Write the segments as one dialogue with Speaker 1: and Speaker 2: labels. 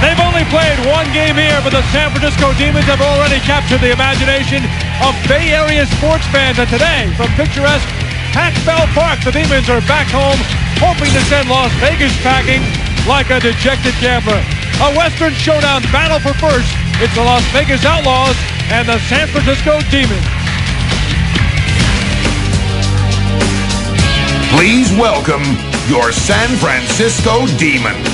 Speaker 1: They've only played one game here, but the San Francisco Demons have already captured the imagination of Bay Area sports fans. And today, from picturesque Pac-Bell Park, the Demons are back home, hoping to send Las Vegas packing like a dejected gambler. A Western Showdown battle for first. It's the Las Vegas Outlaws and the San Francisco Demons.
Speaker 2: Please welcome your San Francisco Demons.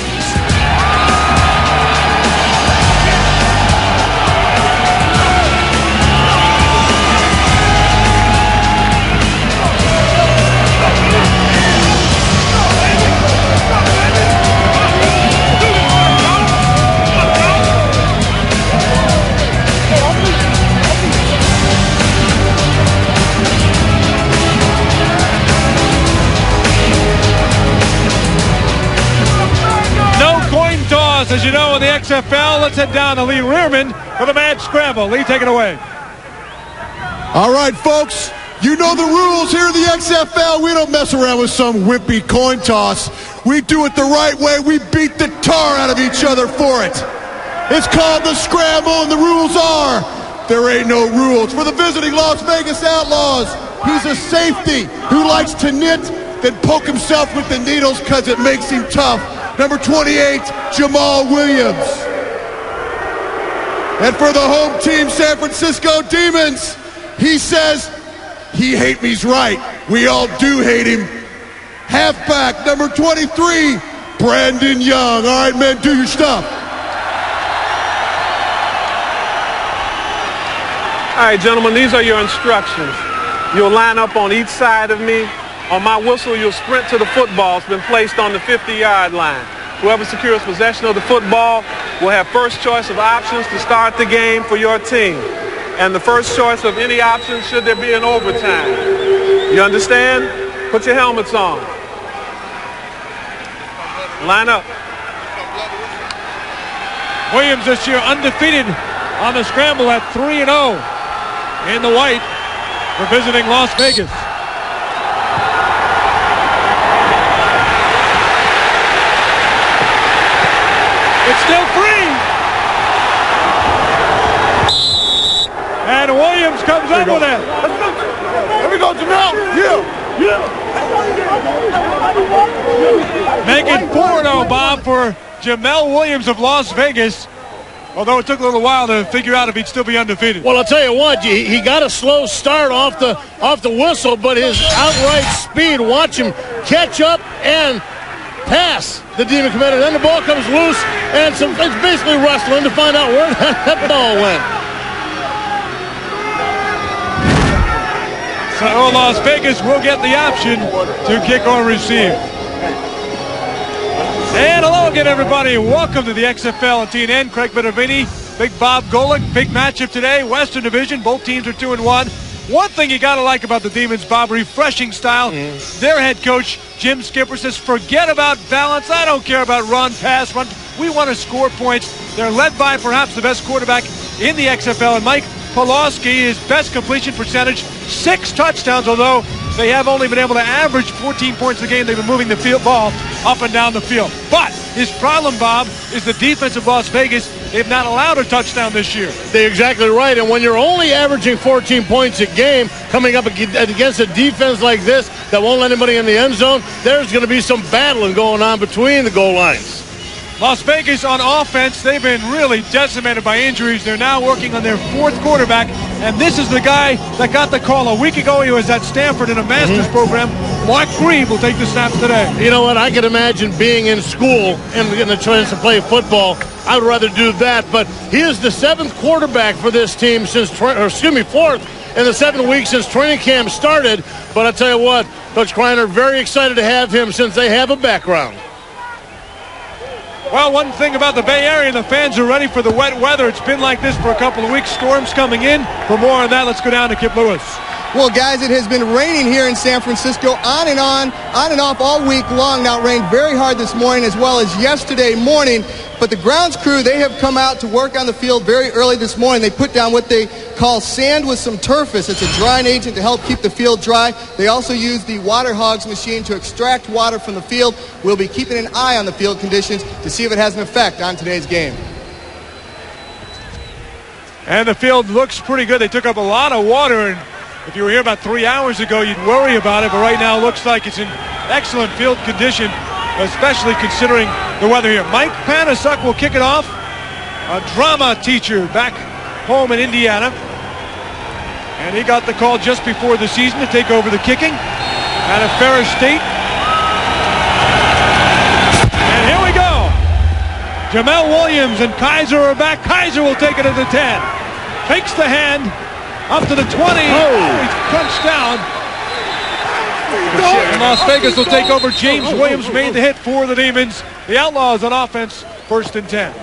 Speaker 1: As you know, in the XFL, let's head down to Lee Rearman for the mad scramble. Lee, take it away.
Speaker 3: All right, folks, you know the rules here in the XFL. We don't mess around with some wimpy coin toss. We do it the right way. We beat the tar out of each other for it. It's called the scramble, and the rules are, there ain't no rules. For the visiting Las Vegas Outlaws, he's a safety who likes to knit, then poke himself with the needles because it makes him tough. Number 28, Jamal Williams. And for the home team, San Francisco Demons, he says, he hate me's right. We all do hate him. Halfback, number 23, Brandon Young. All right, men, do your stuff.
Speaker 4: All right, gentlemen, these are your instructions. You'll line up on each side of me. On my whistle, you'll sprint to the football. It's been placed on the 50-yard line. Whoever secures possession of the football will have first choice of options to start the game for your team. And the first choice of any option should there be an overtime. You understand? Put your helmets on. Line up.
Speaker 1: Williams this year undefeated on the scramble at 3-0 in the white for visiting Las Vegas. It's still free. And Williams comes up with it.
Speaker 3: There we go, Jamal. Yeah.
Speaker 1: Making 4-0, Bob, for Jamel Williams of Las Vegas. Although it took a little while to figure out if he'd still be undefeated.
Speaker 5: Well, I'll tell you what, he got a slow start off the whistle, but his outright speed, watch him catch up and pass the Demon Commander. Then the ball comes loose, and it's basically wrestling to find out where that ball went.
Speaker 1: So Las Vegas will get the option to kick or receive. And hello again, everybody. Welcome to the XFL and TNN. Craig Minervini, Big Bob Golic. Big matchup today. Western Division. Both teams are 2-1. One thing you got to like about the Demons, Bob, refreshing style. Their head coach, Jim Skipper, says, forget about balance. I don't care about run, pass, run. We want to score points. They're led by perhaps the best quarterback in the XFL, and Mike Pawlawski, his best completion percentage, 6 touchdowns, although they have only been able to average 14 points a game. They've been moving the field ball up and down the field. But his problem, Bob, is the defense of Las Vegas. They've not allowed a touchdown this year.
Speaker 5: They're exactly right. And when you're only averaging 14 points a game, coming up against a defense like this that won't let anybody in the end zone, there's going to be some battling going on between the goal lines.
Speaker 1: Las Vegas on offense, they've been really decimated by injuries. They're now working on their 4th quarterback, and this is the guy that got the call a week ago. He was at Stanford in a master's program. Mark Grieb will take the snap today.
Speaker 5: You know what? I can imagine being in school and getting a chance to play football. I would rather do that, but he is the 7th quarterback for this team since, 4th in the 7 weeks since training camp started. But I tell you what, Coach Kreiner, very excited to have him since they have a background.
Speaker 1: Well, one thing about the Bay Area, the fans are ready for the wet weather. It's been like this for a couple of weeks. Storms coming in. For more on that, let's go down to Kip Lewis.
Speaker 6: Well, guys, it has been raining here in San Francisco on and off all week long. Now, it rained very hard this morning as well as yesterday morning. But the grounds crew, they have come out to work on the field very early this morning. They put down what they call sand with some turfus. It's a drying agent to help keep the field dry. They also use the water hogs machine to extract water from the field. We'll be keeping an eye on the field conditions to see if it has an effect on today's game.
Speaker 1: And the field looks pretty good. They took up a lot of water, and if you were here about 3 hours ago, you'd worry about it, but right now it looks like it's in excellent field condition, especially considering the weather here. Mike Panasuk will kick it off, a drama teacher back home in Indiana. And he got the call just before the season to take over the kicking out of Ferris State. And here we go. Jamel Williams and Kaiser are back. Kaiser will take it at the 10. Fakes the hand. Up to the 20. He's punched down. And Las Vegas will take over. James Williams made the hit for the Demons. The Outlaws on offense, 1st and 10.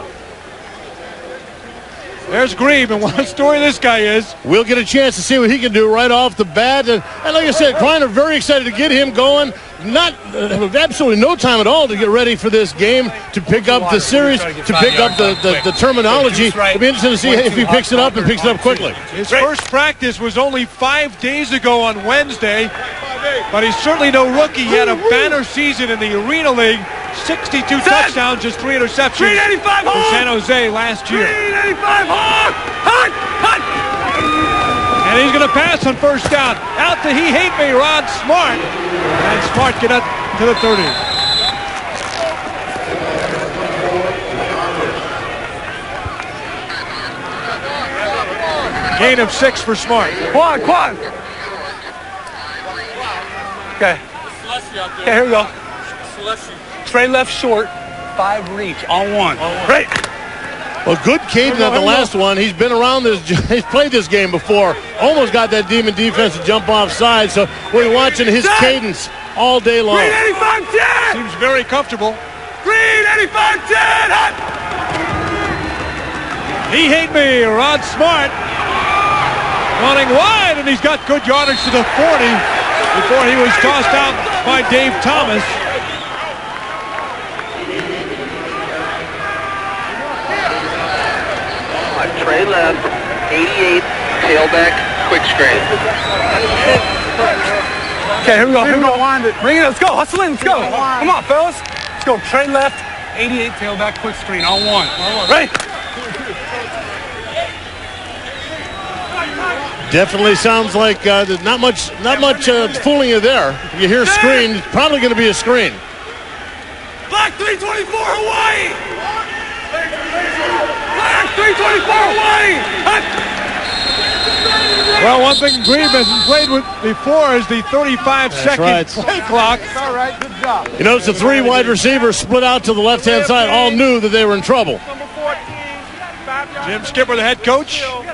Speaker 1: There's Grieb, and what a story this guy is.
Speaker 5: We'll get a chance to see what he can do right off the bat. And like I said, Kreiner very excited to get him going. Not absolutely no time at all to get ready for this game, to pick up the series, to pick up the terminology. It'll be interesting to see if he picks it up and picks it up quickly.
Speaker 1: His first practice was only 5 days ago on Wednesday, but he's certainly no rookie. He had a banner season in the Arena League, 62 touchdowns, just 3 interceptions for San Jose last year.
Speaker 7: 385 hot!
Speaker 1: And he's going to pass on first down. Out to He Hate Me, Rod Smart. And Smart get up to the 30. Gain of 6 for Smart.
Speaker 7: Quad. Okay, here we go. Trey left short, 5 reach, on 1. Right.
Speaker 5: Well, good cadence at the last one. He's been around this. He's played this game before. Almost got that Demon defense to jump offside. So we're watching his cadence all day long.
Speaker 7: Green 85-10.
Speaker 1: Seems very comfortable.
Speaker 7: Green 85-10. Hot.
Speaker 1: He Hate Me, Rod Smart. Running wide, and he's got good yardage to the 40 before he was tossed out by Dave Thomas.
Speaker 8: Trey left, 88, tailback, quick screen.
Speaker 7: Okay, here we go. Bring it up. Let's go. Hustle in. Let's go. Come on, fellas. Let's go. Trey left, 88, tailback, quick screen, on 1. Right.
Speaker 5: Definitely sounds like there's not much fooling you there. You hear screen, it's probably going to be a screen.
Speaker 7: Black 324 Hawaii. Black 324 Hawaii.
Speaker 1: Well, one thing Grieb hasn't played with before is the 35-second play clock.
Speaker 7: All right, good job.
Speaker 5: You notice the 3 wide receivers split out to the left-hand side, all knew that they were in trouble.
Speaker 1: Jim Skipper, the head coach of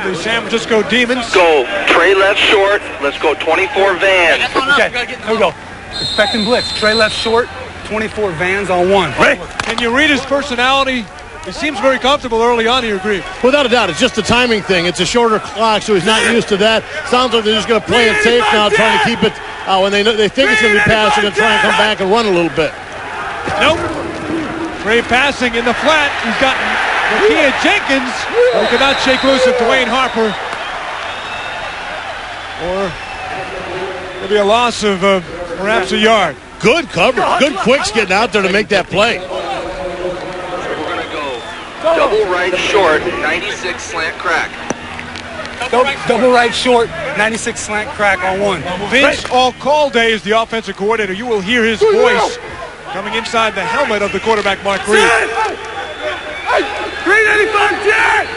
Speaker 1: the San Francisco Demons.
Speaker 8: Go. Trey left short. Let's go 24 Vans.
Speaker 7: Okay, here we go. Expect and blitz. Trey left short, 24 Vans on 1. Right.
Speaker 1: Can you read his personality? He seems very comfortable early on here, Grieb.
Speaker 5: Without a doubt, it's just a timing thing. It's a shorter clock, so he's not used to that. Sounds like they're just going to play it safe now, trying to keep it when they think it's going to be passed. They're going to try and come back and run a little bit.
Speaker 1: Nope. Great passing in the flat. He's got Nakia Jenkins, but he could not shake loose of Dwayne Harper. Or maybe a loss of perhaps a yard.
Speaker 5: Good coverage. Good quicks getting out there to make that play.
Speaker 8: Double right short, 96 slant crack.
Speaker 7: Double right short, 96 slant crack on 1.
Speaker 1: Vince All-Calday is the offensive coordinator. You will hear his voice coming inside the helmet of the quarterback, Mark Grieb.
Speaker 7: Green 85-10!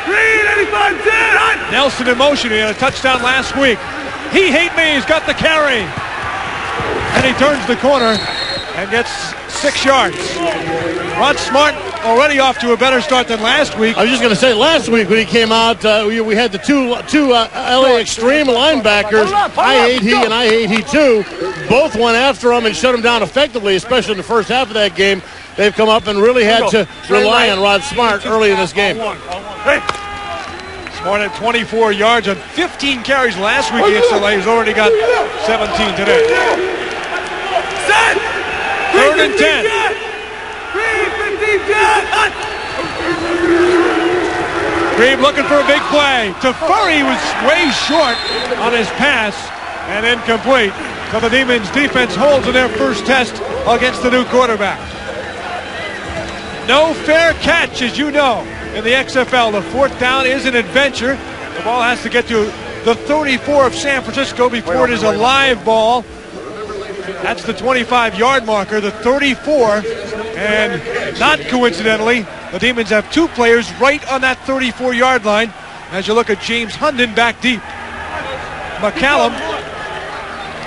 Speaker 7: Green 85-10!
Speaker 1: Nelson in motion. He had a touchdown last week. He Hate Me. He's got the carry. And he turns the corner and gets 6 yards. Rod Smart already off to a better start than last week.
Speaker 5: I was just going to say, last week when he came out, we had the two LA Extreme linebackers, I Hate He and I Hate He too. Both went after him and shut him down effectively, especially in the first half of that game. They've come up and really had to rely on Rod Smart early in this game.
Speaker 1: Smart at 24 yards on 15 carries last week against LA. He's already got 17 today. 3rd and 10. Grieb looking for a big play. To Furrey was way short on his pass and incomplete. So the Demons defense holds in their first test against the new quarterback. No fair catch, as you know, in the XFL. The 4th down is an adventure. The ball has to get to the 34 of San Francisco before it is a live ball. That's the 25-yard marker, the 34. And not coincidentally, the Demons have 2 players right on that 34-yard line. As you look at James Hunden back deep. McCallum,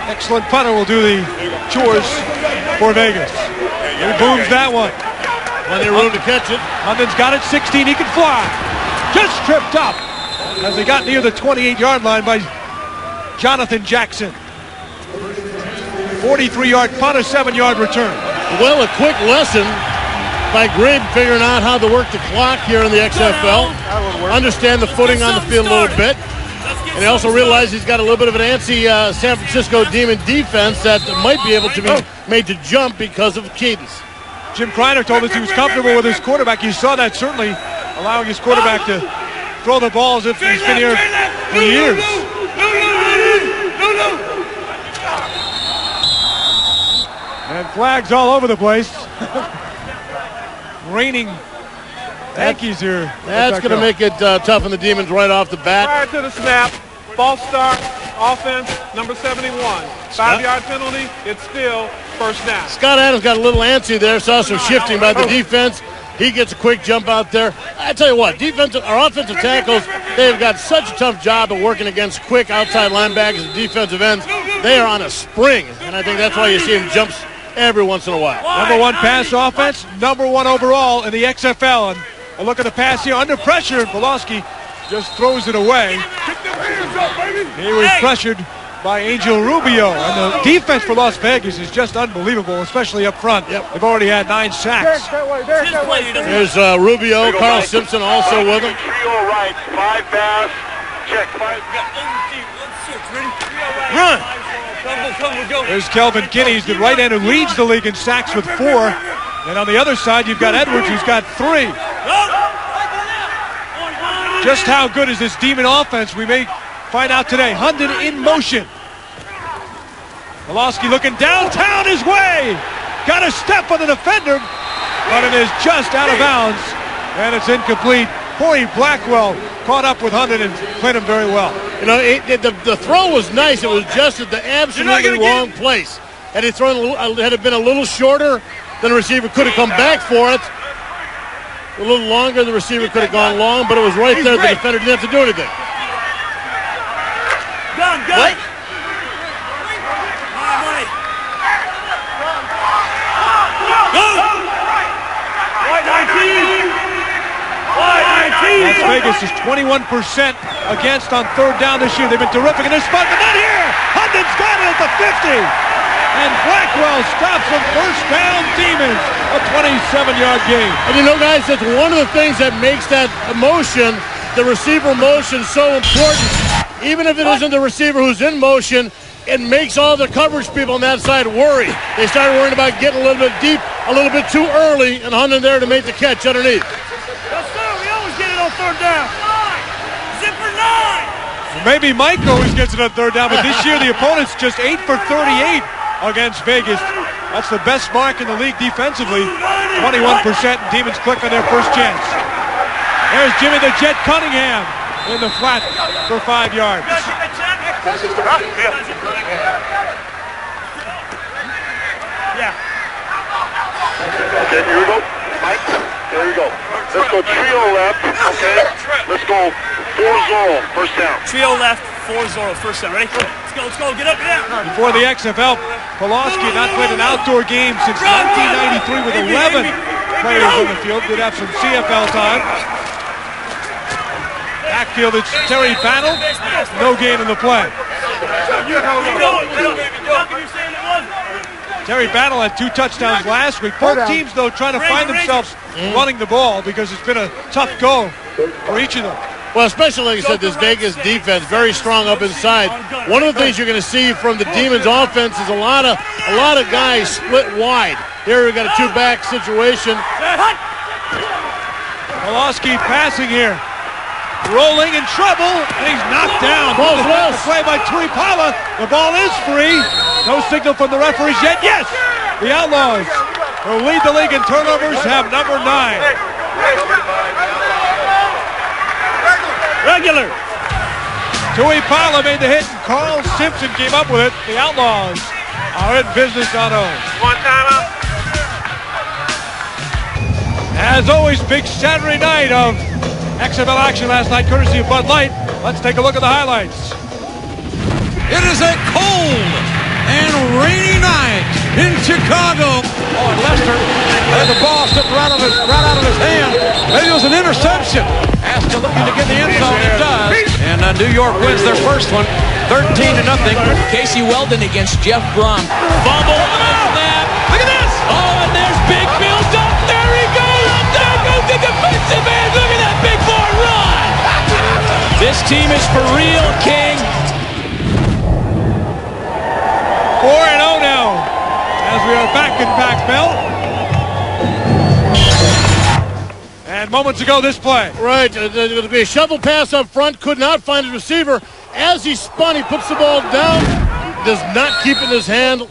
Speaker 1: excellent punter, will do the chores for Vegas. He booms that one.
Speaker 5: Plenty of room to catch it.
Speaker 1: Hunden's got it, 16, he can fly. Just tripped up as they got near the 28-yard line by Jonathan Jackson. 43-yard punt, a 7-yard return.
Speaker 5: Well, a quick lesson by Grieb figuring out how to work the clock here in the XFL. Understand the footing on the field a little bit. And he also realized he's got a little bit of an antsy San Francisco Demon defense that might be able to be made to jump because of cadence.
Speaker 1: Jim Kreiner told us he was comfortable with his quarterback. You saw that certainly, allowing his quarterback to throw the ball as if he's been here for years. And flags all over the place. Reigning Yankees here.
Speaker 5: That's going to make it tough on the Demons right off the bat.
Speaker 4: Prior to the snap, false start, offense, number 71. 5-yard penalty, it's still first down.
Speaker 5: Scott Adams got a little antsy there, saw some shifting by the defense. He gets a quick jump out there. I tell you what, our offensive tackles, they've got such a tough job of working against quick outside linebackers and defensive ends. They are on a spring, and I think that's why you see him jumps every once in a while.
Speaker 1: Number 1 pass offense, number 1 overall in the XFL. And a look at the pass here under pressure, and Pawlawski just throws it away. He was pressured by Angel Rubio, and the defense for Las Vegas is just unbelievable, especially up front.
Speaker 5: Yep.
Speaker 1: They've already had 9 sacks.
Speaker 5: There's Rubio, Carl Simpson also with him.
Speaker 9: Trio right, 5 pass, check 5.
Speaker 5: Run!
Speaker 1: There's Kelvin Kinney, he's the right end who leads the league in sacks with 4. And on the other side, you've got Edwards, who's got 3. Just how good is this Demon offense? We may find out today. Hunden in motion. Pawlawski looking downtown his way. Got a step on the defender, but it is just out of bounds. And it's incomplete. Corey Blackwell caught up with Hunden and played him very well.
Speaker 5: You know, the throw was nice. It was just at the absolutely wrong place. Had it been a little shorter, then the receiver could have come back for it. A little longer, the receiver could have gone long, but it was right there. The defender didn't have to do anything.
Speaker 7: What?
Speaker 1: Las Vegas is 21% against on 3rd down this year. They've been terrific in this spot, but not here. Hunden's got it at the 50. And Blackwell stops them. First down, Demons. A 27-yard gain.
Speaker 5: And you know, guys, that's one of the things that makes that motion, the receiver motion, so important. Even if it isn't the receiver who's in motion, it makes all the coverage people on that side worry. They started worrying about getting a little bit deep, a little bit too early, and Hunden there to make the catch underneath.
Speaker 7: Yes, sir. We always get it on 3rd down. 9. Zipper 9.
Speaker 1: Maybe Mike always gets it on 3rd down, but this year the opponent's just 8 for 38 against Vegas. That's the best mark in the league defensively. 21%, and Demons click on their first chance. There's Jimmy the Jet Cunningham in the flat for 5 yards.
Speaker 7: Yeah.
Speaker 9: Okay, here we go. Mike, there we go. Let's go trio left, okay? Let's go 4-0, first down.
Speaker 7: Trio left, 4-0, first down. Ready? Let's go, get up, get out.
Speaker 1: Before the XFL, Pawlawski not played an outdoor game since 1993 with 11 players on the field. Did have some CFL time. Backfield, it's Terry Battle. No gain in the play. Terry Battle had 2 touchdowns last week. Both teams, though, trying to find themselves running the ball because it's been a tough go for each of them.
Speaker 5: Well, especially, like I said, this Vegas defense, very strong up inside. One of the things you're going to see from the Demons offense is a lot of guys split wide. Here we've got a two-back situation.
Speaker 1: Pawlawski passing here. Rolling in trouble, and he's knocked down.
Speaker 5: Ball's loose.
Speaker 1: Play by Tuipala. The ball is free. No signal from the referees yet. Yes! The Outlaws will lead the league in turnovers, have number 9.
Speaker 5: Regular.
Speaker 1: Tuipala made the hit, and Carl Simpson came up with it. The Outlaws are in business on 0.
Speaker 4: One timeout.
Speaker 1: As always, big Saturday night of XFL action last night, courtesy of Bud Light. Let's take a look at the highlights.
Speaker 10: It is a cold and rainy night in Chicago.
Speaker 1: Oh, and Lester had the ball slipped right out of his hand. Maybe it was an interception.
Speaker 10: Astor looking to get the end zone. It does. And New York wins their first one, 13-0. Casey Weldon against Jeff Brom. Fumble. Look at this. Oh, and there's Big Bill Duck. There he goes. There goes the defensive end. Look at that big boy run. This team is for real, King.
Speaker 1: 4-0 now, as we are back in Pac Bell. And moments ago, this play.
Speaker 5: Right, there's going to be a shovel pass up front, could not find his receiver. As he spun, he puts the ball down, does not keep in his hand.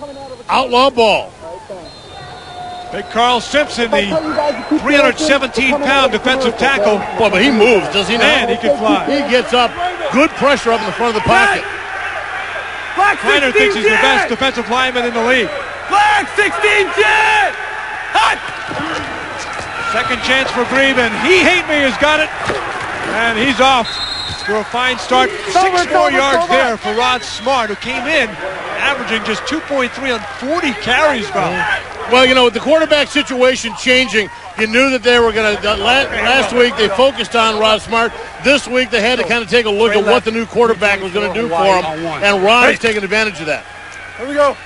Speaker 5: Outlaw ball.
Speaker 1: Big Carl Simpson, the 317-pound defensive tackle.
Speaker 5: Boy, but he moves, does he not?
Speaker 1: And he can fly.
Speaker 5: He gets up, good pressure up in the front of the pocket.
Speaker 1: Kleiner thinks he's the best defensive lineman in the league.
Speaker 7: Flag 16 jet! Hot!
Speaker 1: Second chance for Grieb, and He Hate Me has got it. And he's off to a fine start. 6 more yards there for Rod Smart, who came in averaging just 2.3 on 40 carries, Bob.
Speaker 5: Well, you know, with the quarterback situation changing, you knew that they were going to, last week they focused on Rod Smart. This week they had to kind of take a look at what the new quarterback was going to do for him, and Rod is taking advantage of that.
Speaker 7: Here we go.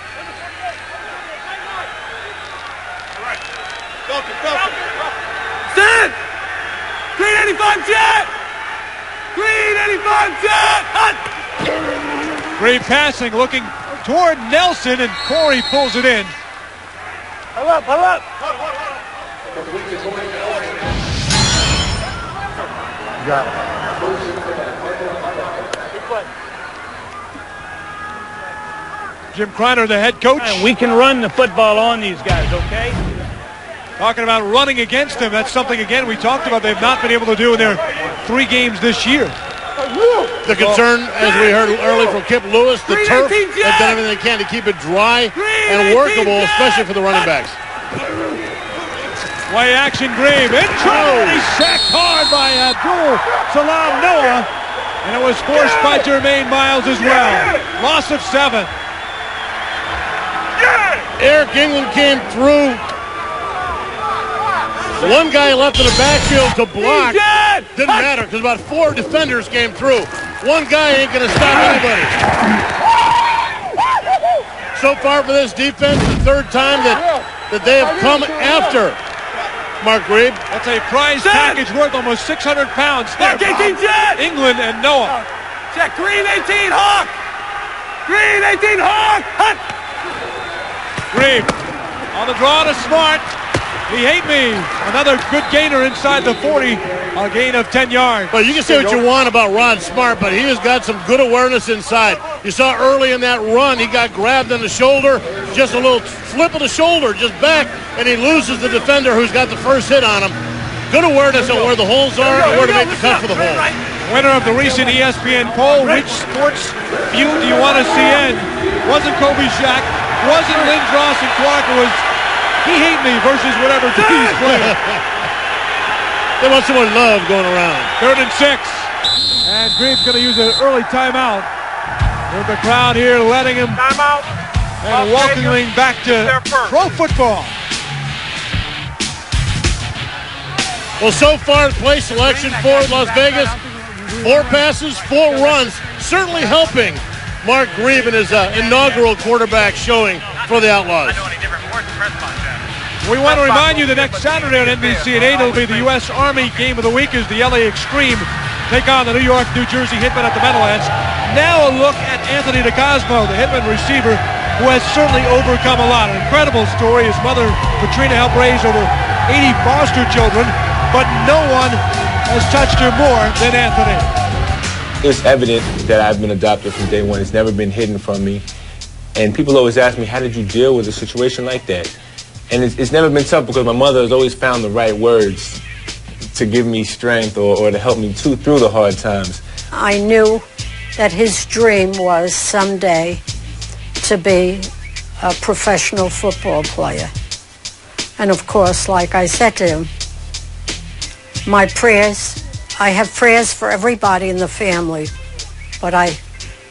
Speaker 7: Stand! Green 85 jet! Green 85 jet! Hot!
Speaker 1: Great passing, looking toward Nelson, and Corey pulls it in.
Speaker 7: Pull up, pull up!
Speaker 9: Got it.
Speaker 1: Jim Kreiner, the head coach.
Speaker 7: We can run the football on these guys, okay?
Speaker 1: Talking about running against them. That's something, again, we talked about they've not been able to do in their 3 games this year.
Speaker 5: The concern, as we heard earlier from Kip Lewis, the turf has done everything they can to keep it dry and workable, especially for the running backs.
Speaker 1: Play action, Grieb in trouble. He's sacked hard by Abdul Salam Noah, and it was forced by Jermaine Miles as well. Loss of 7.
Speaker 5: Eric England came through. One guy left in the backfield to block. Didn't matter because about 4 defenders came through. One guy ain't going to stop anybody. So far for this defense, the 3rd time that they have come after Mark Grieb.
Speaker 1: That's a prize package worth almost 600 pounds.
Speaker 7: Mark 18 jet!
Speaker 1: England and Noah.
Speaker 7: Check green 18 Hawk! Green 18 Hawk! Hot!
Speaker 1: Grieb on the draw to Smart. He Hate Me. Another good gainer inside the 40. A gain of 10 yards.
Speaker 5: Well, you can say what you want about Rod Smart, but he has got some good awareness inside. You saw early in that run, he got grabbed on the shoulder, just a little flip of the shoulder, just back, and he loses the defender who's got the first hit on him. Good awareness on where the holes are and where to make the cut for the hole.
Speaker 1: Winner of the recent ESPN poll, which sports feud do you want to see end? Wasn't Kobe Shaq, wasn't Lindros and Clark, it was He Hate Me versus whatever team's playing.
Speaker 5: They want some more love going around.
Speaker 1: 3rd and 6. And Grieb's going to use an early timeout. With the crowd here letting him
Speaker 4: Timeout.
Speaker 1: and welcoming back to pro football.
Speaker 5: Well, so far, play selection for Las Vegas. 4 passes, 4 runs. Certainly helping Mark Grieb in his inaugural quarterback showing for the Outlaws.
Speaker 1: We want to remind you that next Saturday on NBC at 8 will be the U.S. Army Game of the Week as the LA Extreme take on the New York, New Jersey Hitmen at the Meadowlands. Now a look at Anthony DeCosmo, the Hitman receiver, who has certainly overcome a lot. An incredible story. His mother, Katrina, helped raise over 80 foster children, but no one has touched her more than Anthony.
Speaker 11: It's evident that I've been adopted from day one. It's never been hidden from me. And people always ask me, how did you deal with a situation like that? And it's never been tough because my mother has always found the right words to give me strength or to help me through the hard times.
Speaker 12: I knew that his dream was someday to be a professional football player. And of course, like I said to him, my prayers, I have prayers for everybody in the family, but I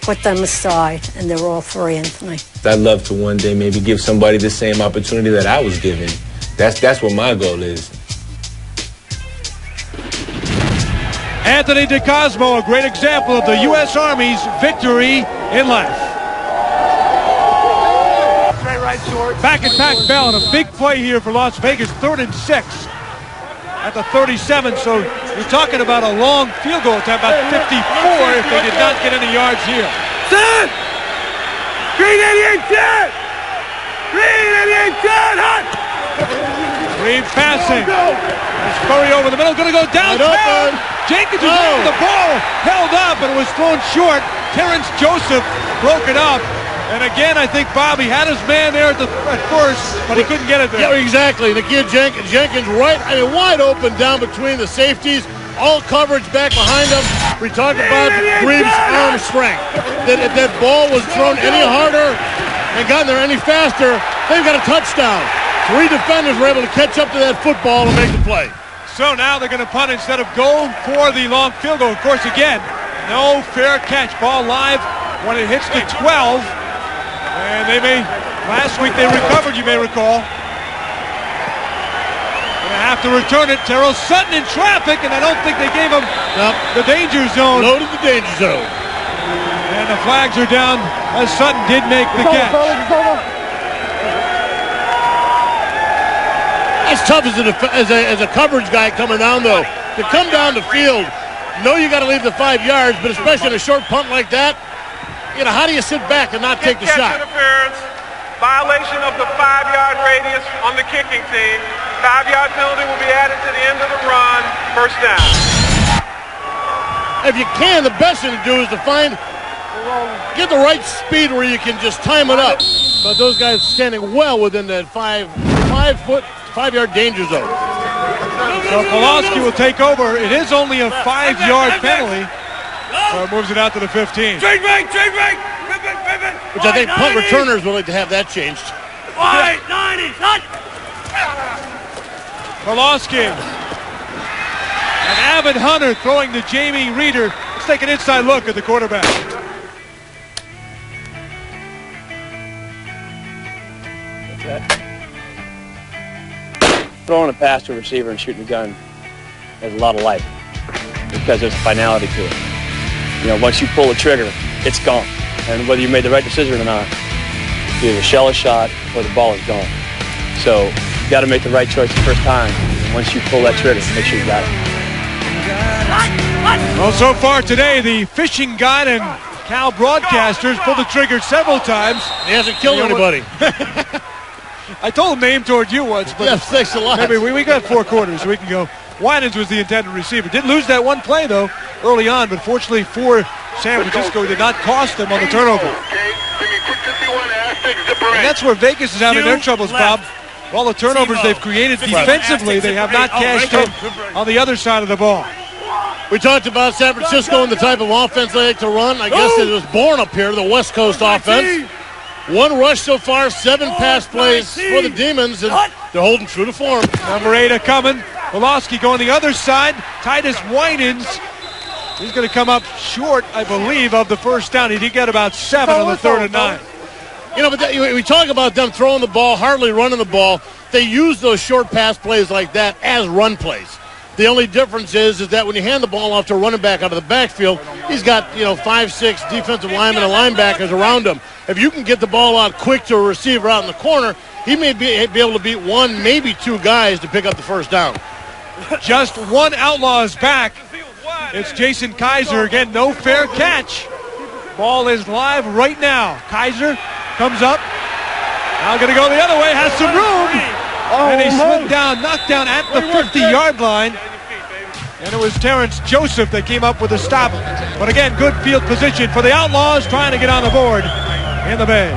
Speaker 12: put them aside, and they're all for Anthony.
Speaker 11: I'd love to one day maybe give somebody the same opportunity that I was given. That's what my goal is.
Speaker 1: Anthony DeCosmo, a great example of the U.S. Army's victory in life. Back and back Bell, and a big play here for Las Vegas, 3rd and 6 at the 37. So you're talking about a long field goal attempt, about 54 if they did not get any yards here.
Speaker 7: Set! Green 88 set! Green 88 set! Hot!
Speaker 1: Grieb passing. There's Furrey over the middle, going to go downtown. Jenkins is over the ball, held up, and it was thrown short. Terrence Joseph broke it up. And again, I think Bobby had his man there at first, but he couldn't get it there.
Speaker 5: Yeah, exactly. The kid Jenkins wide open down between the safeties. All coverage back behind him. We talked about Grieb's arm strength. That if that ball was thrown any harder and gotten there any faster, they've got a touchdown. 3 defenders were able to catch up to that football and make the play.
Speaker 1: So now they're going to punt instead of go for the long field goal. Of course, again, no fair catch. Ball live when it hits the 12. And last week they recovered, you may recall. Going to have to return it. Terrell Sutton in traffic, and I don't think they gave him the danger zone.
Speaker 5: Loaded the danger zone.
Speaker 1: And the flags are down as Sutton did make the catch.
Speaker 5: It's tough as a coverage guy coming down, though. To come down the field, know you got to leave the 5 yards, but especially in a short punt like that, you know, how do you sit back and not take the shot?
Speaker 4: Interference, violation of the 5-yard radius on the kicking team. 5-yard penalty will be added to the end of the run. First down.
Speaker 5: If you can, the best thing to do is to get the right speed where you can just time it up. But those guys standing well within that 5-yard danger zone.
Speaker 1: So Pawlawski will take over. It is only a 5-yard penalty. So it moves it out to the 15.
Speaker 7: Trade break!
Speaker 5: Which I think punt returners would like to have that changed.
Speaker 7: 90,
Speaker 1: Pawlawski. An avid hunter throwing to Jamie Reeder. Let's take an inside look at the quarterback.
Speaker 13: Throwing a pass to a receiver and shooting a gun has a lot of life because there's a finality to it. You know, once you pull the trigger, it's gone. And whether you made the right decision or not, you either shell a shot or the ball is gone. So you got to make the right choice the first time. And once you pull that trigger, make sure you got it.
Speaker 1: Well, so far today, the fishing guide and Cal broadcasters pulled the trigger several times.
Speaker 5: He hasn't killed anybody.
Speaker 1: I told him to aim toward you once, but
Speaker 5: yes, thanks a lot.
Speaker 1: Maybe we got 4 quarters, so we can go. Winans was the intended receiver. Did lose that one play, though, early on, but fortunately for San Francisco, it did not cost them on the turnover. And that's where Vegas is having their troubles, Bob. All the turnovers they've created defensively, they have not cashed in on the other side of the ball.
Speaker 5: We talked about San Francisco and the type of offense they like to run. I guess it was born up here, the West Coast offense. 1 rush so far, 7 pass plays for the Demons, and they're holding true to form.
Speaker 1: Number 8 coming. Pawlawski going the other side. Titus Winans. He's going to come up short, I believe, of the first down. He did get about 7 on the 3rd and 9.
Speaker 5: You know, but we talk about them throwing the ball, hardly running the ball. They use those short pass plays like that as run plays. The only difference is that when you hand the ball off to a running back out of the backfield, he's got, 5-6 defensive linemen and linebackers around him. If you can get the ball out quick to a receiver out in the corner, he may be able to beat 1, maybe 2 guys to pick up the first down.
Speaker 1: Just 1 Outlaws back It's Jason Kaiser again. No fair catch. Ball is live right now. Kaiser comes up. Now going to go the other way. Has some room. And he slid down, knocked down at the 50-yard line. And it was Terrence Joseph that came up with a stop. But again, good field position for the Outlaws trying to get on the board in the Bay.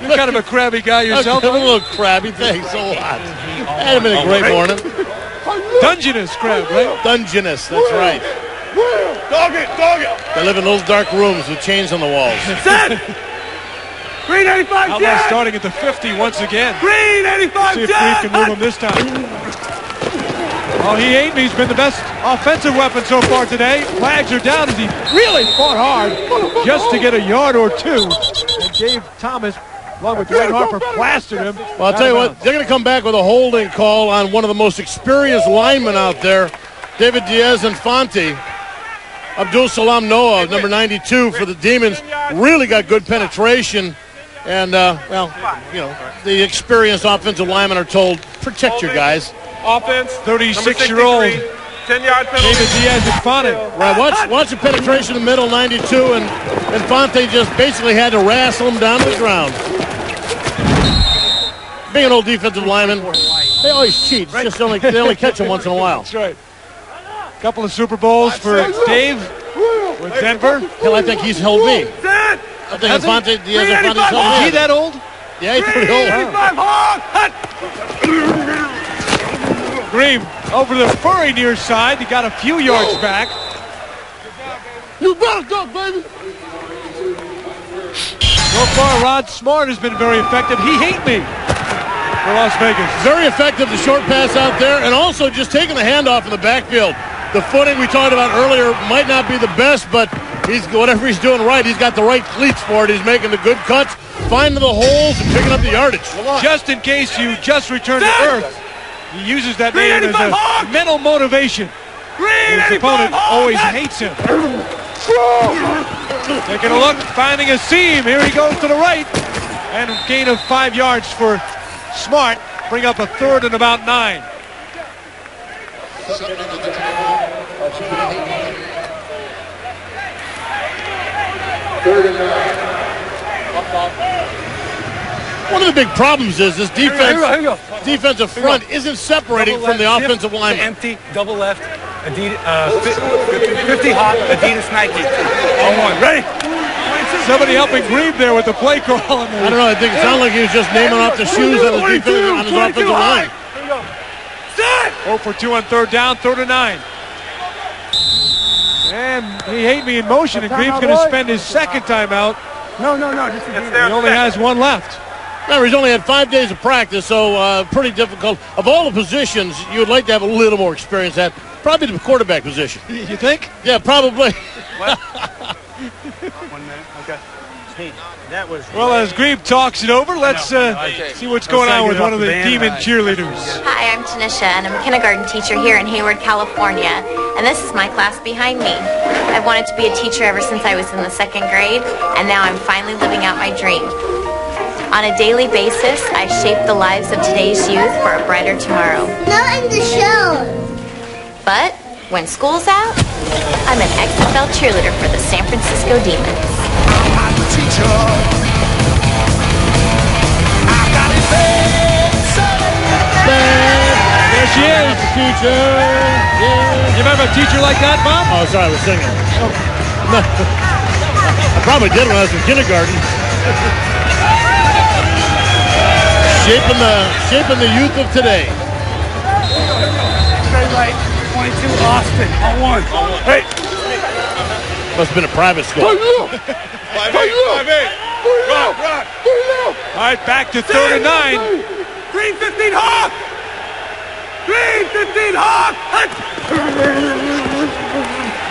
Speaker 1: You're kind of a crabby guy yourself.
Speaker 5: I'm a little crabby. Thanks a lot. Had been a great morning.
Speaker 1: Dungeness crab, right?
Speaker 5: Dungeness, that's right.
Speaker 9: Dog it, dog it.
Speaker 5: They live in little dark rooms with chains on the walls.
Speaker 7: Set! Green 85
Speaker 1: Outlaws
Speaker 7: jet!
Speaker 1: starting at the 50 once again.
Speaker 7: Green 85
Speaker 1: See if
Speaker 7: jet!
Speaker 1: Grieb can move him this time. Oh, he ain't me. He's been the best offensive weapon so far today. Flags are down as he really fought hard just to get a yard or two. And Dave Thomas, along with Dwayne Harper, plastered him.
Speaker 5: Well, I'll tell you what, they're going to come back with a holding call on one of the most experienced linemen out there, David Diaz-Infante. Abdul Salam Noah, number 92 for the Demons, really got good penetration. And, well, you know, the experienced offensive linemen are told, protect your guys.
Speaker 4: Offense,
Speaker 1: 36-year-old
Speaker 4: 10-yard penalty.
Speaker 1: David Diaz-Infante.
Speaker 5: Right, watch the penetration in the middle, 92, and Infante just basically had to wrestle him down to the ground. Being an old defensive lineman, they always cheat. It's just they only catch him once in a while.
Speaker 1: That's right. A couple of Super Bowls for Dave with Denver.
Speaker 5: Hell, I think he's held me. I think Infante Diaz-Infante's held me.
Speaker 1: Is he that old?
Speaker 5: Yeah, he's pretty old.
Speaker 1: Grieb over the Furrey near side. He got a few yards back.
Speaker 5: You better go, baby.
Speaker 1: So far, Rod Smart has been very effective. He hate me for Las Vegas.
Speaker 5: Very effective, the short pass out there, and also just taking the handoff in the backfield. The footing we talked about earlier might not be the best, but whatever he's doing right, he's got the right cleats for it. He's making the good cuts, finding the holes, and picking up the yardage.
Speaker 1: Just in case you just returned to earth, he uses that name as a mental motivation. His opponent always hates him. Taking a look, finding a seam. Here he goes to the right. And a gain of 5 yards for Smart. Bring up a third and about 9.
Speaker 5: One of the big problems is this defensive front isn't separating from the offensive line.
Speaker 7: Empty, double left, Adidas, 50 hot, Adidas Nike. On one, ready?
Speaker 1: Somebody helping Grieb there with the play call.
Speaker 5: I don't know, I think it sounded like he was just naming off the shoes on his offensive line.
Speaker 7: Set!
Speaker 1: 0 for 2 on third down, 3rd and 9. And he hate me in motion, and Grieb's going to spend his second timeout.
Speaker 7: No.
Speaker 1: He only has one left.
Speaker 5: Remember, he's only had 5 days of practice, so pretty difficult. Of all the positions, you would like to have a little more experience at. Probably the quarterback position.
Speaker 1: You think?
Speaker 5: Yeah, probably.
Speaker 7: 1 minute, okay. Hey, that was.
Speaker 1: Well, as Grieb talks it over, let's see what's going on with one of the Demon cheerleaders.
Speaker 14: Hi, I'm Tanisha, and I'm a kindergarten teacher here in Hayward, California. And this is my class behind me. I've wanted to be a teacher ever since I was in the 2nd grade, and now I'm finally living out my dream. On a daily basis, I shape the lives of today's youth for a brighter tomorrow.
Speaker 15: Not in the show.
Speaker 14: But when school's out, I'm an XFL cheerleader for the San Francisco Demons.
Speaker 1: There she is.
Speaker 5: Teacher.
Speaker 1: You remember a teacher like that, Bob?
Speaker 5: Oh, sorry, I was singing. No. I probably did when I was in kindergarten. Shaping the youth of today.
Speaker 7: Straight right, 22 Austin, on 1. Hey!
Speaker 5: Must have been a private school.
Speaker 1: 5-8. Rock. All right, back to 3rd and 9.
Speaker 7: Green 15 Hawk! Green 15 Hawk!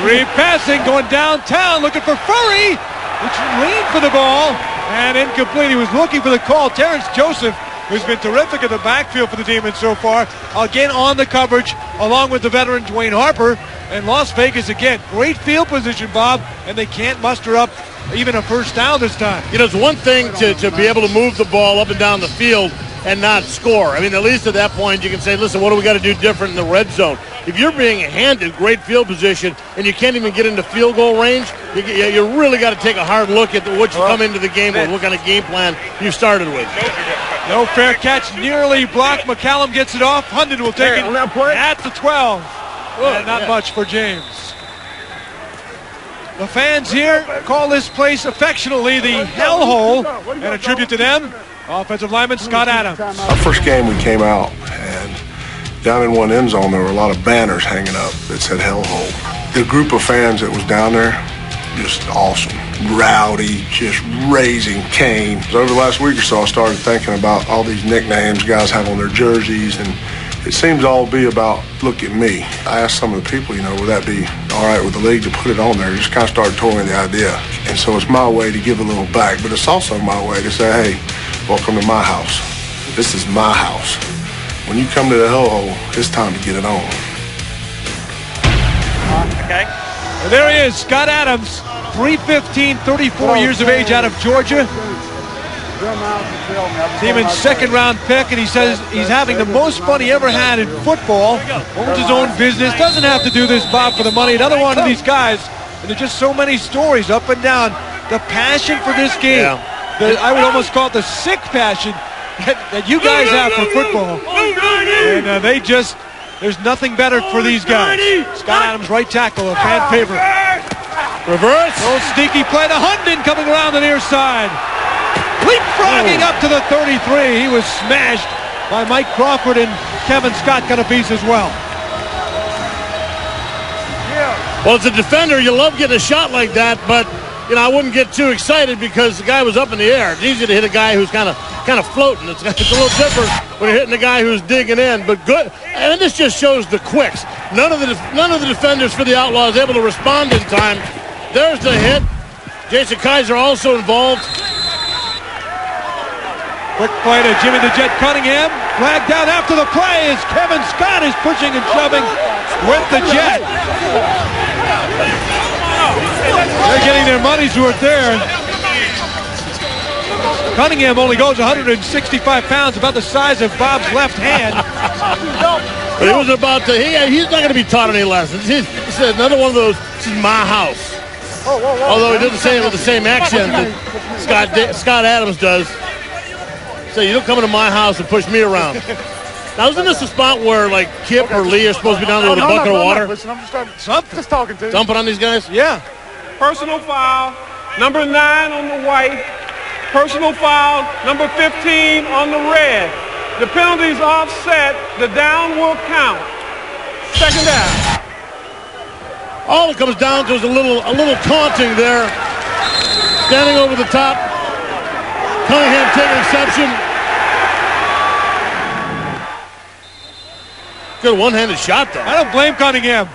Speaker 1: Grieb passing, going downtown, looking for Furrey, which leaned for the ball, and incomplete. He was looking for the call. Terrence Joseph, who's been terrific in the backfield for the Demons so far, again on the coverage, along with the veteran Dwayne Harper. And Las Vegas, again, great field position, Bob, and they can't muster up even a first down this time.
Speaker 5: You know, it's one thing to be able to move the ball up and down the field and not score. I mean, at least at that point, you can say, listen, what do we got to do different in the red zone? if you're being handed great field position and you can't even get into field goal range, you really got to take a hard look at what you come into the game with, what kind of game plan you started with.
Speaker 1: No fair catch, nearly blocked. McCallum gets it off. Hunden will take it at the 12. And not much for James. The fans here call this place affectionately the hellhole, and a tribute to them, offensive lineman Scott Adams.
Speaker 9: Our first game we came out, and down in one end zone there were a lot of banners hanging up that said hellhole. The group of fans that was down there, just awesome. Rowdy, just raising Cain. Over the last week or so I started thinking about all these nicknames guys have on their jerseys, and it seems to all be about, look at me. I asked some of the people, would that be all right with the league to put it on there? Just kind of started toying the idea. And so it's my way to give a little back, but it's also my way to say, hey, welcome to my house. This is my house. When you come to the hellhole, it's time to get it on.
Speaker 1: Okay. And there he is, Scott Adams, 315, 34 years of age, out of Georgia. Team's second-round pick, and he says he's having the most fun he ever had in football. Owns his own business, doesn't have to do this, Bob, for the money. Another one of these guys, and there's just so many stories up and down. The passion for this game, I would almost call it the sick passion that you guys have for football. And there's nothing better for these guys. Scott Adams, right tackle, a fan favorite.
Speaker 5: Reverse.
Speaker 1: Little sneaky play to Hunden coming around the near side. Leapfrogging up to the 33. He was smashed by Mike Crawford, and Kevin Scott got a piece as well.
Speaker 5: Well, as a defender, you love getting a shot like that, but I wouldn't get too excited because the guy was up in the air. It's easy to hit a guy who's kind of floating. It's a little different when you're hitting a guy who's digging in, but good. And this just shows the quicks. None of the defenders for the Outlaws able to respond in time. There's the hit. Jason Kaiser also involved.
Speaker 1: Quick play to Jimmy the Jet Cunningham. Flagged down after the play as Kevin Scott is pushing and shoving with the Jet. They're getting their money's worth there. Cunningham only goes 165 pounds, about the size of Bob's left hand.
Speaker 5: But he was about to, he's not going to be taught any lessons. He said another one of those, this is my house. Although he doesn't say it with the same accent that Scott Adams does. So you don't come into my house and push me around. Now, isn't this a spot where, like, Kip or Lee are supposed to be down there with a bucket of water?
Speaker 7: Listen, I'm just talking to you.
Speaker 5: Dumping on these guys?
Speaker 1: Yeah.
Speaker 4: Personal foul, number 9 on the white. Personal foul, number 15 on the red. The penalty's offset. The down will count. Second down.
Speaker 5: All it comes down to is a little taunting there. Standing over the top. Cunningham taking exception. Good one-handed shot, though.
Speaker 1: I don't blame Cunningham.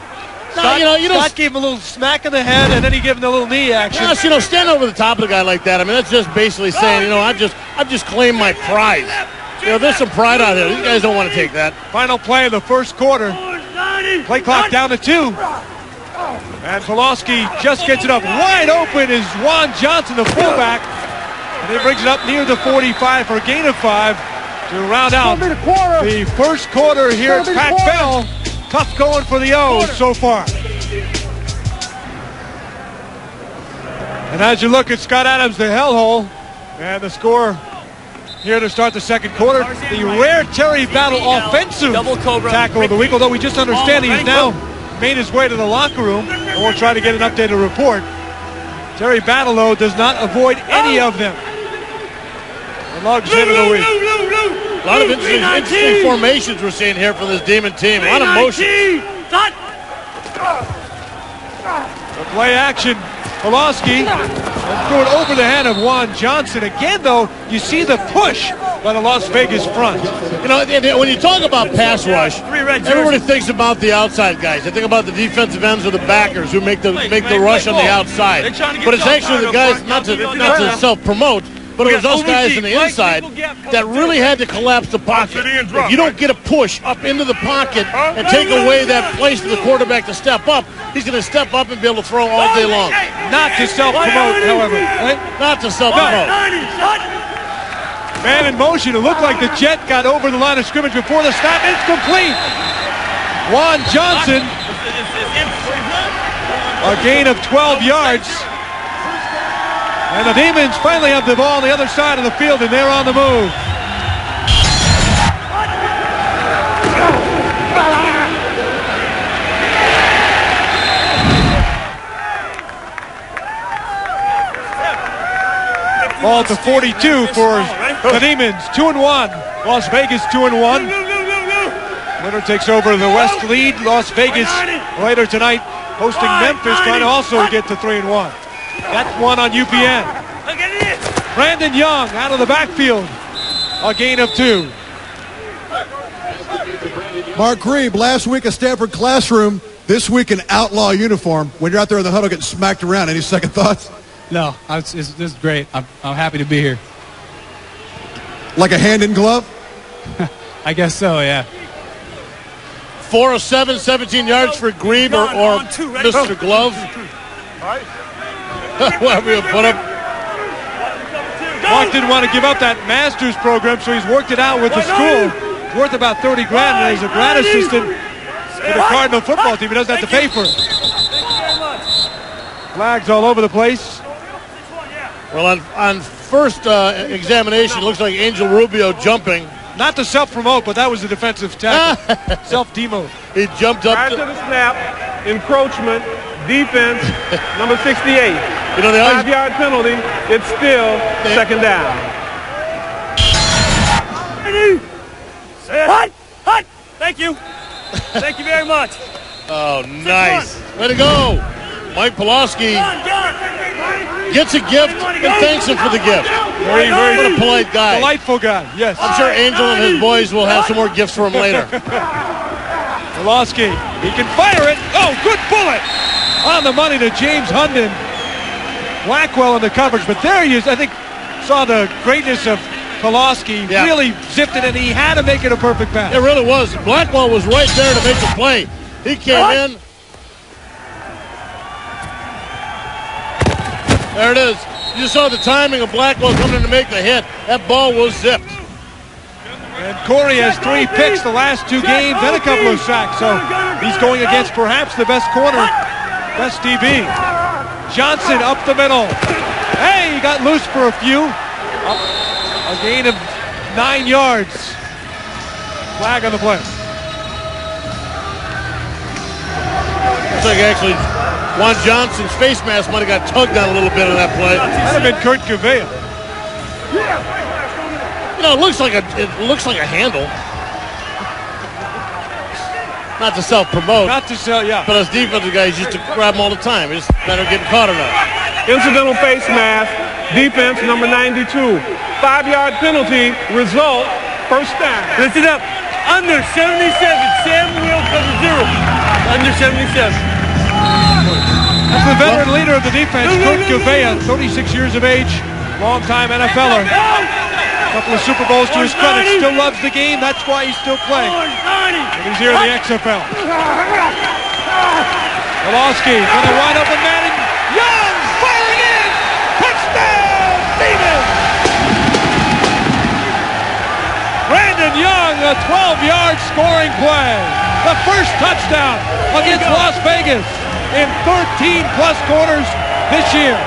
Speaker 1: Scott gave him a little smack in the head, and then he gave him a little knee action.
Speaker 5: Yes, stand over the top of a guy like that. I mean, that's just basically saying, I've just claimed my prize. There's some pride out there. These guys don't want to take that.
Speaker 1: Final play of the first quarter. Play clock down to 2. And Pawlawski just gets it up. Wide open is Juan Johnson, the fullback. And he brings it up near the 45 for a gain of 5 to round out the first quarter here at Pat Bell. Tough going for the O's so far. And as you look at Scott Adams, the hellhole, and the score here to start the second quarter, the rare Terry Battle offensive tackle of the week, although we just understand he's now made his way to the locker room, and we'll try to get an updated report. Terry Battle, though, does not avoid any of them. The Lugs hit of the week.
Speaker 5: A lot of interesting formations we're seeing here for this Demon team. A lot of motion.
Speaker 1: The play action. Pawlawski threw it over the head of Juan Johnson. Again, though, you see the push by the Las Vegas front.
Speaker 5: When you talk about pass rush, everybody thinks about the outside guys. They think about the defensive ends or the backers who make the rush on the outside. But it's actually the guys, not to self-promote, but it was those guys on the inside that really had to collapse the pocket. If you don't get a push up into the pocket and take away that place for the quarterback to step up, he's going to step up and be able to throw all day long.
Speaker 1: Not to self-promote, however. Right?
Speaker 5: Not to self-promote.
Speaker 1: Man in motion. It looked like the Jet got over the line of scrimmage before the snap. It's complete. Juan Johnson, a gain of 12 yards. And the Demons finally have the ball on the other side of the field, and they're on the move. Ball to 42 for the Demons. 2-1. Las Vegas 2-1. Winner takes over the West lead. Las Vegas later tonight hosting Memphis, trying to also get to 3-1. That's one on UPN. Brandon Young out of the backfield. A gain of 2.
Speaker 3: Mark Grieb, last week a Stanford classroom, this week an Outlaw uniform. When you're out there in the huddle getting smacked around, any second thoughts?
Speaker 16: No, this is great. I'm happy to be here.
Speaker 3: Like a hand in glove?
Speaker 16: I guess so, yeah.
Speaker 5: 4 of 7, 17 yards for Grieb or Mr. Glove. Whatever you put him.
Speaker 1: Mark didn't want to give up that master's program, so he's worked it out with the school. It's worth about 30 grand, and he's a grad assistant for the Cardinal football team. He doesn't have to pay for it. Flags all over the place.
Speaker 5: Well, on first examination, it looks like Angel Rubio jumping.
Speaker 1: Not to self-promote, but that was a defensive tackle. Self-demote.
Speaker 5: He jumped up.
Speaker 4: Prior to the snap, encroachment, defense, number 68.
Speaker 5: You know,
Speaker 4: 5-yard penalty. It's still second down.
Speaker 7: Hut! Thank you. Thank you very much.
Speaker 5: Oh, nice. Way to go. Mike Pawlawski gets a gift and thanks him for the gift.
Speaker 1: Very
Speaker 5: what a polite guy.
Speaker 1: Delightful guy, yes.
Speaker 5: I'm sure Angel and his boys will have some more gifts for him later.
Speaker 1: Pawlawski, he can fire it. Oh, good bullet. On the money to James Hunden. Blackwell in the coverage, but there he is. I think saw the greatness of Pawlawski.
Speaker 5: Yeah.
Speaker 1: Really zipped it, and he had to make it a perfect pass.
Speaker 5: It really was. Blackwell was right there to make the play. He came in. There it is. You saw the timing of Blackwell coming in to make the hit. That ball was zipped.
Speaker 1: And Corey has 3 picks the last 2 games and a couple of sacks. So he's going against perhaps the best corner, best DB. Johnson up the middle. Hey, he got loose for a few. A gain of 9 yards. Flag on the play.
Speaker 5: Looks like actually Juan Johnson's face mask might have got tugged on a little bit on that play.
Speaker 1: Might have been Kurt Gavea.
Speaker 5: You know, it looks like a handle. Not to self-promote.
Speaker 1: Not to sell, yeah.
Speaker 5: But as defensive guys used to grab them all the time. It's just a matter of getting caught enough.
Speaker 4: Incidental face mask, defense number 92. 5-yard penalty, result, first down.
Speaker 7: Listen up. Under 77. Samuel comes 0. Under 77.
Speaker 1: That's the veteran leader of the defense, Kurt Gavea, 36 years of age, long-time NFLer. A couple of Super Bowls to his credit. Still loves the game. That's why he's still playing. And he's here in the XFL. Pawlawski going to wide open man. Young firing in. Touchdown, Demons! Brandon Young, a 12-yard scoring play. The first touchdown against Las Vegas in 13-plus quarters this year.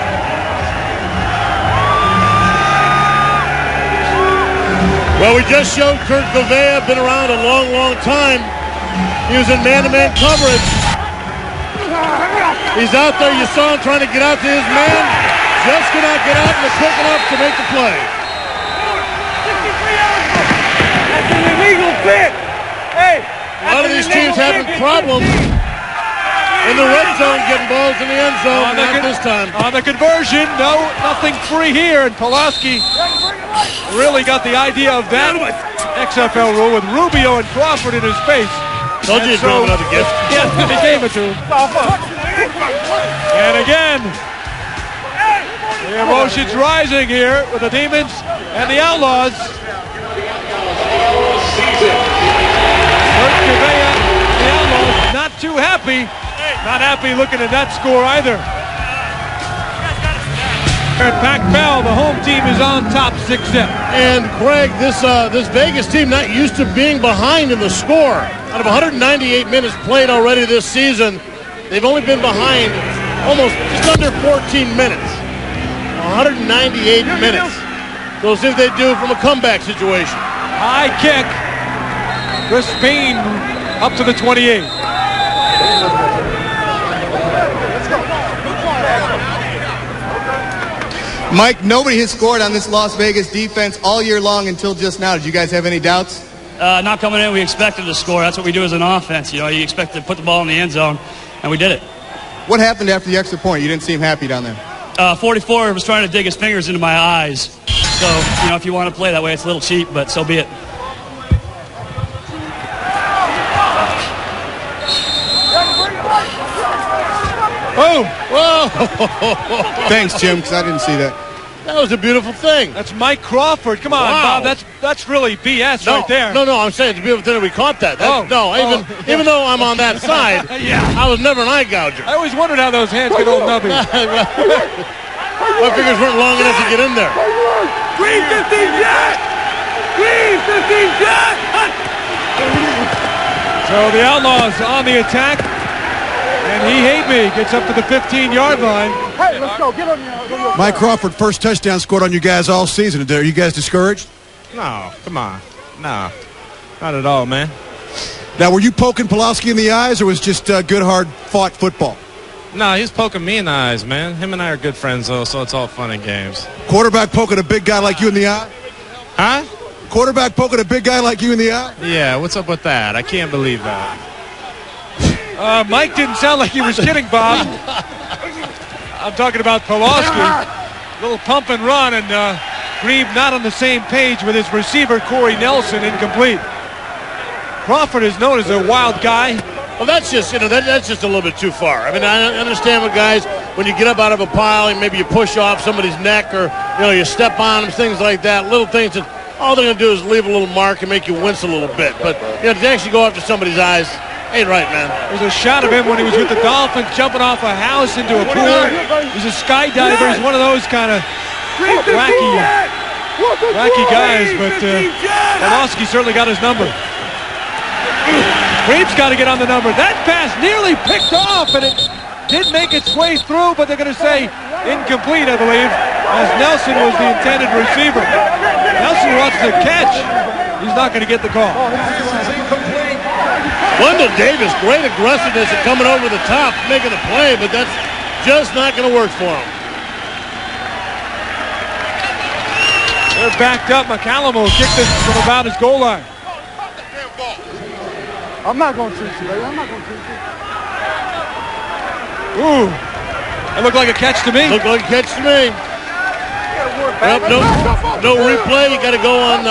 Speaker 5: Well, we just showed Kurt Gavea, been around a long, long time. He was in man-to-man coverage. He's out there. You saw him trying to get out to his man. Just could not get out and was quick enough to make the play.
Speaker 7: That's an illegal pick. Hey.
Speaker 5: A lot of these teams having problems in the red zone getting balls in the end zone. Not this time.
Speaker 1: On the conversion, nothing free here. And Pawlawski really got the idea of that XFL rule with Rubio and Crawford in his face.
Speaker 5: Told you he'd grab another gift.
Speaker 1: Yes, he gave it to him. And again, the emotions rising here with the Demons and the Outlaws. Kurt Gavea, the Outlaws, not too happy. Not happy looking at that score either. At Pac-Bell, the home team is on top 6-0.
Speaker 5: And Craig, this Vegas team not used to being behind in the score. Out of 198 minutes played already this season, they've only been behind almost just under 14 minutes. 198 minutes. So we'll see if they do from a comeback situation.
Speaker 1: High kick. Chris Payne up to the 28.
Speaker 6: Mike, nobody has scored on this Las Vegas defense all year long until just now. Did you guys have any doubts?
Speaker 13: Not coming in, we expected to score. That's what we do as an offense. You know, you expect to put the ball in the end zone, and we did it.
Speaker 6: What happened after the extra point? You didn't seem happy down there.
Speaker 13: 44 was trying to dig his fingers into my eyes. So, you know, if you want to play that way, it's a little cheap, but so be it.
Speaker 6: Oh! Whoa! Thanks, Jim, because I didn't see that.
Speaker 5: That was a beautiful thing.
Speaker 1: That's Mike Crawford. Come on,
Speaker 5: Wow.
Speaker 1: Bob. That's really BS right there.
Speaker 5: No, I'm saying it's a beautiful thing that we caught that. Even though I'm on that side, I was never an eye gouger.
Speaker 1: I always wondered how those hands get old nubby.
Speaker 5: My fingers weren't long enough to get in there.
Speaker 7: Green 15 jet! Green 15 jet!
Speaker 1: So the Outlaws on the attack. And he hate me. Gets up to the 15-yard line.
Speaker 7: Hey, let's go. Get on your...
Speaker 3: Mike Crawford, first touchdown scored on you guys all season. Are you guys discouraged?
Speaker 17: No, come on. No, not at all, man.
Speaker 3: Now, were you poking Pawlawski in the eyes, or was it just good, hard-fought football?
Speaker 17: No, he's poking me in the eyes, man. Him and I are good friends, though, so it's all fun and games.
Speaker 3: Quarterback poking a big guy like you in the eye?
Speaker 17: Huh?
Speaker 3: Quarterback poking a big guy like you in the eye?
Speaker 17: Yeah, what's up with that? I can't believe that.
Speaker 1: Mike didn't sound like he was kidding, Bob. I'm talking about Pawlawski. Little pump and run, and Grieb not on the same page with his receiver, Corey Nelson, incomplete. Crawford is known as a wild guy.
Speaker 5: Well, that's just, that's just a little bit too far. I mean, I understand what guys, when you get up out of a pile and maybe you push off somebody's neck or, you step on them, things like that, little things that all they're going to do is leave a little mark and make you wince a little bit. But, to actually go after somebody's eyes, ain't right, man.
Speaker 1: There's a shot of him when he was with the Dolphins jumping off a house into a pool. He's a skydiver. He's one of those kind of wacky guys, but Pawlawski certainly got his number. Grieb's got to get on the number. That pass nearly picked off, and it did make its way through, but they're going to say incomplete, I believe, as Nelson was the intended receiver. Nelson wants to catch. He's not going to get the call.
Speaker 5: Wendell Davis, great aggressiveness and coming over the top, making the play, but that's just not going to work for him.
Speaker 1: They're backed up. McCallum will kick this from about his goal line.
Speaker 7: I'm not going to treat you, baby. I'm not going to treat you.
Speaker 1: Ooh. That looked like a catch to me.
Speaker 5: Looked like a catch to me. Well, no replay. You got to go on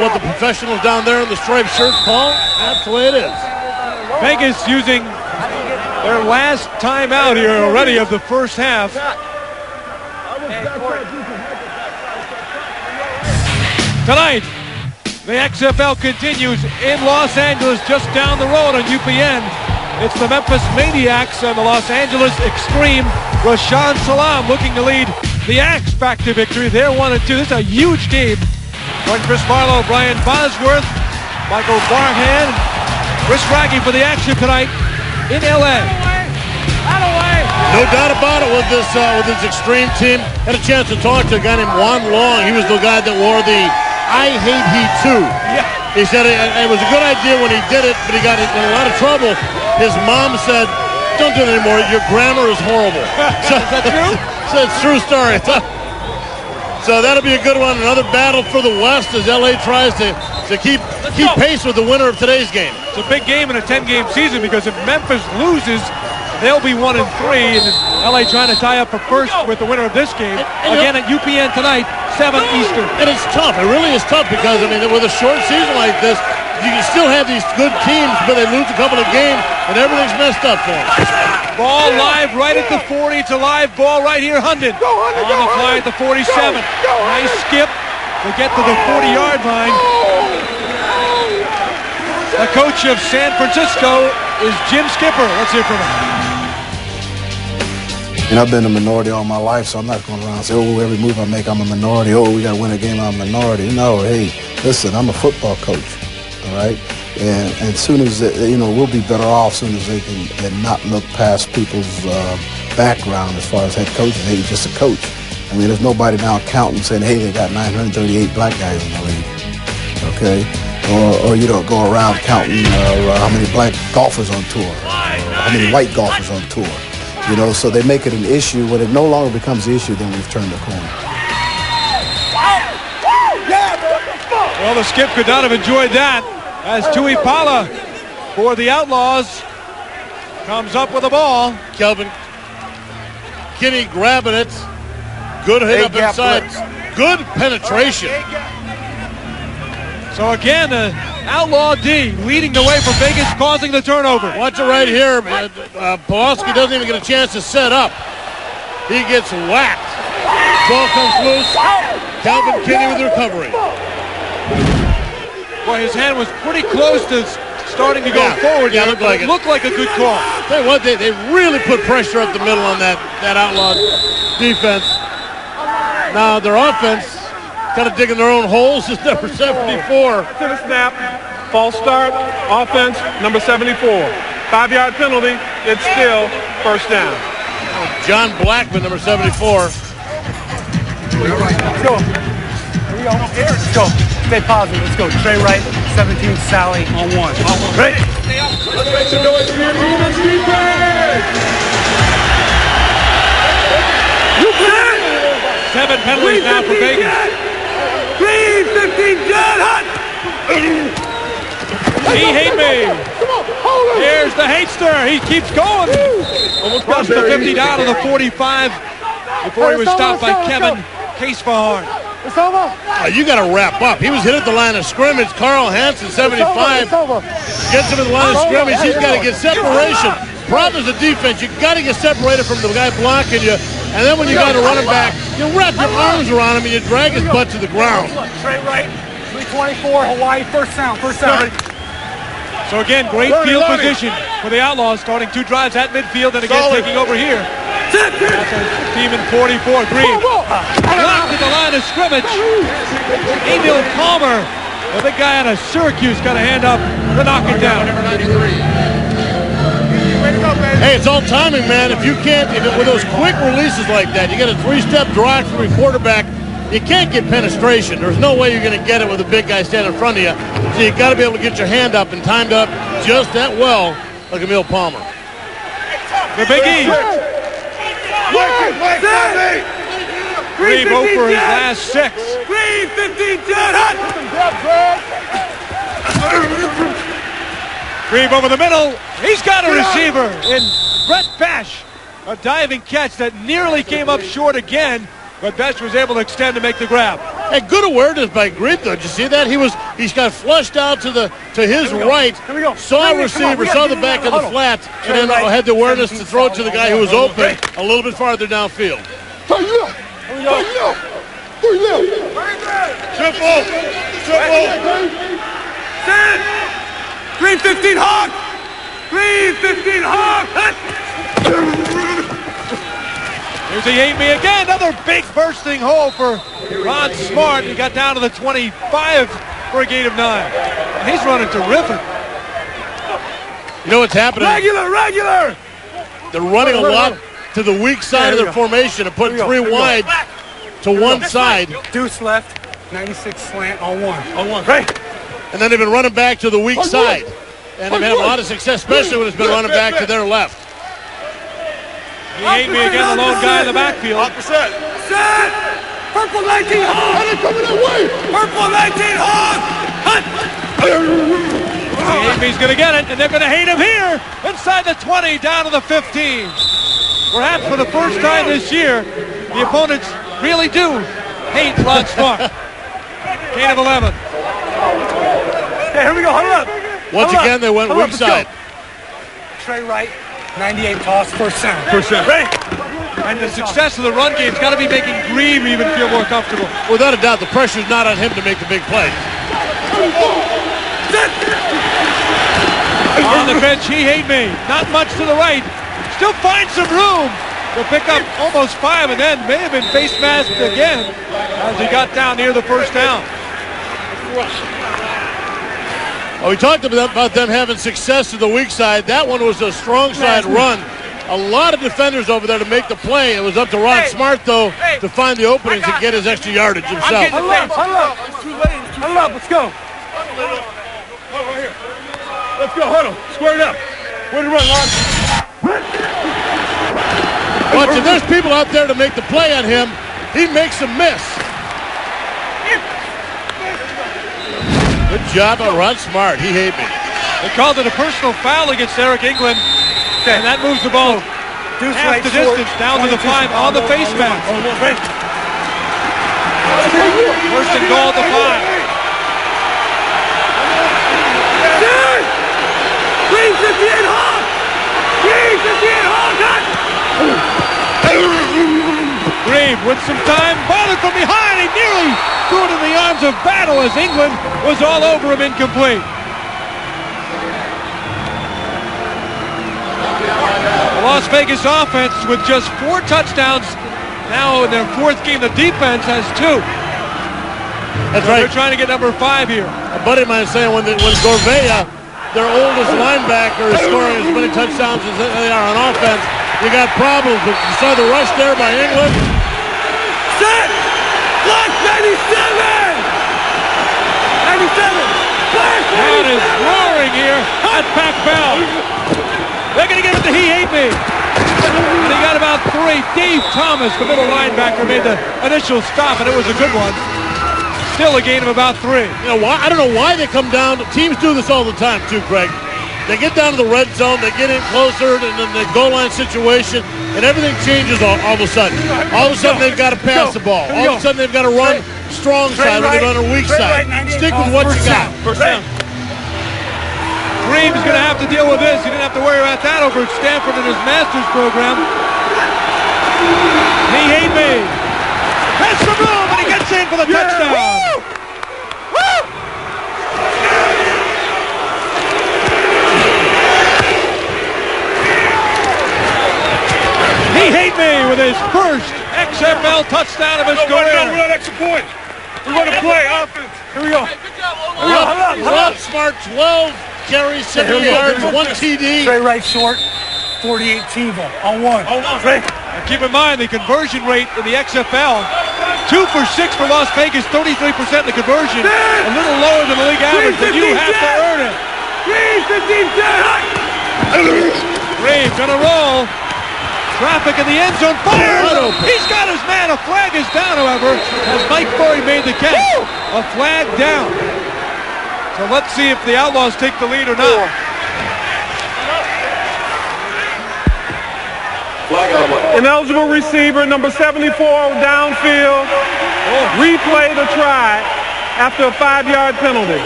Speaker 5: what the professionals down there in the striped shirts call. That's the way it is.
Speaker 1: Vegas using their last timeout here already of the first half. Tonight, the XFL continues in Los Angeles, just down the road on UPN. It's the Memphis Maniacs and the Los Angeles Extreme. Rashaan Salam looking to lead the Axe back to victory. They're 1-2. This is a huge game. Join Chris Marlowe, Brian Bosworth, Michael Barhan, Chris Raggy for the action tonight in LA.
Speaker 5: No doubt about it with this Extreme team. Had a chance to talk to a guy named Juan Long. He was the guy that wore the I Hate He Too. Yeah. He said it was a good idea when he did it, but he got in a lot of trouble. His mom said, "Don't do it anymore. Your grammar is horrible."
Speaker 1: Is that true?
Speaker 5: So it's a true story. So that'll be a good one. Another battle for the West as LA tries to keep pace with the winner of today's game.
Speaker 1: It's a big game in a 10-game season because if Memphis loses, they'll be 1-3, and LA trying to tie up for first with the winner of this game. Again at UPN tonight, 7 Eastern.
Speaker 5: And it's tough. It really is tough because, with a short season like this, you can still have these good teams, but they lose a couple of games, and everything's messed up for them.
Speaker 1: Ball live right at the 40. It's a live ball right here. Hundon on the fly at the 47. Nice skip to get to the 40-yard line. The coach of San Francisco is Jim Skipper. Let's hear from him.
Speaker 18: And I've been a minority all my life, so I'm not going around and say, oh, every move I make, I'm a minority. Oh, we got to win a game, I'm a minority. No, hey, listen, I'm a football coach, all right? And soon as, we'll be better off soon as they can and not look past people's background as far as head coaches. Hey, he's just a coach. I mean, there's nobody now counting saying, hey, they got 938 black guys in the league, okay? Or you don't go around counting how many black golfers on tour, or how many white golfers on tour. So they make it an issue. When it no longer becomes an issue, then we've turned the corner.
Speaker 1: Well, the skip could not have enjoyed that as Tuipala for the Outlaws comes up with the ball.
Speaker 5: Kelvin Kinney grabbing it. Good hit up inside. Good penetration.
Speaker 1: So again, Outlaw D leading the way for Vegas, causing the turnover.
Speaker 5: Watch it right here. Pawlawski doesn't even get a chance to set up. He gets whacked. Ball comes loose. Kelvin Kinney with the recovery.
Speaker 1: Well, his hand was pretty close to starting to go forward.
Speaker 5: Yeah, looked like
Speaker 1: it looked like a good call.
Speaker 5: Tell you what, they really put pressure up the middle on that Outlaw defense. Now their offense kind of digging their own holes is number 74.
Speaker 4: To the snap, false start, offense, number 74. 5-yard penalty, it's still first down.
Speaker 5: John Blackman, number 74.
Speaker 7: Let's go. Here we go. Let's go. Stay positive. Let's go. Trey Wright, 17, Sally on one. Right.
Speaker 2: Let's make some noise for your defense.
Speaker 1: You bet! 7 penalties now for Vegas.
Speaker 7: Green, 15, John Hunt.
Speaker 1: He hate me. Here's the Hatester. He keeps going. Almost brushed the 50 down to the 45 before he was stopped by Kevin Casefahorn.
Speaker 5: You got to wrap up. He was hit at the line of scrimmage. Carl Hansen, 75, gets him at the line of scrimmage. He's got to get separation. Problem is the defense. You got to get separated from the guy blocking you. And then when you got to run him back, you wrap your arms around him and you drag his butt to the ground.
Speaker 7: Straight right, 324, Hawaii, first down.
Speaker 1: So again, great field position for the Outlaws, starting 2 drives at midfield and again taking over here. That's a team in 44. Grieb blocked at the line of scrimmage. Emil Palmer, the big guy out of Syracuse, got a hand up to knock it down.
Speaker 5: Hey, it's all timing, man. If you can't, with those quick releases like that, you get a 3-step drive from your quarterback, you can't get penetration. There's no way you're going to get it with a big guy standing in front of you. So you got to be able to get your hand up and timed up just that well, like Emil Palmer.
Speaker 1: The Big E. Grieb over his last 6.
Speaker 7: Green, 15, John Hunt.
Speaker 1: Grieb over the middle. He's got a receiver in Brett Bash. A diving catch that nearly came up short again, but Bash was able to extend to make the grab.
Speaker 5: Hey, good awareness by Grieb, though. Did you see that? He's got flushed out to his right, saw a receiver, saw the back of the flat, and then had the awareness to throw it to the guy who was open a little bit farther downfield.
Speaker 7: Triple. Set. Green, 15, Hawk. Green, 15, Hawk.
Speaker 1: Here's a Amy again. Another big bursting hole for Ron Smart. He got down to the 25 for a gain of 9. He's running terrific.
Speaker 5: You know what's happening?
Speaker 7: Regular.
Speaker 5: They're running a lot to the weak side of their formation and putting 3 wide to one side.
Speaker 7: Deuce left, 96 slant on one. Right.
Speaker 5: And then they've been running back to the weak side. And they've had a lot of success, especially when it's been running back to their left.
Speaker 1: He ain't me again, the lone guy in the backfield.
Speaker 7: Set. Purple 19 Hawk. Coming that way. Purple 19 Hawk.
Speaker 1: He's going to get it, and they're going to hate him here. Inside the 20, down to the 15. Perhaps for the first time this year, the opponents really do hate Ron Smart. Gain of 11.
Speaker 7: Hey, here we go. Huddle up.
Speaker 5: Once again, they went weak side.
Speaker 7: Trey Wright, 98 toss, first down.
Speaker 1: Right. And the success of the run game's got to be making Grieb even feel more comfortable.
Speaker 5: Without a doubt, the pressure's not on him to make the big play.
Speaker 1: On the bench, he hate me. Not much to the right. Still finds some room to pick up almost 5, and then may have been face masked again as he got down near the first down.
Speaker 5: Oh, we talked about them having success to the weak side. That one was a strong side run. A lot of defenders over there to make the play. It was up to Ron Smart, though, to find the openings and get his extra yardage himself.
Speaker 7: Huddle up. It's too late. Huddle up. Let's go.
Speaker 5: Right here. Let's go. Huddle. Square it up. Way to run, Ron. Watch, if there's people out there to make the play on him, he makes them miss. Good job on Ron Smart. He hate me.
Speaker 1: They called it a personal foul against Eric England, and that moves the ball half the distance down to the 5 on the face mask. First and goal at the 5.
Speaker 7: 358 Hawk! 358 Hawk!
Speaker 1: Grieb with some time, bothered from behind. He nearly threw it in the arms of battle as England was all over him, incomplete. The Las Vegas offense with just 4 touchdowns. Now in their 4th game, the defense has 2.
Speaker 5: That's
Speaker 1: so
Speaker 5: right.
Speaker 1: They're trying to get number 5 here.
Speaker 5: A buddy of mine saying when Gorvea, their oldest linebacker, is scoring as many touchdowns as they are on offense, you got problems. But you saw the rush there by England.
Speaker 7: Set! Block 97! 97!
Speaker 1: Crowd is roaring here at Pac Bell. They're going to give it to He Hate Me. And he got about 3. Dave Thomas, the middle linebacker, made the initial stop, and it was a good one. Still a gain of about 3.
Speaker 5: You know why? I don't know why they come down. Teams do this all the time too, Craig. They get down to the red zone, they get in closer, and then the goal line situation, and everything changes all of a sudden. All of a sudden they've got to pass the ball. All of a sudden they've got to run strong side when they're on a weak side. Stick with what you got.
Speaker 1: First down. Grieb's going to have to deal with this. He didn't have to worry about that over at Stanford in his master's program. He hate me. That's the move, and he gets in for the touchdown. Woo! Woo! He hate me with his first XFL touchdown of his career.
Speaker 7: We're on extra point. We're going to play offense. Here we go.
Speaker 5: Ron Smart, 12 carries, 70 yards, 1 TD.
Speaker 7: Straight right short, 48 TiVo on 1. Straight.
Speaker 1: Keep in mind the conversion rate in the XFL, 2 for 6 for Las Vegas, 33% in the conversion, a little lower than the league average, but you have to earn it.
Speaker 7: 3-15-10.
Speaker 1: Grieb gonna roll. Traffic in the end zone. Fires! He's got his man. A flag is down, however, as Mike Furrey made the catch. A flag down. So let's see if the Outlaws take the lead or not.
Speaker 4: Ineligible receiver, number 74, downfield. Replay the try after a 5-yard penalty.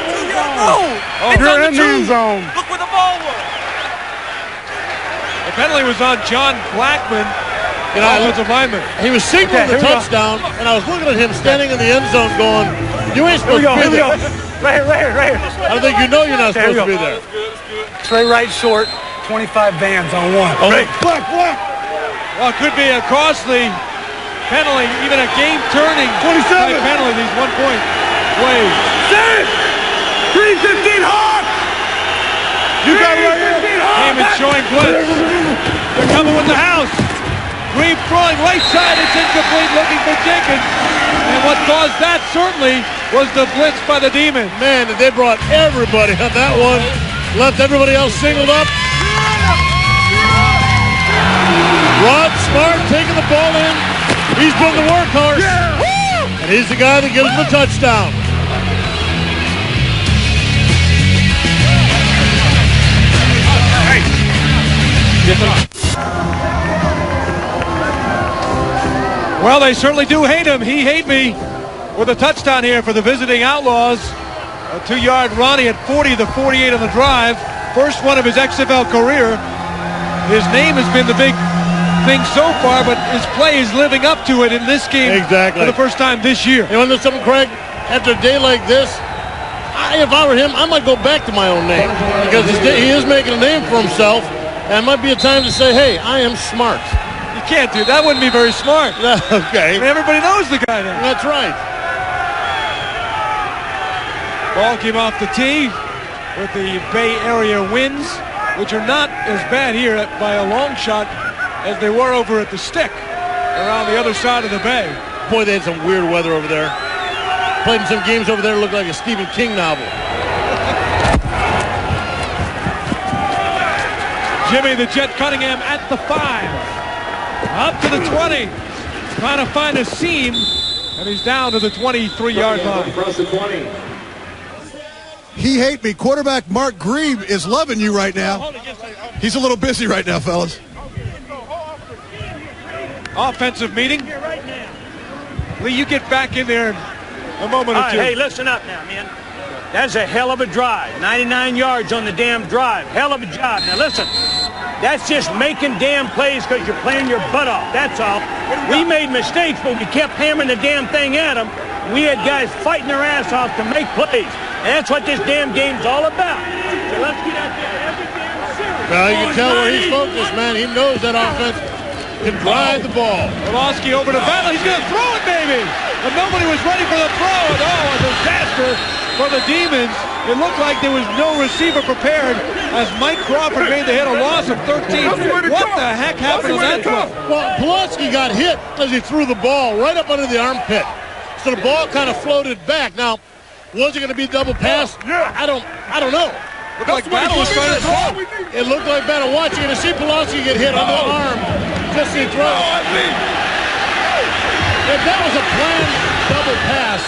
Speaker 4: You're in the end zone.
Speaker 7: Look where the ball was.
Speaker 1: The penalty was on John Blackman, offensive lineman.
Speaker 5: He was signaling the touchdown, and I was looking at him standing in the end zone going, you ain't supposed to be there.
Speaker 7: Right here.
Speaker 5: I think you know you're not supposed to be there.
Speaker 7: Straight right short, 25 Vans on 1.
Speaker 1: Black. Well, it could be a costly penalty, even a game-turning penalty, these 1-point plays.
Speaker 7: 3-15 Hawk!
Speaker 1: You got it right here. Heyman showing blitz. They're coming with the house. Grieb throwing right side. It's incomplete, looking for Jenkins. And what caused that certainly was the blitz by the Demons.
Speaker 5: Man, they brought everybody on that one. Left everybody else singled up. Rod Smart taking the ball in. He's been the workhorse. And he's the guy that gives him the touchdown.
Speaker 1: Well, they certainly do hate him. He hate me with a touchdown here for the visiting Outlaws. A 2-yard run. He had 40 to 48 on the drive. First one of his XFL career. His name has been the big thing so far, but his play is living up to it in this game for the first time this year.
Speaker 5: You know something, Craig? After a day like this, if I were him, I might go back to my own name because he is making a name for himself, and it might be a time to say, hey, I am smart.
Speaker 1: You can't do that. Wouldn't be very smart.
Speaker 5: Okay.
Speaker 1: I mean, everybody knows the guy now.
Speaker 5: That's right.
Speaker 1: Ball came off the tee. with the Bay Area winds, which are not as bad here by a long shot as they were over at the Stick around the other side of the bay.
Speaker 5: Boy, they had some weird weather over there. Played in some games over there that looked like a Stephen King novel.
Speaker 1: Jimmy the Jet Cunningham at the 5. Up to the 20. Trying to find a seam. And he's down to the 23-yard line.
Speaker 3: Across the 20. He hate me. Quarterback Mark Grieb is loving you right now. He's a little busy right now, fellas.
Speaker 1: Offensive meeting. Lee, you get back in there in a moment or two.
Speaker 19: Hey, listen up now, man. That's a hell of a drive. 99 yards on the damn drive. Hell of a job. Now listen, that's just making damn plays because you're playing your butt off. That's all. We made mistakes, but we kept hammering the damn thing at them. We had guys fighting their ass off to make plays. And that's what this damn game's all about. So let's get out there every damn series.
Speaker 5: Well, you can tell where he's focused, man. He knows that offense can drive the ball.
Speaker 1: Pawlawski over to Battle. He's going to throw it, baby. And nobody was ready for the throw. And a disaster for the Demons. It looked like there was no receiver prepared as Mike Crawford made the hit, a loss of 13. What the heck happened on that throw?
Speaker 5: Well, Pawlawski got hit as he threw the ball right up under the armpit. So the ball kind of floated back. Now, was it going to be double pass? I don't know.
Speaker 1: Looked like Battle was trying to throw.
Speaker 5: It looked like Battle. Watch, you're going to see Pawlawski get hit on the arm. Just as he throws. If that was a planned double pass,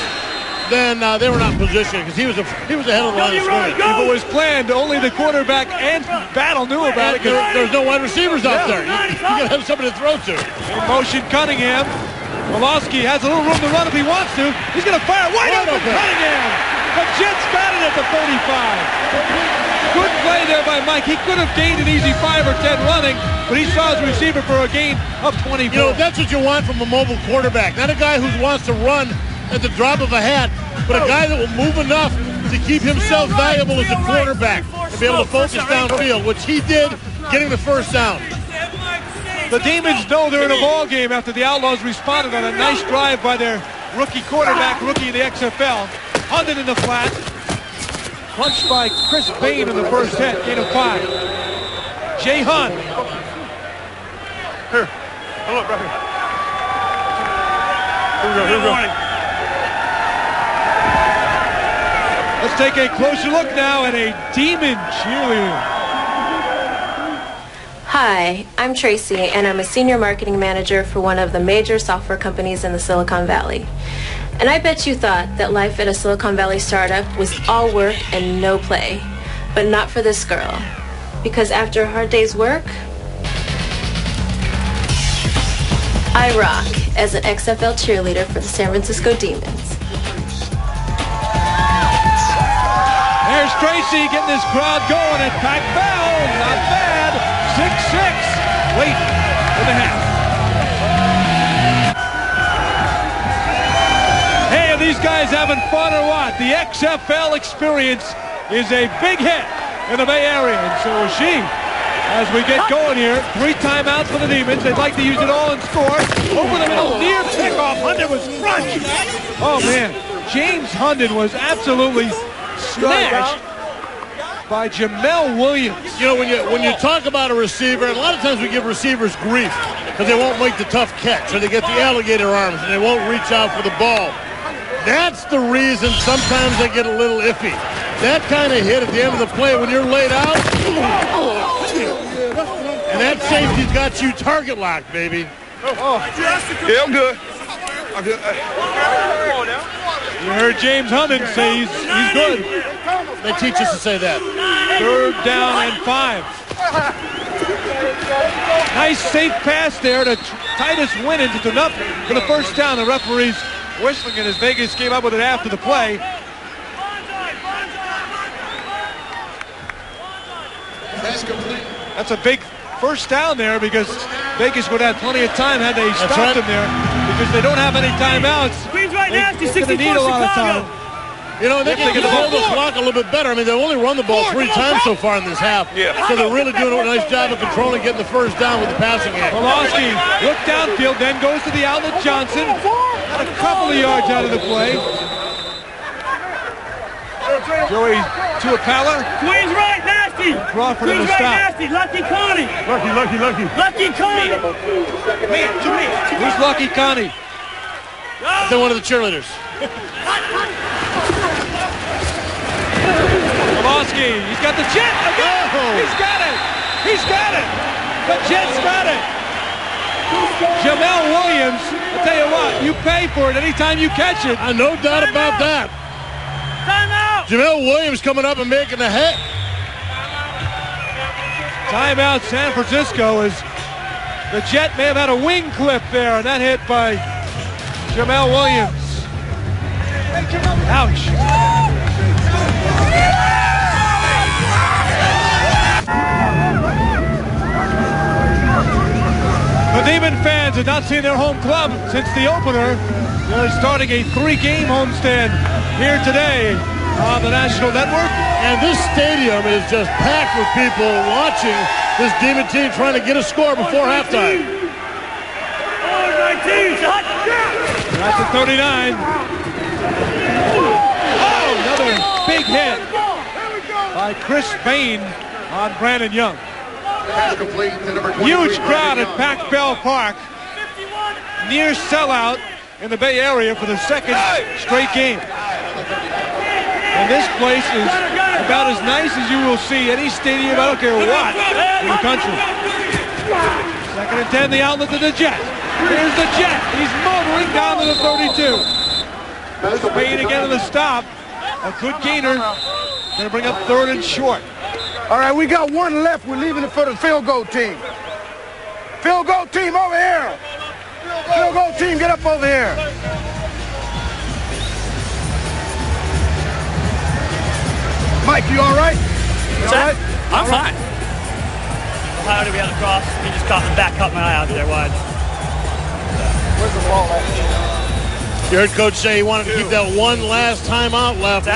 Speaker 5: then they were not positioned because he was ahead of the line of scrimmage.
Speaker 1: If it was planned, only the quarterback and Battle knew about it.
Speaker 5: There's no wide receivers out there. You got to have somebody to throw to.
Speaker 1: In motion, Cunningham. Pawlawski has a little room to run if he wants to. He's going to fire wide open. Cunningham. The Jets got it at the 35. Good play there by Mike. He could have gained an easy 5 or 10 running, but he saw his receiver for a gain of 24.
Speaker 5: You know, that's what you want from a mobile quarterback. Not a guy who wants to run at the drop of a hat, but a guy that will move enough to keep himself valuable as a quarterback and be able to focus downfield, which he did, getting the first down.
Speaker 1: The Demons know they're in a ball game after the Outlaws responded on a nice drive by their rookie quarterback, rookie in the XFL. Hundred in the flat. Punched by Chris Bain in the first hit, gain of 5. Jay Hunt.
Speaker 19: Here. Come up, brother. Here we go.
Speaker 1: Let's take a closer look now at a Demon cheerleader.
Speaker 14: Hi, I'm Tracy, and I'm a senior marketing manager for one of the major software companies in the Silicon Valley. And I bet you thought that life at a Silicon Valley startup was all work and no play. But not for this girl. Because after a hard day's work, I rock as an XFL cheerleader for the San Francisco Demons.
Speaker 1: There's Tracy getting this crowd going at Pac Bell. Not bad. 6-6. Late in the half. Hey, are these guys having fun or what? The XFL experience is a big hit in the Bay Area, and so is she. As we get going here, 3 timeouts for the Demons. They'd like to use it all and score. Over the middle, near pickoff. Hunden was crushed. Oh, man. James Hunden was absolutely smashed by Jamel Williams.
Speaker 5: You know, when you talk about a receiver, and a lot of times we give receivers grief because they won't make the tough catch, or they get the alligator arms and they won't reach out for the ball. That's the reason sometimes they get a little iffy. That kind of hit at the end of the play when you're laid out, and that safety's got you target locked, baby.
Speaker 2: Yeah, I'm good. I'm good.
Speaker 1: You heard James Hunden say he's good.
Speaker 5: They teach us to say that.
Speaker 1: 3rd down and 5. Nice safe pass there to Titus Winans. It's enough for the first down. The referee's whistling it as Vegas came up with it after the play. That's a big first down there because Vegas would have plenty of time had they stopped him there because they don't have any timeouts. They're going to need a lot of time.
Speaker 5: You know, they can hold the clock a little bit better. I mean, they've only run the ball 3 times so far in this half. So they're really doing a nice job of controlling, getting the first down with the passing game.
Speaker 1: Pawlawski looked downfield, then goes to the outlet. Johnson a couple of yards out of the play. Joey Tuapala.
Speaker 19: Queen's right, nasty.
Speaker 1: Crawford in the
Speaker 19: Queen's right,
Speaker 1: stop.
Speaker 19: nasty. Lucky Connie. Lucky Connie.
Speaker 1: Who's Lucky Connie?
Speaker 5: They're one of the cheerleaders.
Speaker 1: Pawlawski, he's got the jet again. He's got it. He's got it. The Jet's got it. Jamel Williams, I'll tell you what, you pay for it anytime you catch it.
Speaker 5: No doubt about that.
Speaker 19: Timeout.
Speaker 5: Jamel Williams coming up and making a hit.
Speaker 1: Timeout San Francisco as the Jet may have had a wing clip there, and that hit by Jamel Williams. Ouch. The Demon fans have not seen their home club since the opener. They're starting a 3-game homestand here today on the National Network.
Speaker 5: And this stadium is just packed with people watching this Demon team trying to get a score before halftime.
Speaker 1: That's a 39. Oh, another big hit by Chris Bain on Brandon Young. Huge crowd at Pac Bell Park. Near sellout in the Bay Area for the second straight game. And this place is about as nice as you will see any stadium, I don't care what, in the country. 2nd and 10, the outlet to the Jet. Here's the Jet. He's motoring down to the 32. Spain again to the stop. A good gainer. Going to bring up 3rd and short.
Speaker 20: All right, we got one left. We're leaving it for the field goal team. Field goal team over here. Field goal team, get up over here. Mike, you all right? You all right?
Speaker 13: I'm fine. How did we have the cross? He just caught the back, caught my eye out there wide.
Speaker 20: Where's the ball at?
Speaker 5: You heard Coach say he wanted to keep that one last timeout left.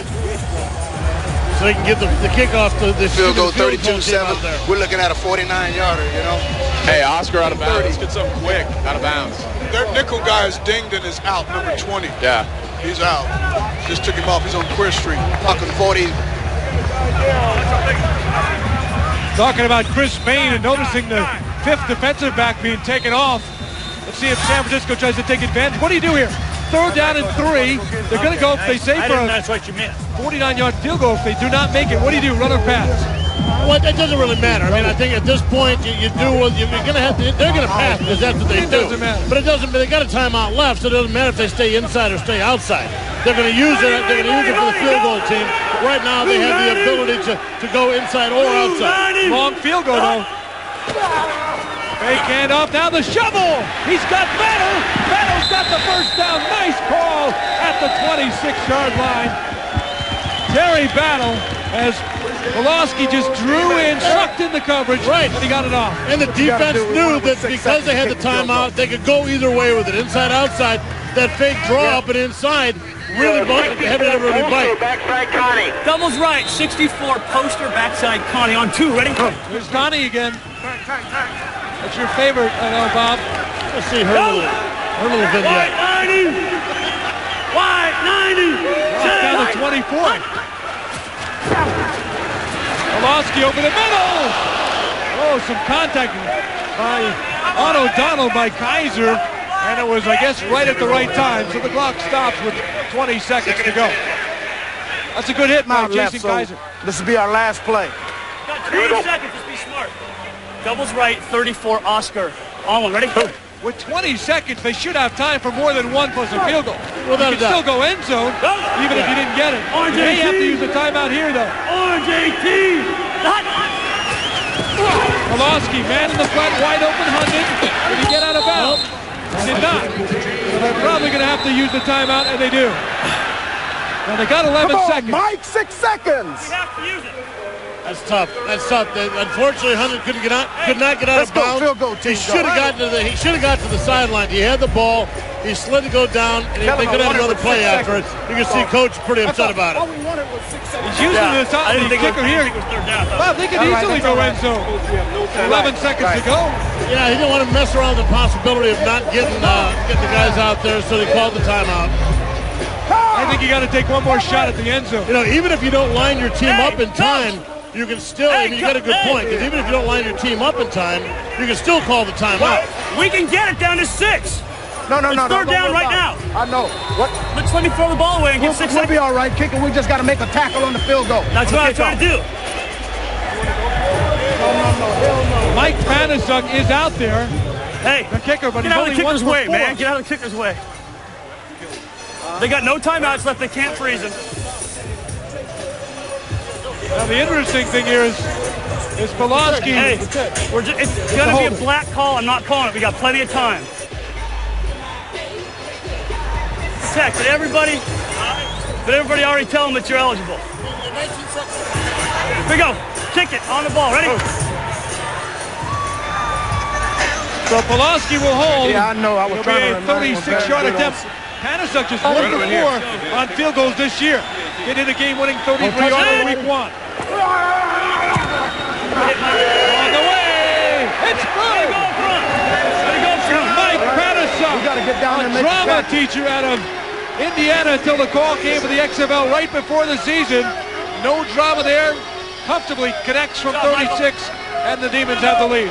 Speaker 5: So they can get the kickoff to the
Speaker 20: field goal 32-7. We're looking at a 49-yarder, you know.
Speaker 21: Hey, Oscar out of bounds. Let's get something quick. Out of bounds.
Speaker 22: Their nickel guy is dinged and is out, number 20.
Speaker 21: Yeah.
Speaker 22: He's out. Just took him off. He's on Queer Street.
Speaker 20: Talking 40.
Speaker 1: Talking about Chris Bain and noticing the 5th defensive back being taken off. Let's see if San Francisco tries to take advantage. What do you do here? 3rd down and 3. They're going to go, if they say, for a 49-yard field goal. If they do not make it, what do you do, run or pass?
Speaker 5: Well, it doesn't really matter. I mean, I think at this point, you do what you're going to have to. They're going to pass because that's what they do.
Speaker 1: Doesn't matter.
Speaker 5: But it doesn't. They got a timeout left, so it doesn't matter if they stay inside or stay outside. They're going to use it. They're going to use it for the field goal team. But right now, they have the ability to go inside or outside.
Speaker 1: Long field goal though. Fake handoff. Now the shovel. He's got Battle. Battle's got the first down. Nice call at the 26-yard line. Terry Battle as Pawlawski just drew in, sucked in the coverage, and he got it off.
Speaker 5: And the defense knew that because they had the timeout, they could go either way with it, inside, outside. That fake draw up and inside really really bite.
Speaker 19: Backside Connie. Doubles right, 64 poster backside Connie on 2. Ready?
Speaker 1: There's Connie again. That's your favorite, I know, Bob.
Speaker 5: Let's see her little vignette.
Speaker 19: White 90.
Speaker 1: Down to 24. Pawlawski over the middle. Oh, some contact by O'Donnell by Kaiser. And it was, I guess, right at the right time. So the clock stops with 20 seconds to go. That's a good hit by Jason Kaiser.
Speaker 20: This will be our last play.
Speaker 19: Got 20 seconds. Just be smart. Doubles right, 34 Oscar. On one. Ready?
Speaker 1: With 20 seconds, they should have time for more than 1 plus a field goal. You can still go end zone, even if you didn't get it. You may have to use the timeout here, though.
Speaker 19: Orange 18.
Speaker 1: Pawlawski, man in the flat, wide open, hunted. Did he get out of bounds? He did not. So they're probably going to have to use the timeout, and they do. Now they got 11 seconds.
Speaker 20: Mike, 6 seconds.
Speaker 19: We have to use it.
Speaker 5: That's tough. That's tough. Unfortunately, Hunter could not get out of bounds. He should have gotten to the sideline. He had the ball. He slid to go down, and they could have another play after it. You can see Coach pretty upset about it.
Speaker 20: All we wanted was 6 seconds.
Speaker 1: He's using the kicker here. Bob, they could easily go end zone. 11 seconds to go.
Speaker 5: Yeah, he didn't want to mess around with the possibility of not getting the guys out there, so they called the timeout.
Speaker 1: I think you got to take one more shot at the end zone.
Speaker 5: You know, even if you don't line your team up in time, you can still, I mean, you got a good point, because even if you don't line your team up in time, you can still call the timeout.
Speaker 19: We can get it down to 6.
Speaker 20: No.
Speaker 19: Third down right now.
Speaker 20: I know. What?
Speaker 19: Let's let me throw the ball away and get 6
Speaker 20: We'll
Speaker 19: seconds.
Speaker 20: be all right kicking. We just got to make a tackle on the field goal.
Speaker 19: That's what I'm trying to do.
Speaker 20: No.
Speaker 1: Mike Panasuk is out there.
Speaker 19: Hey,
Speaker 1: the kicker, but
Speaker 19: get
Speaker 1: he's
Speaker 19: out of
Speaker 1: only
Speaker 19: the kicker's
Speaker 1: 1 for
Speaker 19: way,
Speaker 1: 4.
Speaker 19: man. Get out of the kicker's way. They got no timeouts left. They can't freeze him.
Speaker 1: Now the interesting thing here is Pawlawski.
Speaker 19: Hey, it's going to be a black call. I'm not calling it. We got plenty of time. Protect, but everybody already tell them that you're eligible. Here we go. Kick it on the ball. Ready?
Speaker 1: So Pawlawski will hold.
Speaker 20: Yeah, I know. I was trying to
Speaker 1: remind him. 36-yard attempt. Panasuk just 1 for 4 on field goals this year. Get in a game-winning 33-yarder in week 1. On the way. It's good. Mike Panasuk,
Speaker 20: We got to get down there and
Speaker 1: a
Speaker 20: make
Speaker 1: drama teacher out of Indiana until the call came for the XFL right before the season. No drama there. Comfortably connects from 36, and the Demons have the lead.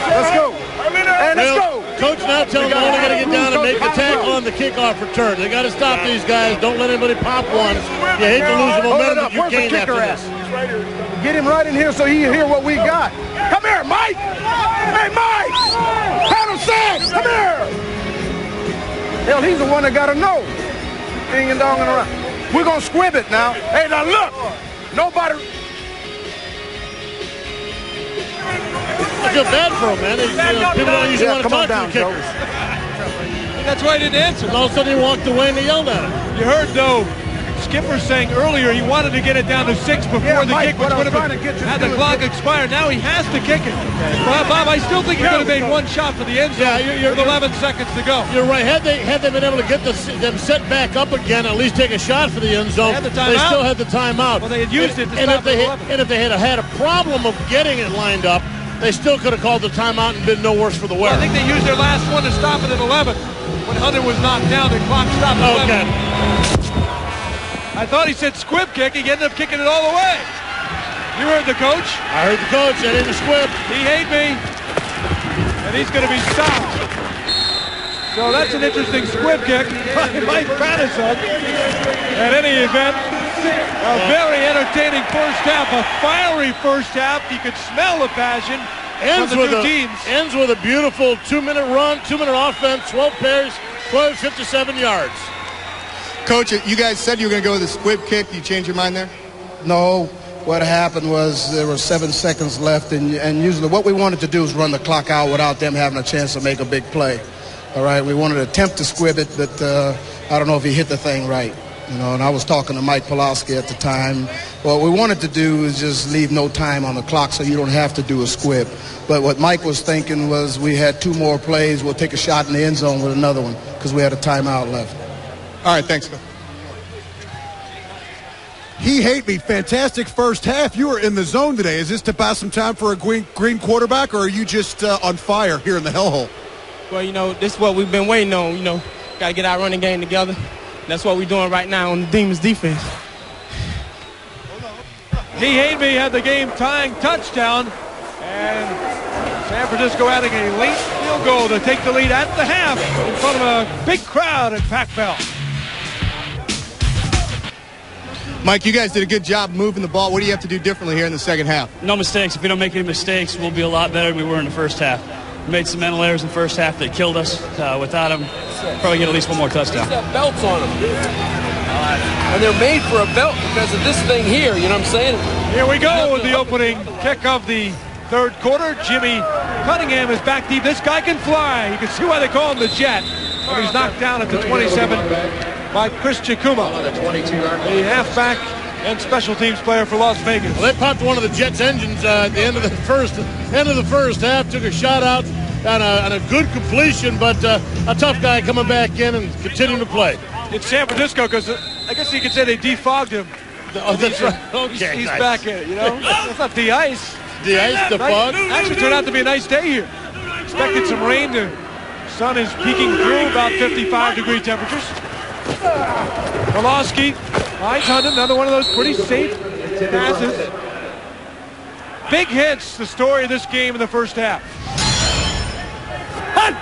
Speaker 20: Let's go. Hey, let's go.
Speaker 5: Coach now telling them they got to get down and make the tackle on the kickoff return. They got to stop these guys. Don't let anybody pop one. You hate to lose the momentum that you
Speaker 20: Where's the
Speaker 5: gained
Speaker 20: kicker
Speaker 5: after
Speaker 20: at?
Speaker 5: this.
Speaker 20: Get him right in here so he can hear what we got. Come here, Mike. Hey, Mike. Have him sack. Come here. Hell, he's the one that got to know. Ding and donging around. We're going to squib it now. Hey, now look. Nobody.
Speaker 5: I feel bad for him, man. People don't usually want to talk to the kickers.
Speaker 1: That's why he didn't answer.
Speaker 5: And all of a sudden he walked away and they yelled at him.
Speaker 1: You heard, though, Skipper saying earlier he wanted to get it down to 6 before the kick, which would have had the clock expired. Now he has to kick it. Bob, I still think he could have made one shot for the end zone with 11 seconds to go.
Speaker 5: You're right. Had they been able to get them set back up again, at least take a shot for the end zone,
Speaker 1: They
Speaker 5: still had the timeout.
Speaker 1: Well, they had used it to
Speaker 5: and
Speaker 1: stop
Speaker 5: if they had a problem of getting it lined up, they still could have called the timeout and been no worse for the wear.
Speaker 1: I think they used their last one to stop it at 11. When Hunter was knocked down, the clock stopped at 11.
Speaker 5: Okay.
Speaker 1: I thought he said squib kick. He ended up kicking it all the way. You heard the coach.
Speaker 5: I heard the coach. That ain't a squib.
Speaker 1: He hate me. And he's going to be stopped. So that's an interesting squib kick by Mike Panasuk. At any event, a very entertaining first half. A fiery first half. You could smell the passion from the two teams.
Speaker 5: Ends with a beautiful 2-minute run, 2-minute offense, 12 pairs, 57 yards.
Speaker 6: Coach, you guys said you were going to go with a squib kick. You change your mind there?
Speaker 20: No. What happened was there were 7 seconds left, and usually what we wanted to do is run the clock out without them having a chance to make a big play. All right, we wanted to attempt to squib it, but I don't know if he hit the thing right. You know, and I was talking to Mike Pawlawski at the time. What we wanted to do is just leave no time on the clock so you don't have to do a squib. But what Mike was thinking was we had 2 more plays. We'll take a shot in the end zone with another one because we had a timeout left.
Speaker 3: All right, thanks. He hate me. Fantastic first half. You were in the zone today. Is this to buy some time for a green quarterback, or are you just on fire here in the hellhole?
Speaker 8: Well, you know, this is what we've been waiting on. You know, got to get our running game together. That's what we're doing right now on the Demons defense.
Speaker 1: He hate me had the game-tying touchdown, and San Francisco adding a late field goal to take the lead at the half in front of a big crowd at Pac Bell.
Speaker 6: Mike, you guys did a good job moving the ball. What do you have to do differently here in the second half?
Speaker 13: No mistakes. If we don't make any mistakes, we'll be a lot better than we were in the first half. We made some mental errors in the first half that killed us. Without them, probably get at least one more touchdown.
Speaker 10: Got belts on them. And they're made for a belt because of this thing here, you know what I'm saying?
Speaker 1: Here we go with the opening kick of the third quarter. Jimmy Cunningham is back deep. This guy can fly. You can see why they call him the Jet. But he's knocked down at the 27 by Chris Chikuma, the halfback and special teams player for Las Vegas.
Speaker 5: Well, they popped one of the Jets' engines at the end of the first half. Took a shot out on a good completion, but a tough guy coming back in and continuing to play.
Speaker 1: It's San Francisco because I guess you could say they defogged him.
Speaker 5: Oh, that's right. Okay,
Speaker 1: he's
Speaker 5: nice.
Speaker 1: back in it, you know? It's not de-ice.
Speaker 5: De-ice, the fog.
Speaker 1: Actually turned out to be a nice day here. Expected some rain. The sun is peeking through about 55-degree temperatures. Pawlawski finds Hunt, another one of those pretty safe passes. Big hits, the story of this game in the first half. Hunt!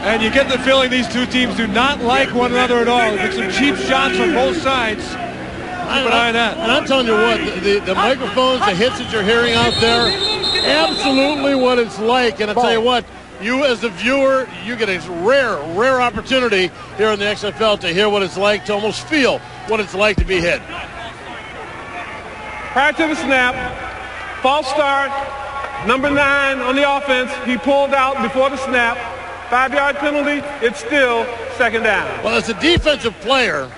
Speaker 1: And you get the feeling these two teams do not like one another at all. There's some cheap shots on both sides. Keep an eye on that.
Speaker 5: And I'm telling you what, the microphones, the hits that you're hearing out there, absolutely what it's like. And I'll tell you what, you as the viewer, you get a rare opportunity here in the XFL to hear what it's like, to almost feel what it's like to be hit.
Speaker 4: Prior to the snap, false start, number 9 on the offense. He pulled out before the snap. 5-yard penalty, it's still second down.
Speaker 5: Well, as a defensive player,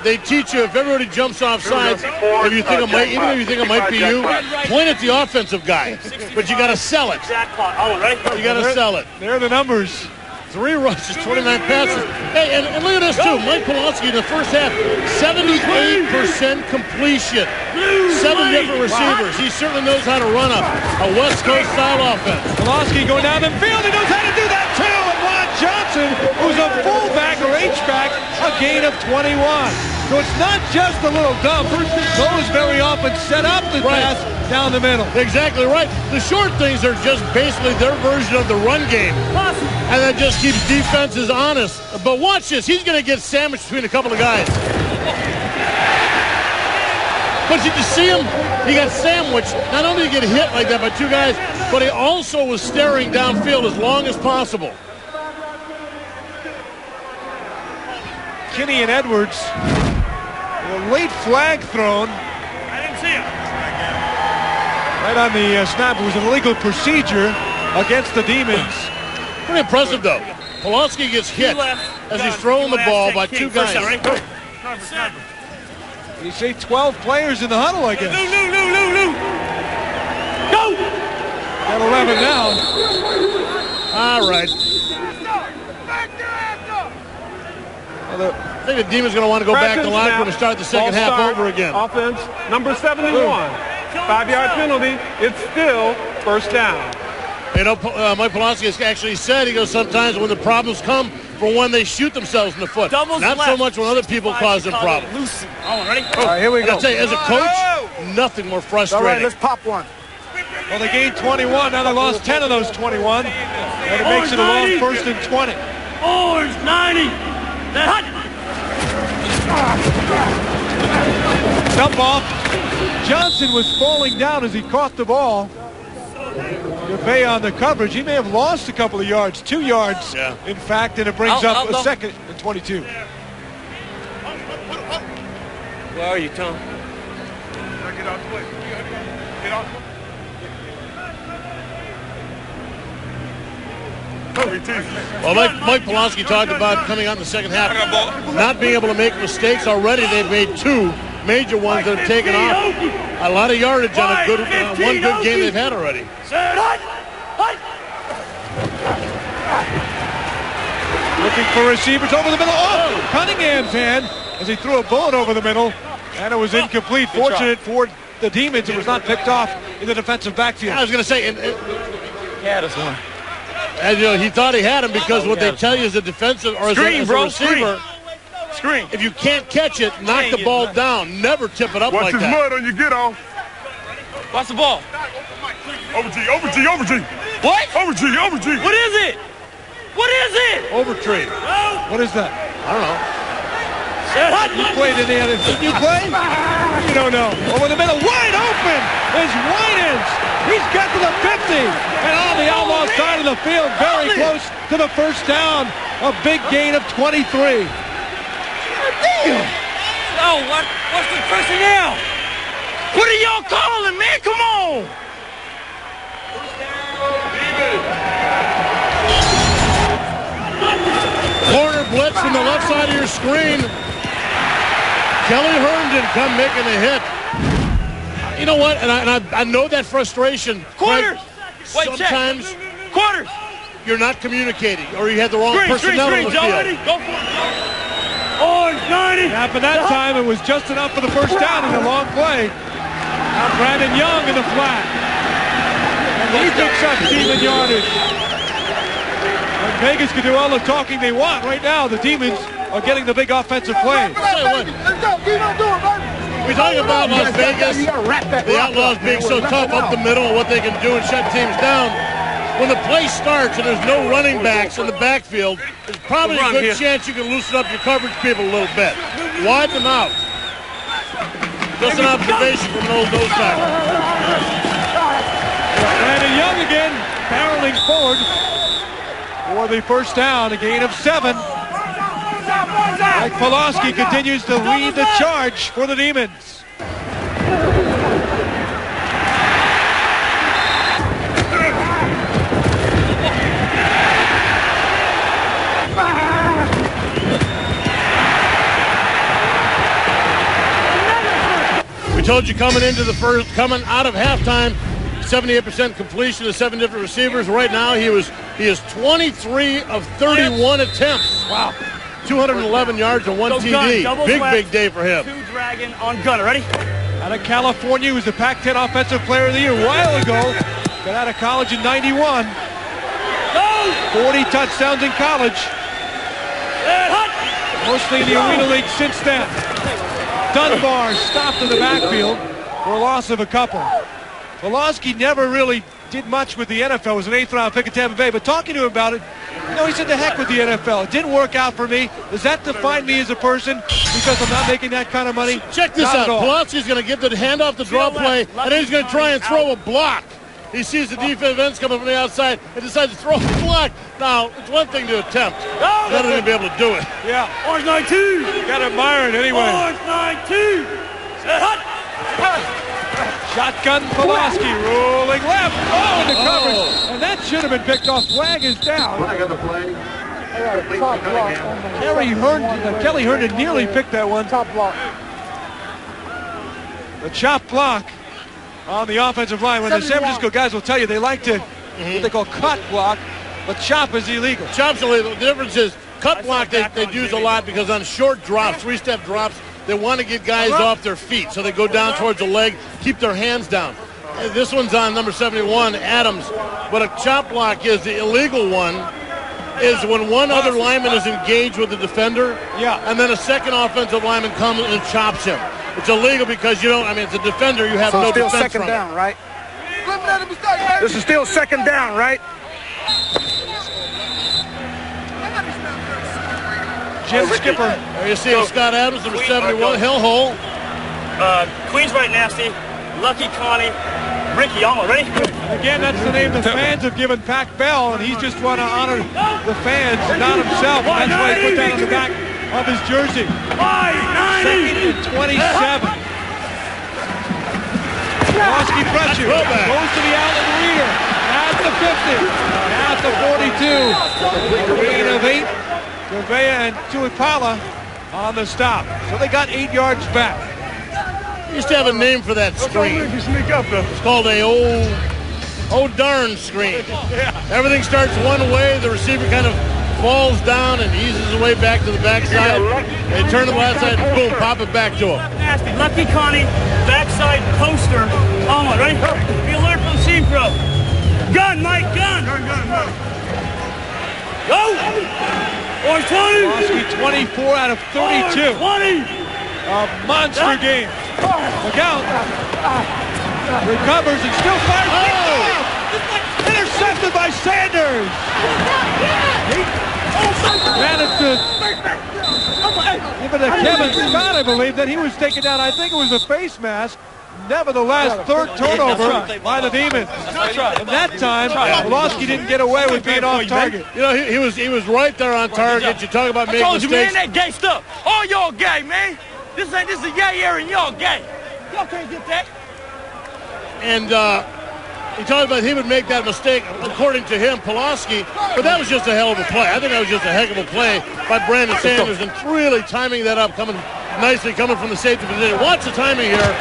Speaker 5: they teach you if everybody jumps off sides, if you think it might, even if you think it might be you, point at the offensive guy. But you got to sell it. You got to sell it.
Speaker 1: There are the numbers.
Speaker 5: 3 rushes, 29 passes. Hey, and look at this too. Mike Pawlawski in the first half, 78% completion. 7 different receivers. He certainly knows how to run a West Coast style offense.
Speaker 1: Pawlawski going down the field. He knows how to do that too. And Ron Johnson, who's a fullback or H-back, a gain of 21. So it's not just a little dump. Those very often set up the pass down the middle.
Speaker 5: Exactly right. The short things are just basically their version of the run game. And that just keeps defenses honest. But watch this. He's going to get sandwiched between a couple of guys. But did you see him? He got sandwiched. Not only did he get hit like that by 2 guys, but he also was staring downfield as long as possible.
Speaker 1: Kinney and Edwards. A late flag thrown.
Speaker 19: I didn't see it.
Speaker 1: Right on the snap. It was an illegal procedure against the Demons.
Speaker 5: Pretty impressive, though. Pawlawski gets hit as he's throwing the ball by 2 guys.
Speaker 1: You say 12 players in the huddle, I guess.
Speaker 19: Go!
Speaker 1: Got 11 now.
Speaker 5: All right. I think the Demons going to want to go back to the locker room and start the second half over again.
Speaker 4: Offense, number 71. 5-yard penalty. It's still first down.
Speaker 5: You know, Mike Pawlawski has actually said, he goes, sometimes when the problems come from when they shoot themselves in the foot. Not so much when other people cause them problems.
Speaker 19: All right,
Speaker 1: all right, here we go.
Speaker 5: I'll tell you, as a coach, nothing more frustrating.
Speaker 19: All right, let's pop one.
Speaker 1: Well, they gained 21. Now they lost 10 of those 21. And it makes it a long 1st and 20.
Speaker 19: Orange 90.
Speaker 1: Dump off. Johnson was falling down as he caught the ball. Gervais on the coverage. He may have lost a couple of yards, 2 yards, in fact, and it brings up a 2nd and 22.
Speaker 10: Where are you, Tom?
Speaker 22: Get out the way. Get out.
Speaker 5: Well, Mike Pawlawski talked about coming out in the second half, not being able to make mistakes already. They've made 2 major ones that have taken off a lot of yardage on a good one good game they've had already.
Speaker 1: Looking for receivers over the middle. Oh, Cunningham's hand as he threw a bullet over the middle, and it was incomplete. Fortunate for the Demons, it was not picked off in the defensive backfield.
Speaker 5: I was going to say,
Speaker 10: one.
Speaker 5: And, you know, he thought he had him because what they tell you as a defensive or as a receiver,
Speaker 19: Screen.
Speaker 5: if you can't catch it, knock the ball down. Never tip it up like that.
Speaker 22: Watch his mud on your get off.
Speaker 10: What's the ball?
Speaker 22: Over G.
Speaker 10: What?
Speaker 22: Over G.
Speaker 10: What is it? What is it?
Speaker 5: Overtree.
Speaker 1: What is that?
Speaker 5: I don't know.
Speaker 1: You played in the other. Did you play? You don't know. Over the middle, wide open is Winans. He's got to the 50 and on the Outlaw side of the field, very close to the first down. A big gain of 23.
Speaker 10: Oh, what's the personnel? What are y'all calling, man? Come on.
Speaker 5: Corner blitz from the left side of your screen. Kelly Herndon come making a hit. You know what? And I know that frustration.
Speaker 10: Quarters.
Speaker 5: Sometimes
Speaker 10: quarters.
Speaker 5: You're not communicating, or you had the wrong personnel on the field.
Speaker 10: Go for it.
Speaker 19: Orange 90.
Speaker 1: Yeah, but that time it was just enough for the first down in the long play. Now Brandon Young in the flat. And he picks up Demon yardage. And Vegas can do all the talking they want. Right now, the Demons are getting the big offensive plays.
Speaker 5: We talk about Las Vegas, the Outlaws being so tough up the middle and what they can do and shut teams down. When the play starts and there's no running backs in the backfield, there's probably a good chance you can loosen up your coverage people a little bit. Widen them out. Just an observation from an old nose tackle.
Speaker 1: Brandon Young again, barreling forward for the first down, a gain of 7. Mike Pawlawski continues to lead the charge for the Demons.
Speaker 5: We told you coming out of halftime, 78% completion to 7 different receivers. Right now, he is 23 of 31 attempts.
Speaker 19: Wow.
Speaker 5: 211 yards and 1 TD. Big day for him.
Speaker 19: 2 dragon on Gunner. Ready?
Speaker 1: Out of California, he was the Pac-10 Offensive Player of the Year a while ago. Got out of college in 91. 40 touchdowns in college. Mostly in the Arena League since then. Dunbar stopped in the backfield for a loss of a couple. Pawlawski never really did much with the NFL. It was an 8th round pick at Tampa Bay. But talking to him about it, he said, the heck with the NFL. It didn't work out for me. Does that define me as a person because I'm not making that kind of money?
Speaker 5: Check this out. Pawlawski's going to give the handoff, the draw play, and then he's going to try and throw a block. He sees the defensive ends coming from the outside and decides to throw a block. Now, it's one thing to attempt. Another thing to be able to do it.
Speaker 1: Yeah.
Speaker 19: Orange 92.
Speaker 1: Got to admire it anyway.
Speaker 19: Orange 92.
Speaker 1: Shotgun Pawlawski rolling left. Oh, into coverage. And that should have been picked off. Flag is down. Kelly Herndon nearly picked that one.
Speaker 6: Top block.
Speaker 1: The chop block on the offensive line. When the San Francisco guys will tell you they like to what they call cut block, but chop is illegal.
Speaker 5: Chop's illegal. The difference is cut block they use a lot because on short drops, 3-step drops, they want to get guys off their feet. So they go down towards the leg, keep their hands down. This one's on number 71, Adams. But a chop block is the illegal one is when one other lineman is engaged with the defender, and then a second offensive lineman comes and chops him. It's illegal because it's a defender, you have no defense from it.
Speaker 6: Second down, right? This is still second down, right?
Speaker 1: Jim Skipper.
Speaker 5: There you see Scott Adams, number 71, Hillhole.
Speaker 19: Queen's right nasty. Lucky Connie. Ricky Alma, ready?
Speaker 1: Again, that's the name the fans have given Pac Bell, and he's just want to honor the fans, not himself. That's why he put that on the back of his jersey. 2nd and 27. Pawlawski pressure. Goes to the outlet rear. At the 50. At the 42. Gain of 8. Gouveia and Tuipala on the stop. So they got 8 yards back.
Speaker 5: Used to have a name for that screen. It's called a oh darn screen. Everything starts one way, the receiver kind of falls down and eases his way back to the backside. They turn to the left side and boom, pop it back to him.
Speaker 19: Nasty. Lucky Connie, backside poster. Alma, ready? Be alert from Seam Pro. Gun, Mike, gun. Gun. Go! Orange 20.
Speaker 1: Pawlawski 24 out of 32.
Speaker 19: 20.
Speaker 1: A monster game. Look out. Recovers and still fires. Oh! Intercepted by Sanders. Managed to give it to Kevin Scott, I believe, that he was taken down. I think it was a face mask. Nevertheless, third turnover by the Demons. And that time, Pawlawski didn't get away with being off target.
Speaker 5: He was right there on target. You talk about making mistakes.
Speaker 19: I told you, man, that gay stuff. All y'all gay, man. This is a gay area and y'all gay. Y'all can't get that.
Speaker 5: And he talked about he would make that mistake, according to him, Pawlawski, but that was just a hell of a play. I think that was just a heck of a play by Brandon Sanders and really timing that up, coming from the safety position. Watch the timing here.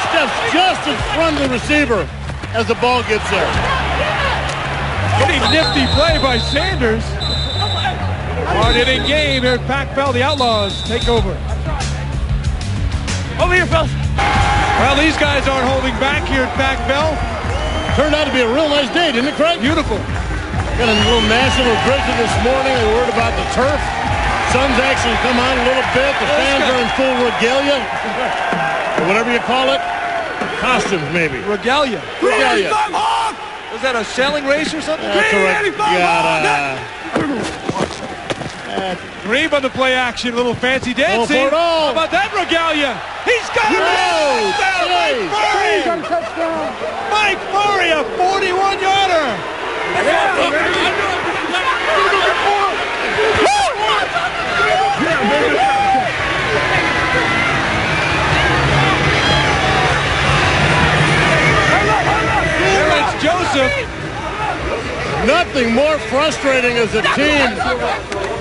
Speaker 5: Steps just in front of the receiver as the ball gets there.
Speaker 1: Pretty nifty play by Sanders. Hard-hitting game here at Pac-Bell. The Outlaws take over.
Speaker 19: Over here, fellas.
Speaker 1: Well, these guys aren't holding back here at Pac-Bell.
Speaker 5: Turned out to be a real nice day, didn't it, Craig?
Speaker 1: Beautiful.
Speaker 5: Got a little national drizzle this morning. They were worried about the turf. Sun's actually come on a little bit. The fans are in full regalia, or whatever you call it. Costumes, maybe.
Speaker 1: Regalia.
Speaker 5: Regalia.
Speaker 1: Was that a sailing race or something?
Speaker 5: That's correct.
Speaker 1: Grieb on the play action, a little fancy dancing. How about that regalia? He's got it! Mike Furrey! Mike Furrey, a 41-yarder! It's Joseph.
Speaker 5: Nothing more frustrating as a team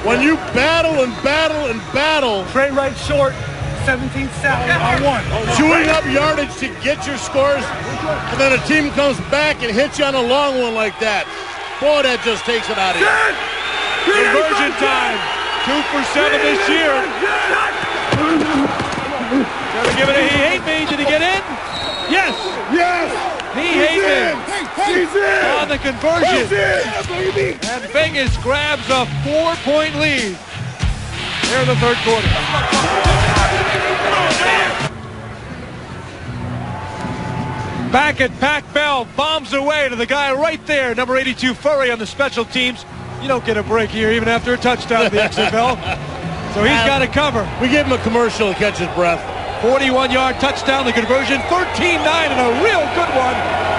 Speaker 5: when you battle and battle and battle.
Speaker 7: Trey right short, 17th salary on one.
Speaker 5: Chewing up yardage to get your scores, and then a team comes back and hits you on a long one like that. Boy, that just takes it out of you.
Speaker 1: Conversion time. 2 for 7 this year. Gotta give it a he hate me. Did he get in? Yes.
Speaker 3: Yes.
Speaker 1: He hate me.
Speaker 3: He's in.
Speaker 1: On the conversion. And Vegas grabs a 4-point lead here in the third quarter. Back at Pac-Bell, bombs away to the guy right there, number 82, Furrey on the special teams. You don't get a break here even after a touchdown in the XFL. So he's got to cover.
Speaker 5: We gave him a commercial to catch his breath.
Speaker 1: 41-yard touchdown, the conversion, 13-9, and a real good one.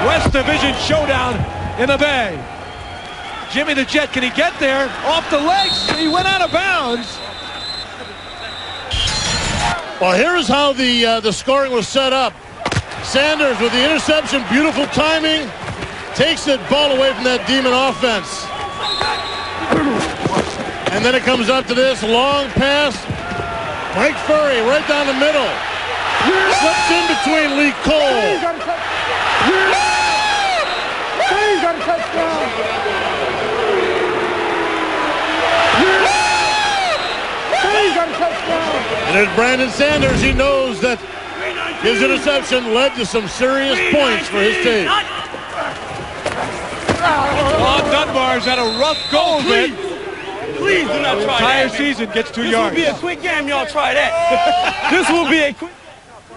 Speaker 1: West Division showdown in the Bay. Jimmy the Jet, can he get there? Off the legs, he went out of bounds.
Speaker 5: Well, here's how the scoring was set up. Sanders with the interception, beautiful timing, takes the ball away from that Demon offense. And then it comes up to this long pass. Mike Furrey right down the middle. Slips in between Lee Cole.
Speaker 3: He's got a touchdown. He's got a touchdown.
Speaker 5: And there's Brandon Sanders. He knows that his interception led to some serious points for his team.
Speaker 1: Ron Dunbar's had a rough go of it.
Speaker 19: Please do not try
Speaker 1: Entire
Speaker 19: that.
Speaker 1: season gets 2 yards.
Speaker 19: This will be a quick game. Y'all try that. This will be a quick.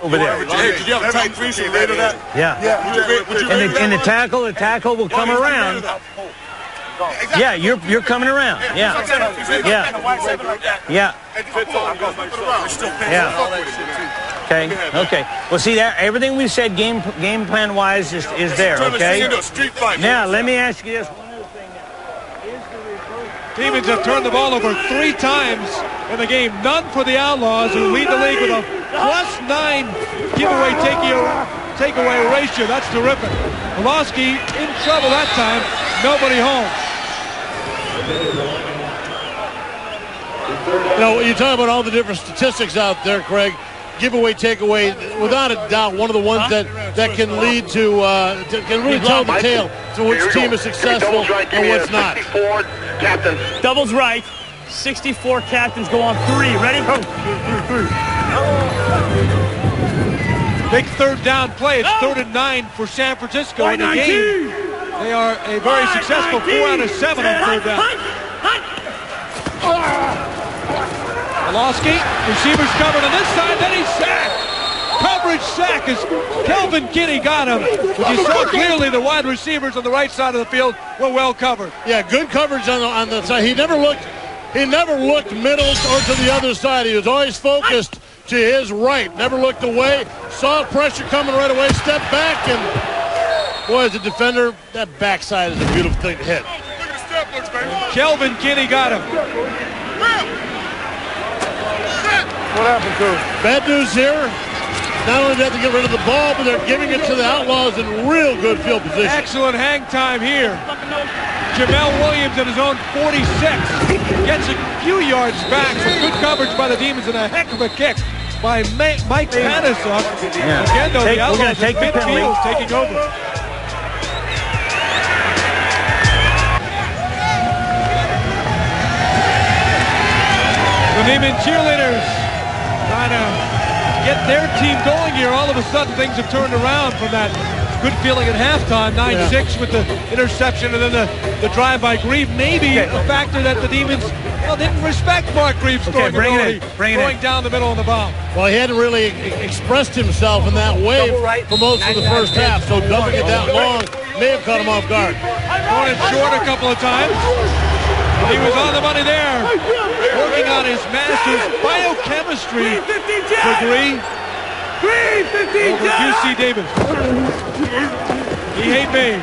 Speaker 21: Over there. Hey, did you have a tight three? So you rated that?
Speaker 19: Yeah. And the tackle will come around. Yeah, you're coming around. Yeah. Okay. Well, see that everything we said game plan wise is there. Okay. Now let me ask you this.
Speaker 1: Demons have turned the ball over 3 times in the game. None for the Outlaws, who lead the league with a +9 giveaway takeaway ratio. That's terrific. Pawlawski in trouble that time. Nobody home.
Speaker 5: You know, you talk about all the different statistics out there, Craig. Giveaway, takeaway, without a doubt, one of the ones that can lead to can really tell the tale to which team is successful and what's not.
Speaker 19: Doubles right. 64 captains go on 3. Ready?
Speaker 1: Big third down play. It's 3rd and 9 for San Francisco in the game. They are a very successful 4 out of 7 on 3rd down. Pawlawski, receivers covered on this side, then he's sacked. Coverage sack as Kelvin Kinney got him. But you saw clearly the wide receivers on the right side of the field were well covered.
Speaker 5: Yeah, good coverage on the side. He never looked middle or to the other side. He was always focused to his right. Never looked away. Saw pressure coming right away. Stepped back, and boy, as a defender, that backside is a beautiful thing to hit.
Speaker 1: Kelvin Kinney got him.
Speaker 5: What happened to him? Bad news here. Not only do they have to get rid of the ball, but they're giving it to the Outlaws in real good field position.
Speaker 1: Excellent hang time here. Jamel Williams at his own 46 gets a few yards back. Some good coverage by the Demons and a heck of a kick by Mike Panasoff.
Speaker 19: Yeah.
Speaker 1: Again, though, the Outlaws
Speaker 19: take
Speaker 1: in midfield taking over. Demon cheerleaders trying to get their team going here. All of a sudden, things have turned around from that good feeling at halftime. 9-6 with the interception and then the drive by Grieb. Maybe a factor that the Demons didn't respect Mark Grieb's throwing ability, going down the middle of the bomb.
Speaker 5: Well, he hadn't really expressed himself in that way for most of the first half, so dumping it that long may have caught him off guard.
Speaker 1: Throwing it short a couple of times. He was on the money there, working on his master's biochemistry degree over UC Davis. He hate me.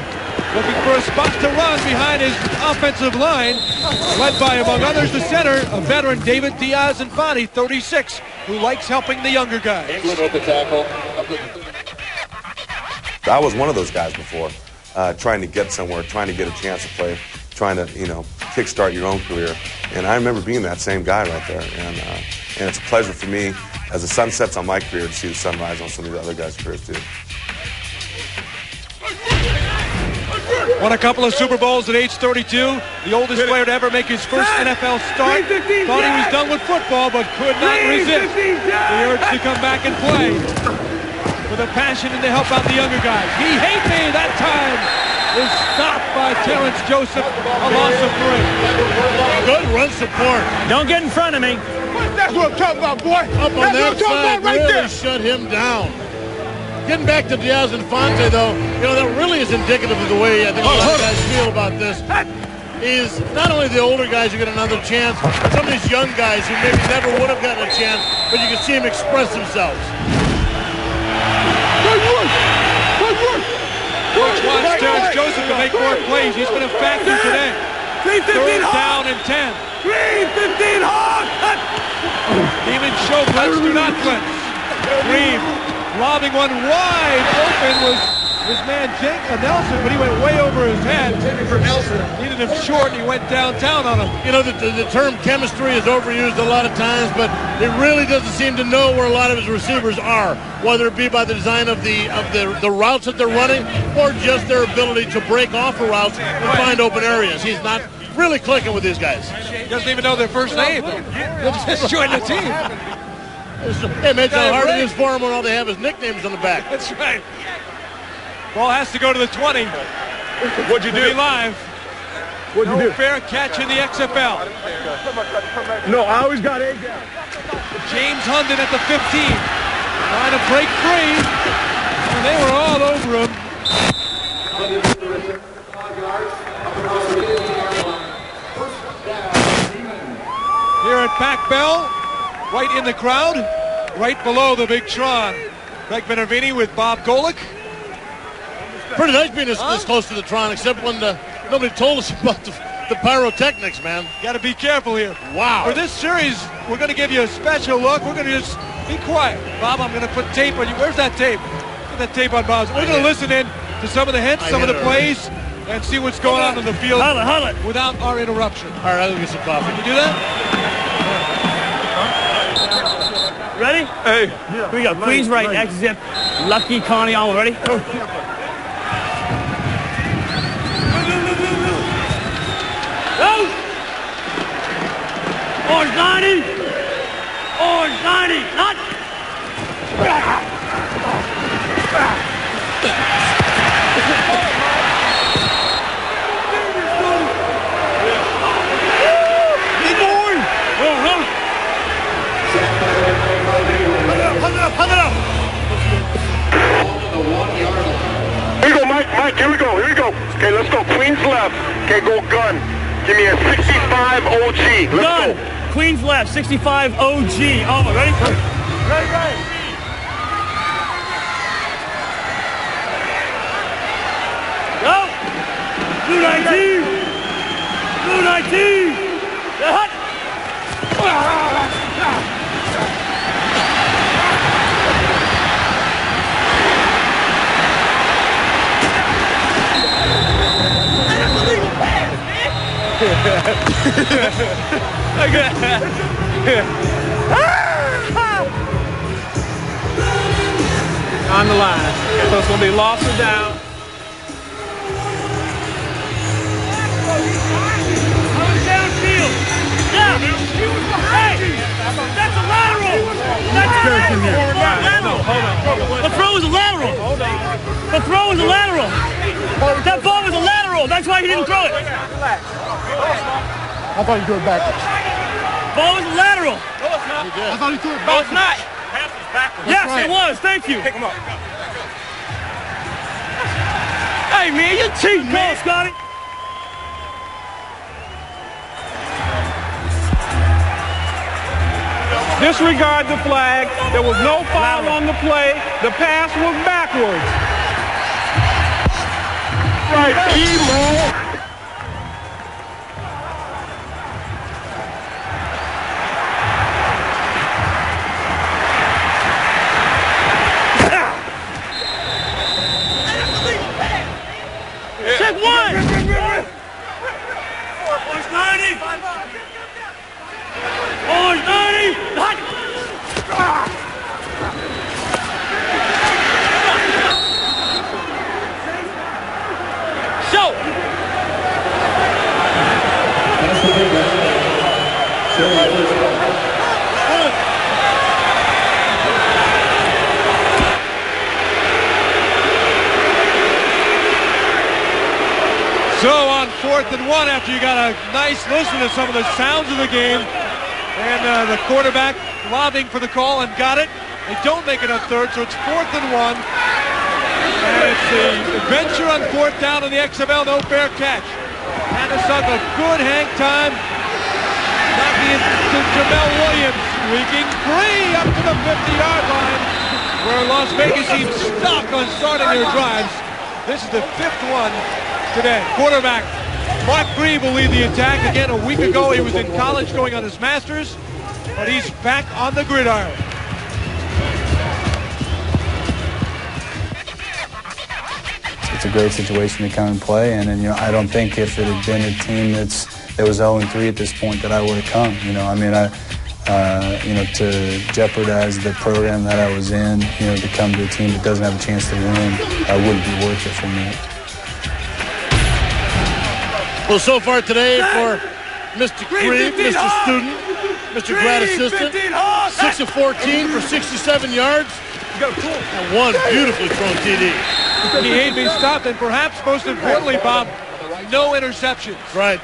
Speaker 1: Looking for a spot to run behind his offensive line, led by, among others, the center, a veteran, David Diaz-Infante, 36, who likes helping the younger guys.
Speaker 11: I was one of those guys before, trying to get somewhere, trying to get a chance to play, trying to, kickstart your own career. And I remember being that same guy right there. And it's a pleasure for me, as the sun sets on my career, to see the sunrise on some of the other guys' careers, too.
Speaker 1: Won a couple of Super Bowls at age 32. The oldest player to ever make his first NFL start. Thought he was done with football, but could not resist the urge to come back and play with a passion and to help out the younger guys. He hate me that time. Is stopped by Terrence Joseph, a loss of 3.
Speaker 5: Good run support.
Speaker 19: Don't get in front of me.
Speaker 5: That's what I'm talking about, boy. Up on that side, right really there. Shut him down. Getting back to Diaz-Infante, though, that really is indicative of the way I think a lot of guys feel about this. Is not only the older guys who get another chance, some of these young guys who maybe never would have gotten a chance, but you can see them express themselves.
Speaker 1: Coach wants Terrence Joseph to make more plays. He's been a factor today. 3-15 down and 10.
Speaker 19: 3-15 hard.
Speaker 1: Demons show flinch, do not flinch. Grieb lobbing one wide open was his man Nelson, but he went way over his head. Needed him short, and he went downtown on him.
Speaker 5: The term chemistry is overused a lot of times, but it really doesn't seem to know where a lot of his receivers are, whether it be by the design of the routes that they're running or just their ability to break off the routes and find open areas. He's not really clicking with these guys.
Speaker 1: He doesn't even know their first name. He'll just join the team.
Speaker 5: It makes it hard it is for them when all they have is nicknames on the back.
Speaker 1: That's right. Ball has to go to the 20.
Speaker 22: What'd you do?
Speaker 1: Be live.
Speaker 22: What'd you do?
Speaker 1: Fair catch in the XFL.
Speaker 22: No, I always got A gap.
Speaker 1: James Hunden at the 15. Trying to break free. And they were all over him. Here at Pac Bell, right in the crowd, right below the big Tron. Craig Minervini with Bob Golic.
Speaker 5: Pretty nice being this close to the Tron, except when nobody told us about the pyrotechnics, man.
Speaker 1: Got to be careful here.
Speaker 5: Wow.
Speaker 1: For this series, we're going to give you a special look. We're going to just be quiet. Bob, I'm going to put tape on you. Where's that tape? Put that tape on Bob. We're going to listen in to some of the hits, some of the plays, and see what's going on in the field without our interruption.
Speaker 5: All right, I'll go get some coffee.
Speaker 1: Can you do that?
Speaker 19: Ready?
Speaker 22: Hey.
Speaker 19: Here we go. Queens right, X-zip. Lucky, Connie, all ready? Orange 90! Orange 90! Not!
Speaker 22: Here we go, Mike, here we go. Okay, let's go. Queens left. Okay, go gun. Give me a 65 OG. Let's go.
Speaker 19: Queens left, 65 OG. Oh, ready?
Speaker 22: Ready.
Speaker 19: Go! Blue 19! Blue 19! Hut!
Speaker 4: On the line. So it's going to be lost or down.
Speaker 19: Downfield. Yeah. Hey. The throw was a lateral. The throw was a lateral. That ball was a lateral. That's why he didn't throw it.
Speaker 20: I thought you threw it backwards.
Speaker 19: Ball was a lateral.
Speaker 20: I thought he threw it
Speaker 19: No, it's
Speaker 20: backwards.
Speaker 19: not. Yes, it was. Thank you. Pick him up. Hey, man, you're cheating, man. Go, Scotty.
Speaker 4: Disregard the flag. There was no foul on the play. The pass was backwards.
Speaker 22: Right, Emo.
Speaker 19: Check one. Orange 90. Orange 90. Show.
Speaker 1: So on 4th and 1, after you got a nice listen to some of the sounds of the game, and the quarterback lobbying for the call and got it. They don't make it on 3rd, so it's 4th and 1. And it's the adventure on 4th down in the XFL, no fair catch. Panasuk a good hang time. Knocking to Jamel Williams, streaking free up to the 50-yard line, where Las Vegas seems stuck on starting their drives. This is the 5th one today. Quarterback Mark Grieb will lead the attack. Again, a week ago he was in college going on his master's, but he's back on the gridiron.
Speaker 12: It's a great situation to come and play, and you know, I don't think if it had been a team that was 0-3 at this point that I would have come. You know, I mean, to jeopardize the program that I was in, you know, to come to a team that doesn't have a chance to win, wouldn't be worth it for me.
Speaker 5: Well, so far today for Mr. Grieb, Mr. Student, Mr. Grad Assistant, 6 of 14 for 67 yards. And one beautifully thrown TD.
Speaker 1: He ain't been stopped, and perhaps most importantly, Bob, no interceptions.
Speaker 5: Right.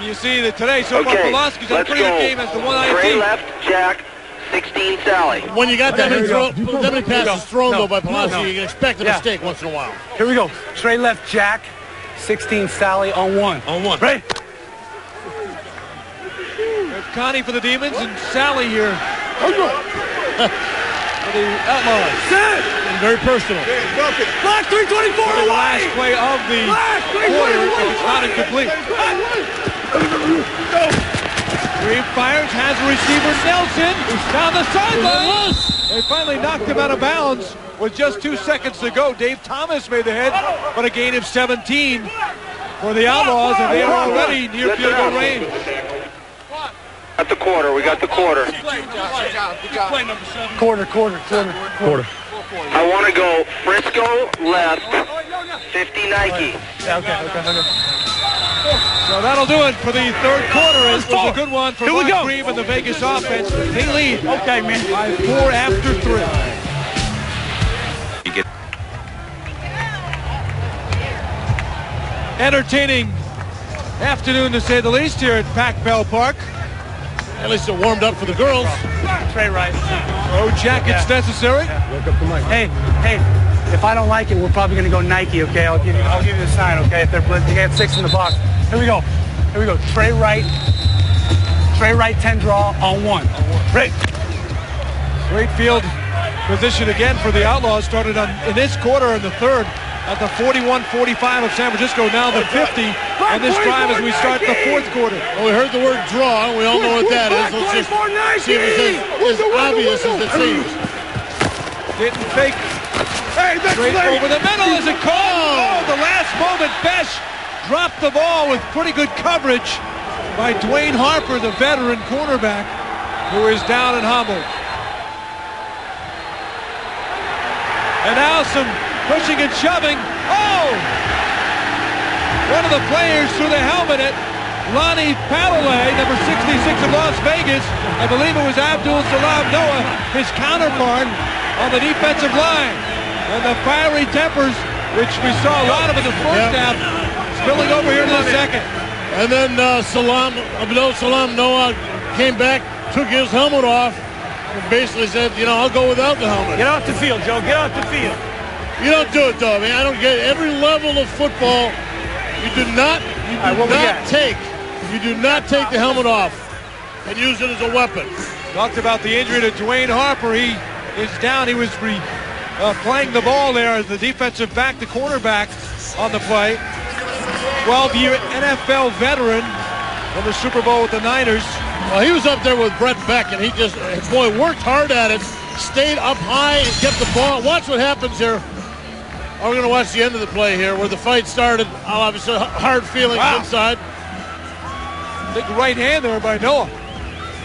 Speaker 1: You see that today, so far, Pawlawski's had a pretty good game as the one
Speaker 22: Trey
Speaker 1: IC.
Speaker 22: left, Jack, 16 Sally.
Speaker 5: When you got that many passes thrown, though, by Pawlawski, you can expect a mistake once in a while.
Speaker 7: Here we go. Trey left, Jack, 16 Sally on 1.
Speaker 5: On 1.
Speaker 7: Ready?
Speaker 1: There's Connie for the Demons and Sally here for the Outlaws.
Speaker 7: Set!
Speaker 5: And very personal.
Speaker 7: Black 324
Speaker 1: The
Speaker 7: away!
Speaker 1: last play of the quarter, if it's not incomplete. Grieb fires, has a receiver, Nelson, down the sideline. They finally knocked him out of bounds with just 2 seconds to go. Dave Thomas made the head, but a gain of 17 for the Outlaws, and they are already near field goal range.
Speaker 22: At the quarter, we got the quarter.
Speaker 7: Quarter.
Speaker 22: I want to go Frisco left, 50 Nike.
Speaker 7: Okay.
Speaker 1: So that'll do it for the third quarter. It was a good one for Mark Grieb and the Vegas offense. They lead by 4 after 3. Entertaining afternoon, to say the least, here at Pac Bell Park.
Speaker 5: At least it warmed up for the girls.
Speaker 7: Trey right.
Speaker 1: No jackets necessary.
Speaker 7: Hey, if I don't like it, we're probably going to go Nike, okay? I'll give you the sign, okay? If they got 6 in the box. Here we go. Trey right, 10 draw on 1. Ready.
Speaker 1: Great field position again for the Outlaws. Started in this quarter in the third at the 41-45 of San Francisco, now the 50 on this drive as we start the fourth quarter.
Speaker 5: Well, we heard the word draw. We all know what that is. Let's just see if it's as obvious as it seems.
Speaker 1: Didn't fake. Straight over the middle as it called. Oh, the last moment, Besh dropped the ball with pretty good coverage by Dwayne Harper, the veteran cornerback, who is down and humbled. And now some pushing and shoving. Oh! One of the players threw the helmet at Lonnie Pawlawski, number 66 of Las Vegas. I believe it was Abdul Salam Noah, his counterpart. on the defensive line. And the fiery tempers, which we saw a lot of in the first half, spilling over here to the second.
Speaker 5: And then Abdul Salam Noah came back, took his helmet off, and basically said, I'll go without the helmet.
Speaker 19: Get off the field, Joe. Get off the field.
Speaker 5: You don't do it, though. I mean, I don't get it. Every level of football, you do not take the helmet off and use it as a weapon.
Speaker 1: Talked about the injury to Dwayne Harper. He is down. He was playing the ball there as the defensive back, the cornerback on the play. 12-year NFL veteran in the Super Bowl with the Niners.
Speaker 5: Well, he was up there with Brett Beck, and he just, worked hard at it, stayed up high and kept the ball. Watch what happens here. We're going to watch the end of the play here where the fight started. Obviously, hard feelings inside.
Speaker 1: Big right hand there by Noah.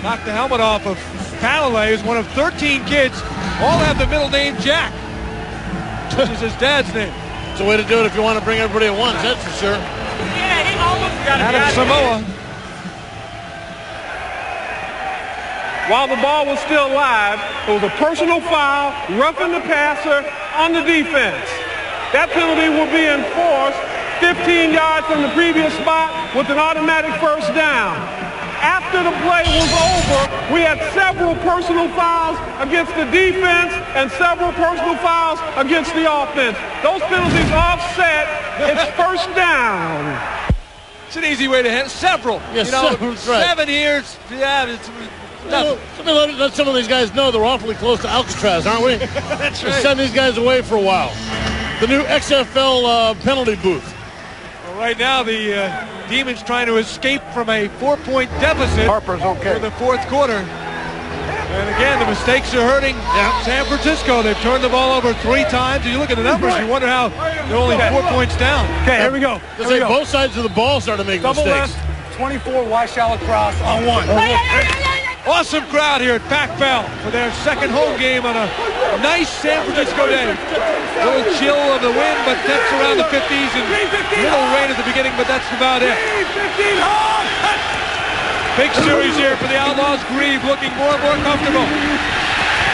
Speaker 1: Knocked the helmet off of Pawlawski, who's one of 13 kids. All have the middle name Jack, which is his dad's name.
Speaker 5: It's a way to do it if you want to bring everybody at once, that's for sure.
Speaker 19: Yeah, he almost got it.
Speaker 1: Adam Samoa.
Speaker 4: While the ball was still live, it was a personal foul, roughing the passer on the defense. That penalty will be enforced 15 yards from the previous spot with an automatic first down. After the play was over, we had several personal fouls against the defense and several personal fouls against the offense. Those penalties offset. It's first down.
Speaker 1: It's an easy way to hit. Several.
Speaker 5: Yes,
Speaker 1: 7 years. Yeah, it's nothing.
Speaker 5: Let some of these guys know they're awfully close to Alcatraz, aren't we?
Speaker 1: That's
Speaker 5: We'll
Speaker 1: right.
Speaker 5: send these guys away for a while. The new XFL penalty booth.
Speaker 1: Well, right now, the Demons trying to escape from a 4-point deficit for the fourth quarter. And again, the mistakes are hurting San Francisco. They've turned the ball over 3 times. You look at the numbers, you wonder how they're only 4 points down.
Speaker 19: Okay, here we go.
Speaker 5: Both sides of the ball started making
Speaker 7: Double
Speaker 5: mistakes.
Speaker 7: left, 24, wide shallow cross on 1.
Speaker 1: Awesome crowd here at Pac-Bell for their second home game on a nice San Francisco day. A little chill of the wind, but temps around the 50s and little rain at the beginning, but that's about it. Big series here for the Outlaws. Grieb looking more and more comfortable.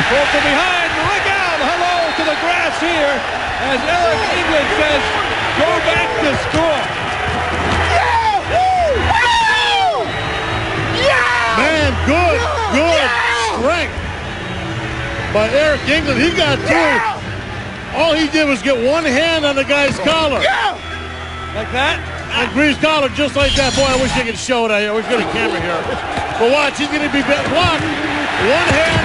Speaker 1: Pull from behind. Look out. Hello to the grass here as Eric England says, go back to score.
Speaker 5: Man, good strength by Eric England. He got through. All he did was get one hand on the guy's collar.
Speaker 1: Like that?
Speaker 5: On Grieb's collar, just like that. Boy, I wish I could show it out here. We've got a camera here. But watch, he's going to be blocked. One hand,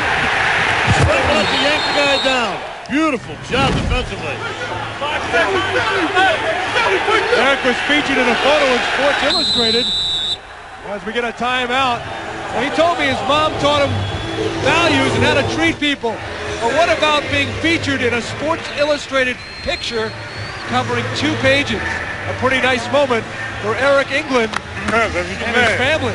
Speaker 5: straight up to yank the guy down. Beautiful job defensively.
Speaker 1: Eric was featured in a photo in Sports Illustrated as we get a timeout. Well, he told me his mom taught him values and how to treat people. But what about being featured in a Sports Illustrated picture covering 2 pages? A pretty nice moment for Eric England and his family.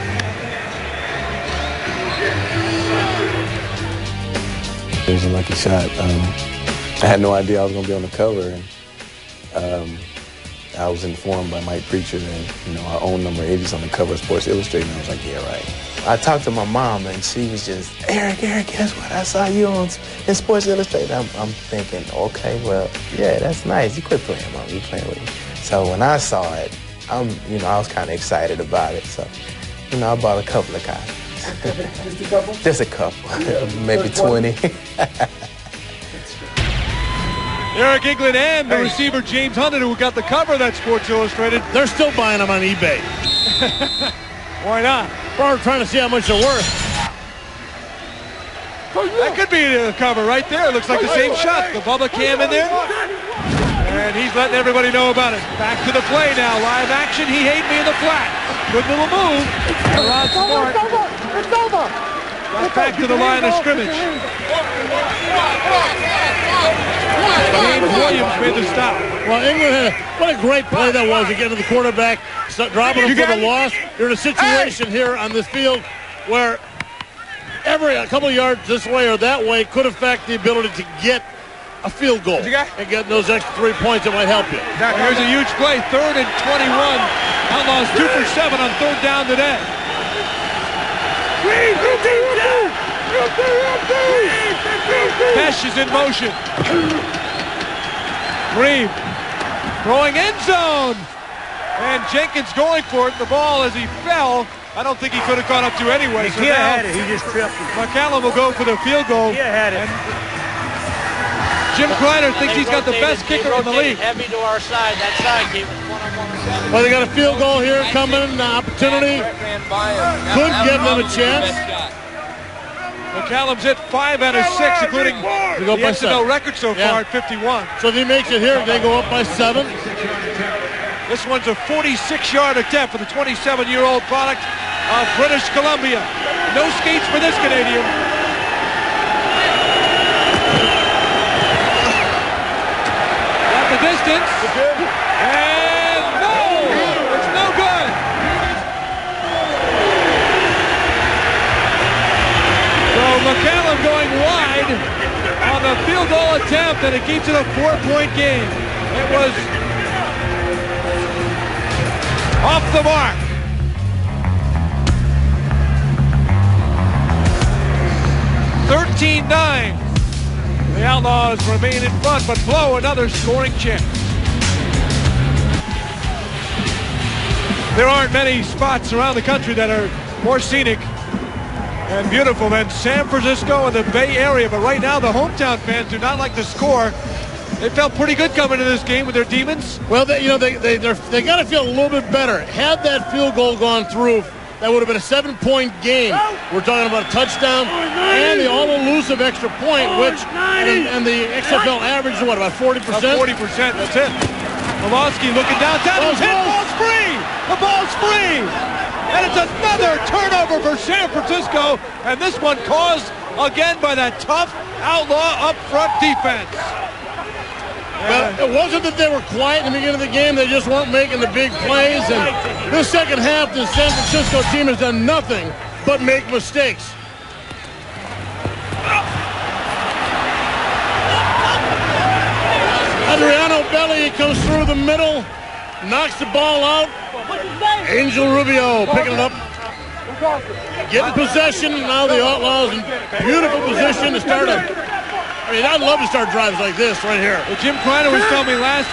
Speaker 9: It was a lucky shot. I had no idea I was going to be on the cover. And, I was informed by Mike Preacher that, our own number 80 is on the cover of Sports Illustrated. And I was like, yeah, right. I talked to my mom, and she was just, Eric, guess what? I saw you in Sports Illustrated. I'm thinking, okay, well, yeah, that's nice. You quit playing, Mom. You playing with me. So when I saw it, I was kind of excited about it. So, I bought a couple of copies. Just a couple? Just a couple. Maybe 20.
Speaker 1: Eric England and the receiver James Hunter, who got the cover of that Sports Illustrated.
Speaker 5: They're still buying them on eBay.
Speaker 1: Why not?
Speaker 5: We're trying to see how much they're worth.
Speaker 1: That could be the cover right there. It looks like the same shot. The Bubba Cam in there. And he's letting everybody know about it. Back to the play now. Live action. He hate me in the flat. Good little move. Rod Smart.
Speaker 15: It's over.
Speaker 1: Got back to the line of scrimmage. James Williams made the stop.
Speaker 5: Well, England what a great play that was again to the quarterback, dropping him for the loss. You're in a situation here on this field where a couple of yards this way or that way could affect the ability to get a field goal and get those extra 3 points that might help you.
Speaker 1: Here's a huge play, 3rd and 21. Outlaws 2 for 7 on 3rd down today. Besh is in motion. Grieb throwing end zone. And Jenkins going for it. The ball as he fell, I don't think he could have gone up to anyway. So
Speaker 19: He
Speaker 1: now
Speaker 19: had it. He just tripped.
Speaker 1: McCallum will go for the field goal.
Speaker 19: He had it.
Speaker 1: And Jim Kreiner thinks he's got the best kicker in the league.
Speaker 15: Heavy to our side. That side gave us one-on-one.
Speaker 5: Well, they got a field goal here coming, an opportunity. Could give them a chance.
Speaker 1: McCallum's hit 5 out of 6, including the XFL record so far at 51.
Speaker 5: So if he makes it here, they go up by 7.
Speaker 1: This one's a 46-yard attempt for the 27-year-old product of British Columbia. No skates for this Canadian. Got the distance. And no! It's no good. So McCallum going wide on the field goal attempt, and it keeps it a 4-point game. It was off the mark. (13-9). The Outlaws remain in front, but blow another scoring chance. There aren't many spots around the country that are more scenic and beautiful than San Francisco and the Bay Area, but right now the hometown fans do not like the score. They felt pretty good coming into this game with their Demons.
Speaker 5: Well, they got to feel a little bit better. Had that field goal gone through, that would have been a 7-point game. We're talking about a touchdown and the all-elusive extra point, which and the XFL average is what, about 40%?
Speaker 1: About 40%, that's it. Pawlawski looking downtown. He's hit. Ball's free. The ball's free. And it's another turnover for San Francisco. And this one caused again by that tough Outlaw up front defense.
Speaker 5: Well, it wasn't that they were quiet in the beginning of the game. They just weren't making the big plays. And this second half, the San Francisco team has done nothing but make mistakes. Adriano Belli comes through the middle, knocks the ball out. Angel Rubio picking it up. Getting possession. Now the Outlaws in beautiful position to start I'd love to start drives like this right here.
Speaker 1: Well, Jim Kreiner was telling me last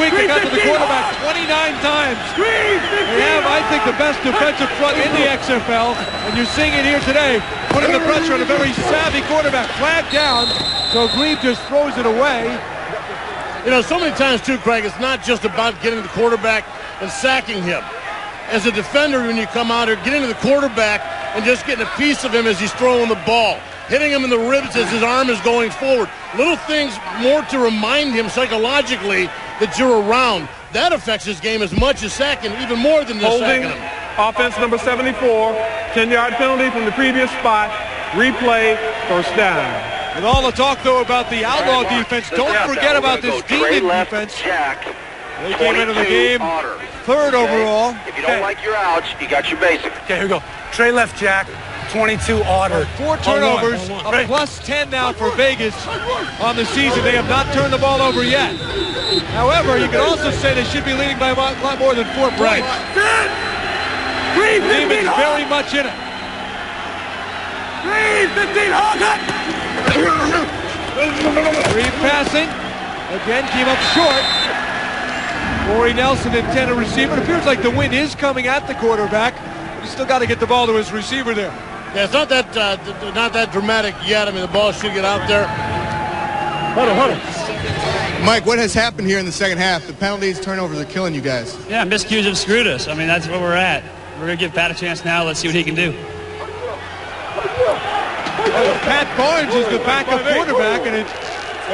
Speaker 1: week they got to the quarterback 29 times. They have, I think, the best defensive front in the XFL, and you're seeing it here today, putting the pressure on a very savvy quarterback. Flag down, so Grieb just throws it away.
Speaker 5: You know, so many times too, Craig, it's not just about getting the quarterback and sacking him. As a defender, when you come out here, getting to the quarterback and just getting a piece of him as he's throwing the ball. Hitting him in the ribs as his arm is going forward. Little things more to remind him psychologically that you're around. That affects his game as much as sacking, even more than just sacking him.
Speaker 4: Offense number 74, 10-yard penalty from the previous spot. Replay, first down.
Speaker 1: With all the talk, though, about the Outlaw defense, don't forget about this Demon defense. They came into the game third overall.
Speaker 22: If you don't like your outs, you got your basic.
Speaker 7: Okay, here we go. Trey left, Jack. 22 Otter.
Speaker 1: 4 turnovers, a plus 10 now for Vegas on the season. They have not turned the ball over yet. However, you can also say they should be leading by a lot more than 4 points. Demons very much in it.
Speaker 22: 15
Speaker 1: Grieb passing. Again, came up short. Corey Nelson, intended receiver. It appears like the wind is coming at the quarterback. He's still got to get the ball to his receiver there.
Speaker 5: Yeah, it's not that dramatic yet. I mean, the ball should get out there. Huddle.
Speaker 6: Mike, what has happened here in the second half? The penalties, turnovers are killing you guys.
Speaker 16: Yeah, miscues have screwed us. I mean, that's where we're at. We're going to give Pat a chance now. Let's see what he can do.
Speaker 1: Pat Barnes is the backup quarterback, and it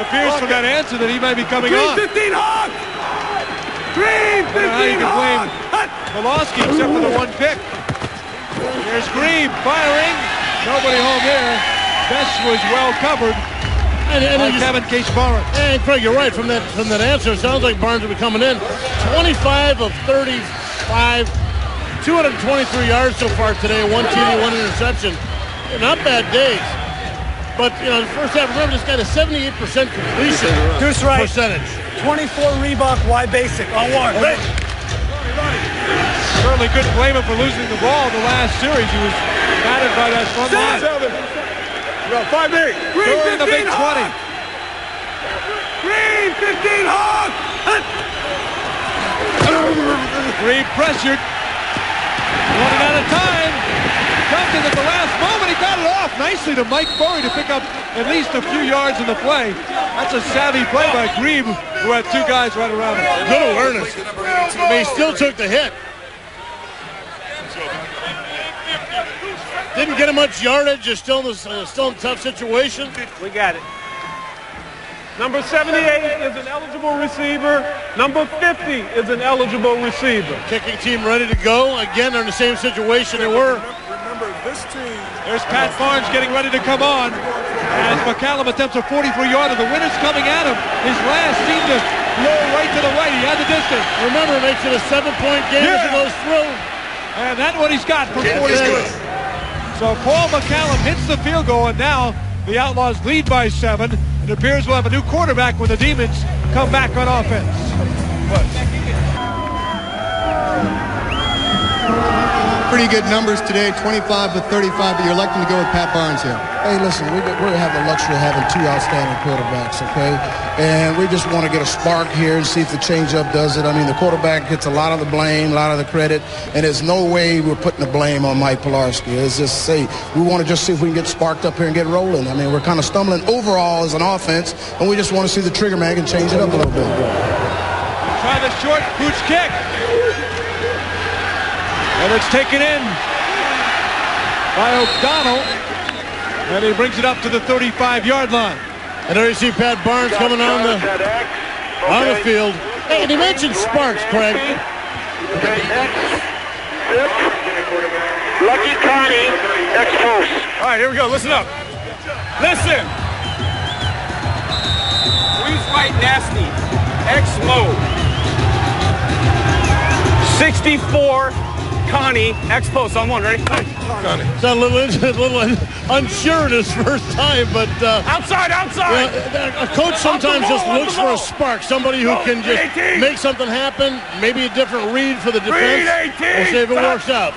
Speaker 1: appears from that answer that he might be coming on.
Speaker 22: 15 Hawk! 15
Speaker 1: how you can blame Pawlawski except for the one pick. There's Grieb firing. Nobody home there. Besh was well covered. And Kevin Case Barnes.
Speaker 5: And Craig, you're right. From that answer, it sounds like Barnes will be coming in. 25 of 35, 223 yards so far today. 1 TD, 1 interception. Not bad days. But, you know, the first half, remember, this guy had a 78% completion percentage.
Speaker 7: 24 Reebok Y basic on one. Ready?
Speaker 1: Certainly couldn't blame him for losing the ball the last series. He was battered by that front line.
Speaker 4: Go, 5-8.
Speaker 1: Third and a big 20.
Speaker 19: Green, 15 hog.
Speaker 1: Grieb pressured. Running out of time. Dumped it at the last moment. He got it off nicely to Mike Furrey to pick up at least a few yards in the play. That's a savvy play by Grieb, who had two guys right around him.
Speaker 5: Good awareness. I mean, he still took the hit. Didn't get him much yardage. Just still in a tough situation.
Speaker 4: We got it. Number 78 is an eligible receiver. Number 50 is an eligible receiver.
Speaker 5: Kicking team ready to go. Again, they're in the same situation they were.
Speaker 21: Remember, this team.
Speaker 1: There's Pat Barnes getting ready to come on as McCallum attempts a 43-yarder. The wind is coming at him. His last seemed to blow right to the right. He had the distance.
Speaker 5: Remember, it makes it a 7-point game as it goes through.
Speaker 1: And that's what he's got for 40 minutes. So Paul McCallum hits the field goal, and now the Outlaws lead by 7. It appears we'll have a new quarterback when the Demons come back on offense.
Speaker 6: Pretty good numbers today, 25 to 35, but you're electing to go with Pat Barnes here.
Speaker 20: Hey, listen, we have the luxury of having two outstanding quarterbacks, okay? And we just want to get a spark here and see if the changeup does it. I mean, the quarterback gets a lot of the blame, a lot of the credit, and there's no way we're putting the blame on Mike Pawlawski. It's just we want to just see if we can get sparked up here and get rolling. I mean, we're kind of stumbling overall as an offense, and we just want to see the trigger man and change it up a little bit.
Speaker 1: Try the short pooch kick. And it's taken in by O'Donnell. And he brings it up to the 35-yard line.
Speaker 5: And there you see Pat Barnes coming on the field. Hey, and he mentioned sparks, Craig.
Speaker 22: Lucky Connie, X-Post.
Speaker 4: All right, here we go. Listen up. Listen. Squeeze right nasty. X-mode. 64. Connie, X-Post on one, ready?
Speaker 5: Connie. It's a little unsure his first time, but...
Speaker 4: outside!
Speaker 5: A coach sometimes just looks for a spark, somebody who can just make something happen, maybe a different read for the defense. We'll see if it works out.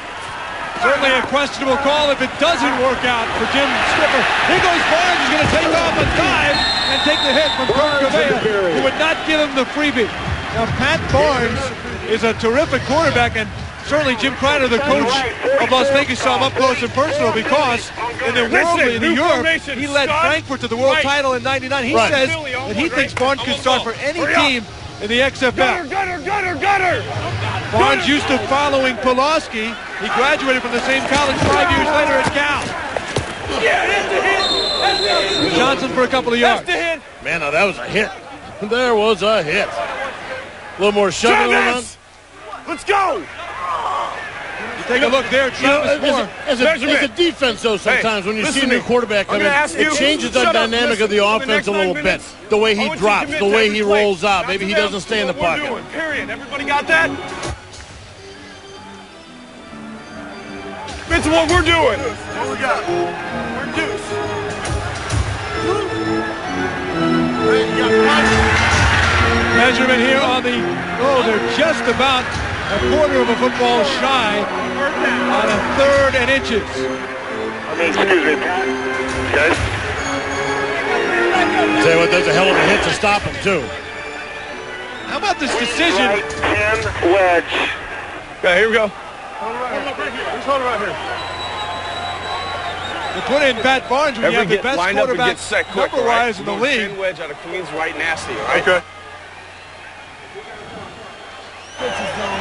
Speaker 1: Certainly a questionable call if it doesn't work out for Jim Skipper. Here goes Barnes. He's going to take off a dive and take the hit from Kurt Gavea, who would not give him the freebie. Now, Pat Barnes is a terrific quarterback, and certainly Jim Kreider, the coach of Las Vegas, saw him up close and personal because in the Europe, he led Frankfurt to the world title in '99. He says that he thinks Barnes can start for any team in the XFL.
Speaker 19: Gutter!
Speaker 1: Barnes used to following Pawlawski. He graduated from the same college 5 years later at Cal.
Speaker 19: Yeah, that's the hit!
Speaker 1: Johnson for a couple of yards.
Speaker 19: That's the hit!
Speaker 5: Man, now that was a hit. There was a hit. A little more shoving going on.
Speaker 19: Let's go!
Speaker 1: Take a look there, Travis Moore.
Speaker 5: As a defense, though, sometimes when you see a new quarterback come in, it changes the dynamic of the offense a little bit. The way he drops, the way he rolls out. Maybe he doesn't stay in the pocket.
Speaker 19: Period. Everybody got that? It's what we're doing. What we got? We're deuce.
Speaker 1: Measurement here on the, they're just about a quarter of a football shy on a 3rd and inches.
Speaker 22: Excuse me, guys.
Speaker 5: Tell you what, there's a hell of a hit to stop him, too.
Speaker 1: How about this decision?
Speaker 22: Right 10 wedge.
Speaker 4: Okay, here we go.
Speaker 19: Hold right here.
Speaker 1: To put in Pat Barnes when you have the best quarterback number-wise in the league.
Speaker 4: 10 wedge out of Queens right nasty, all right? Okay.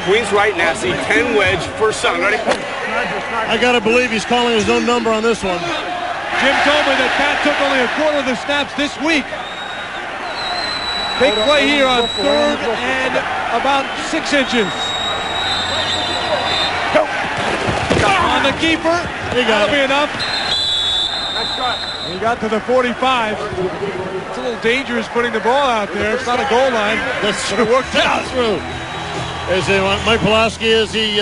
Speaker 4: Queens right nasty, 10 wedge, first 7, ready?
Speaker 5: I got to believe he's calling his own number on this one.
Speaker 1: Jim told me that Pat took only a quarter of the snaps this week. Big play here on 3rd and about 6 inches.
Speaker 19: Go.
Speaker 1: On the keeper, that'll be enough. He got to the 45. It's a little dangerous putting the ball out there. It's not a goal line.
Speaker 5: That's
Speaker 1: true. It worked out.
Speaker 5: True. As Mike Pawlawski, as he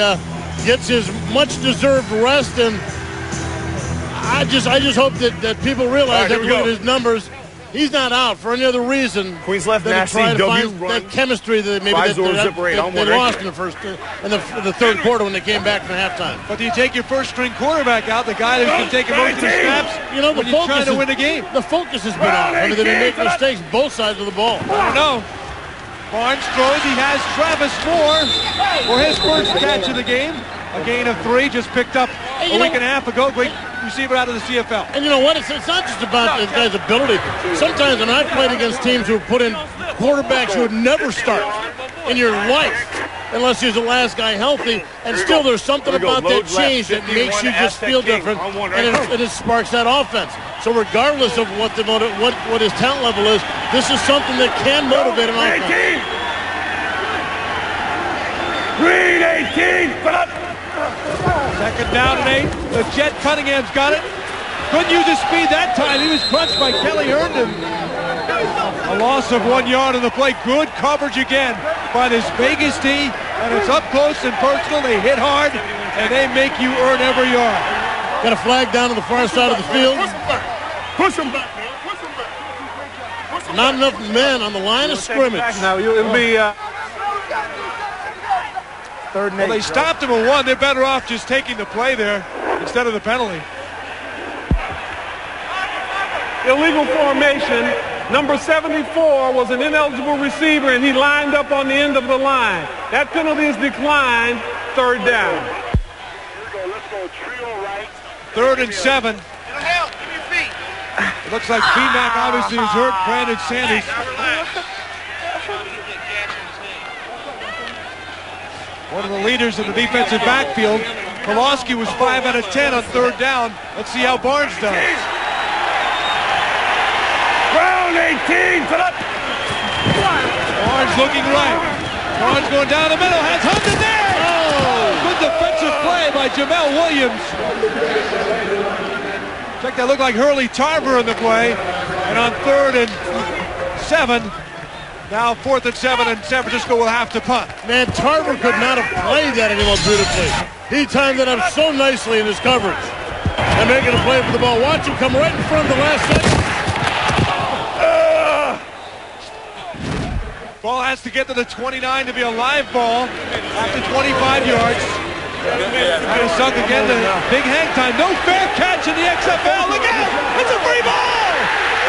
Speaker 5: gets his much-deserved rest, and I just hope that people realize that look at his numbers. he's not out for any other reason.
Speaker 21: Queens left,
Speaker 5: than to try to find
Speaker 21: run.
Speaker 5: that chemistry that maybe they lost in the third quarter when they came back from halftime.
Speaker 1: But do you take your first-string quarterback out, the guy who's been taking most of the snaps,
Speaker 5: you know,
Speaker 1: when you're trying to win a game?
Speaker 5: The focus has been off. I mean, they've been making mistakes both sides of the ball.
Speaker 1: I don't know. Barnes throws. He has Travis Moore for his first catch of the game. A gain of 3, just picked up a week and a half ago. Great receiver out of the CFL.
Speaker 5: And you know what? It's not just about the guy's ability. Sometimes when I've played against teams who put in quarterbacks who would never start in your life unless he's the last guy healthy, and still there's something about that change that makes you just feel different, and it sparks that offense. So regardless of what his talent level is, this is something that can motivate an offense.
Speaker 22: Green 18, put up.
Speaker 1: Second down and 8. The Jet Cunningham's got it. Couldn't use his speed that time. He was crunched by Kelly Herndon. A loss of 1 yard on the play. Good coverage again by this Vegas D. And it's up close and personal. They hit hard, and they make you earn every yard.
Speaker 5: Got a flag down on the far side of the field.
Speaker 22: Push him back, man. Push him back.
Speaker 5: Not enough men on the line of scrimmage.
Speaker 4: Now it'll be...
Speaker 1: Third and 8. Well, they stopped him at 1. They're better off just taking the play there instead of the penalty.
Speaker 4: Illegal formation. Number 74 was an ineligible receiver, and he lined up on the end of the line. That penalty is declined. Third down.
Speaker 22: Let's go trio right.
Speaker 1: 3rd and 7. It looks like B-Mac obviously is hurt. Brandon Sanders. One of the leaders in the defensive backfield. Pawlawski was 5 out of 10 on 3rd down. Let's see how Barnes does.
Speaker 22: Round 18, put up.
Speaker 1: Barnes looking right. Barnes going down the middle. Has Hunt in there. Oh! Good defensive play by Jamel Williams. Check that, looked like Hurley Tarver in the play. And on 3rd and 7. Now 4th and 7, and San Francisco will have to punt.
Speaker 5: Man, Tarver could not have played that any more beautifully. He timed it up so nicely in his coverage. And making a play for the ball. Watch him come right in front of the last second.
Speaker 1: Ball has to get to the 29 to be a live ball after 25 yards. Kind of sunk again to big hang time. No fair catch in the XFL. Look out! It's a free ball!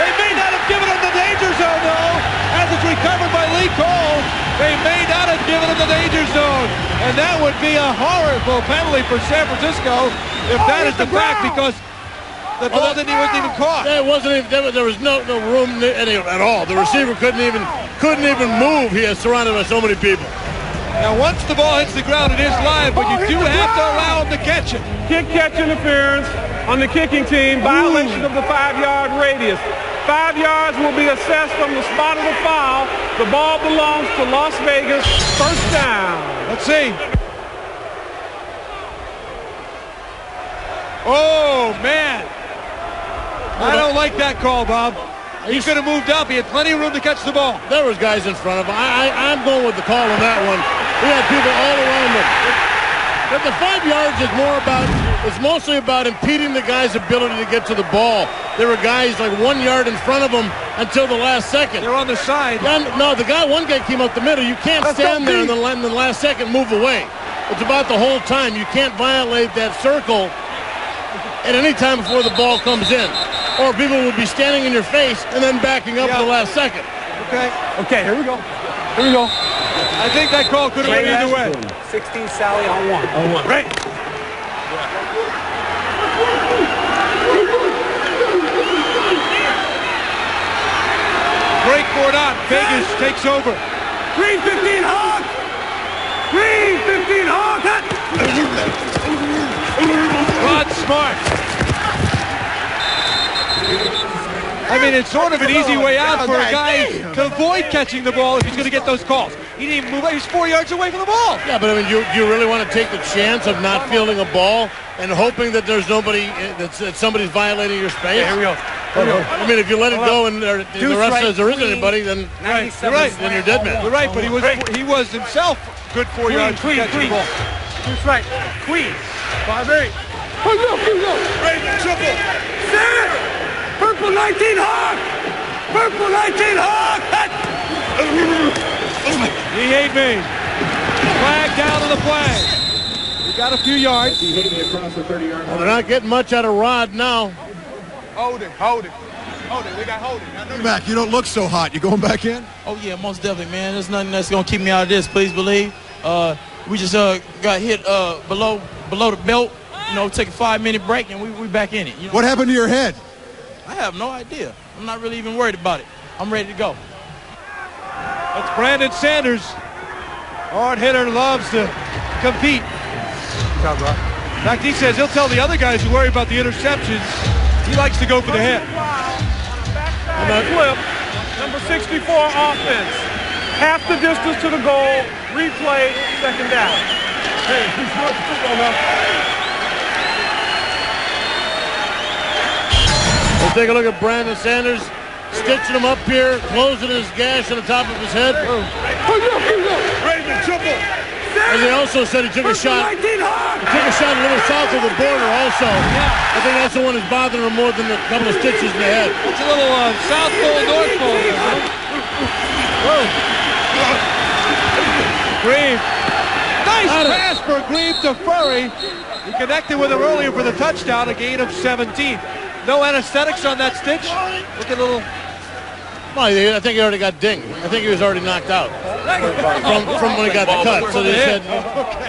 Speaker 1: They may not have given him the danger zone, though. As it's recovered by Lee Cole, they may not have given him the danger zone. And that would be a horrible penalty for San Francisco if that is the fact, because the ball wasn't even caught.
Speaker 5: There was no room at all. The receiver couldn't even move. He is surrounded by so many people.
Speaker 1: Now, once the ball hits the ground, it is live, but you do have to allow him to catch it.
Speaker 4: Kick-catch interference on the kicking team. Violation of the 5-yard radius. 5 yards will be assessed from the spot of the foul. The ball belongs to Las Vegas. First down.
Speaker 1: Let's see. Oh, man. I don't like that call, Bob. He could have moved up. He had plenty of room to catch the ball.
Speaker 5: There was guys in front of him. I'm going with the call on that one. We had people all around him. But the 5 yards is mostly about impeding the guy's ability to get to the ball. There were guys like 1 yard in front of him until the last second.
Speaker 1: They're on the side.
Speaker 5: No, one guy came up the middle. You can't stand there and then in the last second move away. It's about the whole time. You can't violate that circle at any time before the ball comes in. Or people will be standing in your face and then backing up at the last second.
Speaker 1: Okay, here we go. I think that call could have went either way.
Speaker 7: 16 Sally on 1.
Speaker 1: Right. Break for it on. Vegas takes over.
Speaker 22: Green 15 Hawk! Green 15 Hawk!
Speaker 1: Rod Smart. I mean, it's sort of an easy way out for a guy to avoid catching the ball if he's going to get those calls. He didn't even move. He was 4 yards away from the ball.
Speaker 5: Yeah, but I mean, you really want to take the chance of not fielding a ball and hoping that there's nobody, that somebody's violating your space?
Speaker 1: Yeah, here we go.
Speaker 5: I mean, if you let it go and the ref says there isn't anybody, then
Speaker 1: you're right.
Speaker 5: Then you're dead man.
Speaker 1: You're right, but he was himself good 4 yards from catching the ball.
Speaker 7: That's right. Queen.
Speaker 22: 5-8. Ready, triple. Set. Purple 19 Hawk.
Speaker 1: Purple 19 Hawk! He hate me. Flag down to the flag. We got a few yards.
Speaker 5: Well, they're not getting much out of Rod now.
Speaker 21: Hold it. We got holding.
Speaker 3: Mac, you don't look so hot. You going back in?
Speaker 8: Oh, yeah, most definitely, man. There's nothing that's going to keep me out of this, please believe. We just got hit below the belt, take a 5-minute break, and we back in it.
Speaker 3: What happened to your head?
Speaker 8: I have no idea. I'm not really even worried about it. I'm ready to go.
Speaker 1: That's Brandon Sanders. Hard hitter, loves to compete. In fact, he says he'll tell the other guys who worry about the interceptions, he likes to go for the head.
Speaker 4: On that flip, number 64 offense. Half the distance to the goal, replay, second down. Hey, he's not football now.
Speaker 5: We'll take a look at Brandon Sanders, stitching him up here, closing his gash on the top of his head.
Speaker 21: Raven, triple.
Speaker 5: And they also said he took a shot. He took a shot a little south of the border also. Yeah. I think that's the one that's bothering him more than a couple of stitches in the head.
Speaker 1: It's a little South Pole, North Pole. Whoa. Grieb. Nice pass for Grieb to Furrey. He connected with him earlier for the touchdown, a gain of 17. No anesthetics on that stitch. Look at a little.
Speaker 5: Well, I think he already got dinged. I think he was already knocked out from when he got the cut. So they said,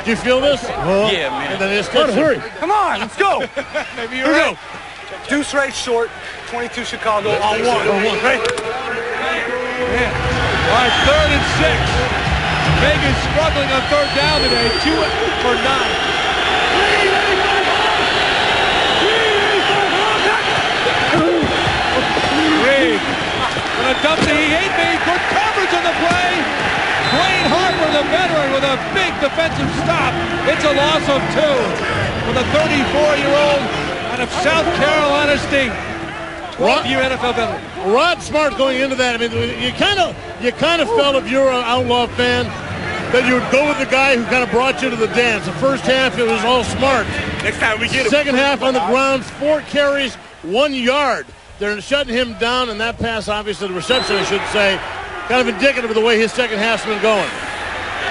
Speaker 5: "Do you feel this?"
Speaker 8: Yeah, man.
Speaker 5: And then they stitched him.
Speaker 7: Come on, let's go.
Speaker 1: Maybe you're right.
Speaker 7: Deuce right short, 22 Chicago on one.
Speaker 1: Right. Yeah. All right, 3rd and 6. Vegas struggling on 3rd down today. 2 for 9. Grieb. Gonna dump the he hate me. Good coverage on the play. Dwayne Harper, the veteran, with a big defensive stop. It's a loss of 2 for the 34-year-old out of South Carolina State. 12-year NFL veteran.
Speaker 5: Rod Smart going into that. I mean, you kind of felt, if you're an Outlaw fan, that you would go with the guy who kind of brought you to the dance. The first half, it was all Smart.
Speaker 21: Next time we get him.
Speaker 5: Second half on the ground, 4 carries, 1 yard. They're shutting him down, and that pass, obviously, the reception, I should say, kind of indicative of the way his second half's been going.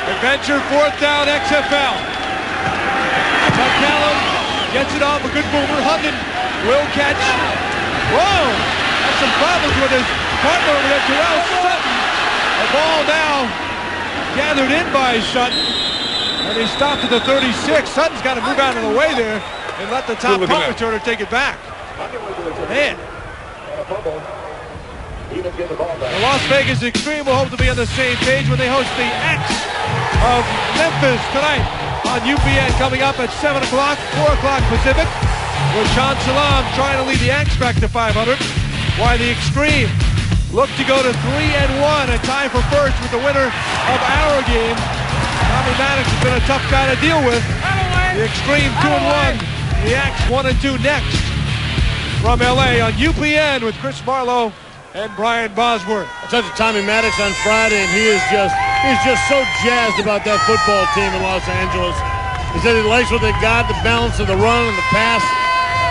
Speaker 1: Adventure 4th down, XFL. McCallum gets it off, a good mover. Huggin will catch. Whoa! Has some problems with his partner over there, Terrell Sutton. The ball now gathered in by Sutton. And he stopped at the 36. Sutton's got to move out of the way there and let the top punt returner take it back. Man. The Las Vegas Extreme will hope to be on the same page when they host the X of Memphis tonight on UPN, coming up at 7 o'clock, 4 o'clock Pacific, with Sean Salam trying to lead the X back to 500, while the Extreme look to go to 3-1 and tie for first with the winner of our game. Tommy Maddox has been a tough guy to deal with. The Extreme 2-1, the X 1-2 next. From LA on UPN with Chris Marlowe and Brian Bosworth.
Speaker 5: I talked to Tommy Maddox on Friday, and he's just so jazzed about that football team in Los Angeles. He said he likes what they got, the balance of the run and the pass.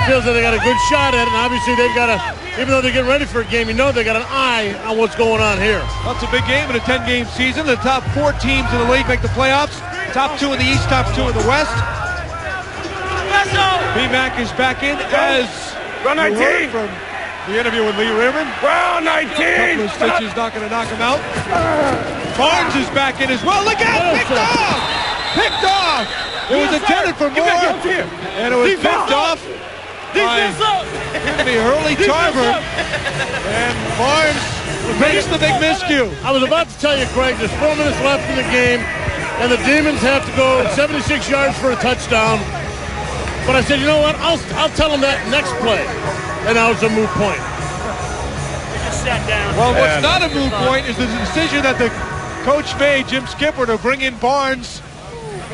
Speaker 5: Feels that they got a good shot at it, and obviously they've got even though they're getting ready for a game, they got an eye on what's going on here.
Speaker 1: That's a big game in a 10-game season. The top 4 teams in the league make the playoffs. Top 2 in the East, top 2 in the West. B-Mac is back in as
Speaker 21: Run 19
Speaker 1: from the interview with Lee Rearman.
Speaker 21: Round 19.
Speaker 1: A couple of stitches not going to knock him out. Barnes is back in as well. Look out! Picked off! Picked off! It was intended for more, and it was picked off by Anthony Hurley-Tarver. And Barnes makes the big miscue.
Speaker 5: I was about to tell you, Craig, there's 4 minutes left in the game, and the Demons have to go 76 yards for a touchdown. But I said, you know what? I'll tell them that next play. And now it's a moot point.
Speaker 19: They just sat down.
Speaker 1: Well, what's not a moot point is the decision that the coach made, Jim Skipper, to bring in Barnes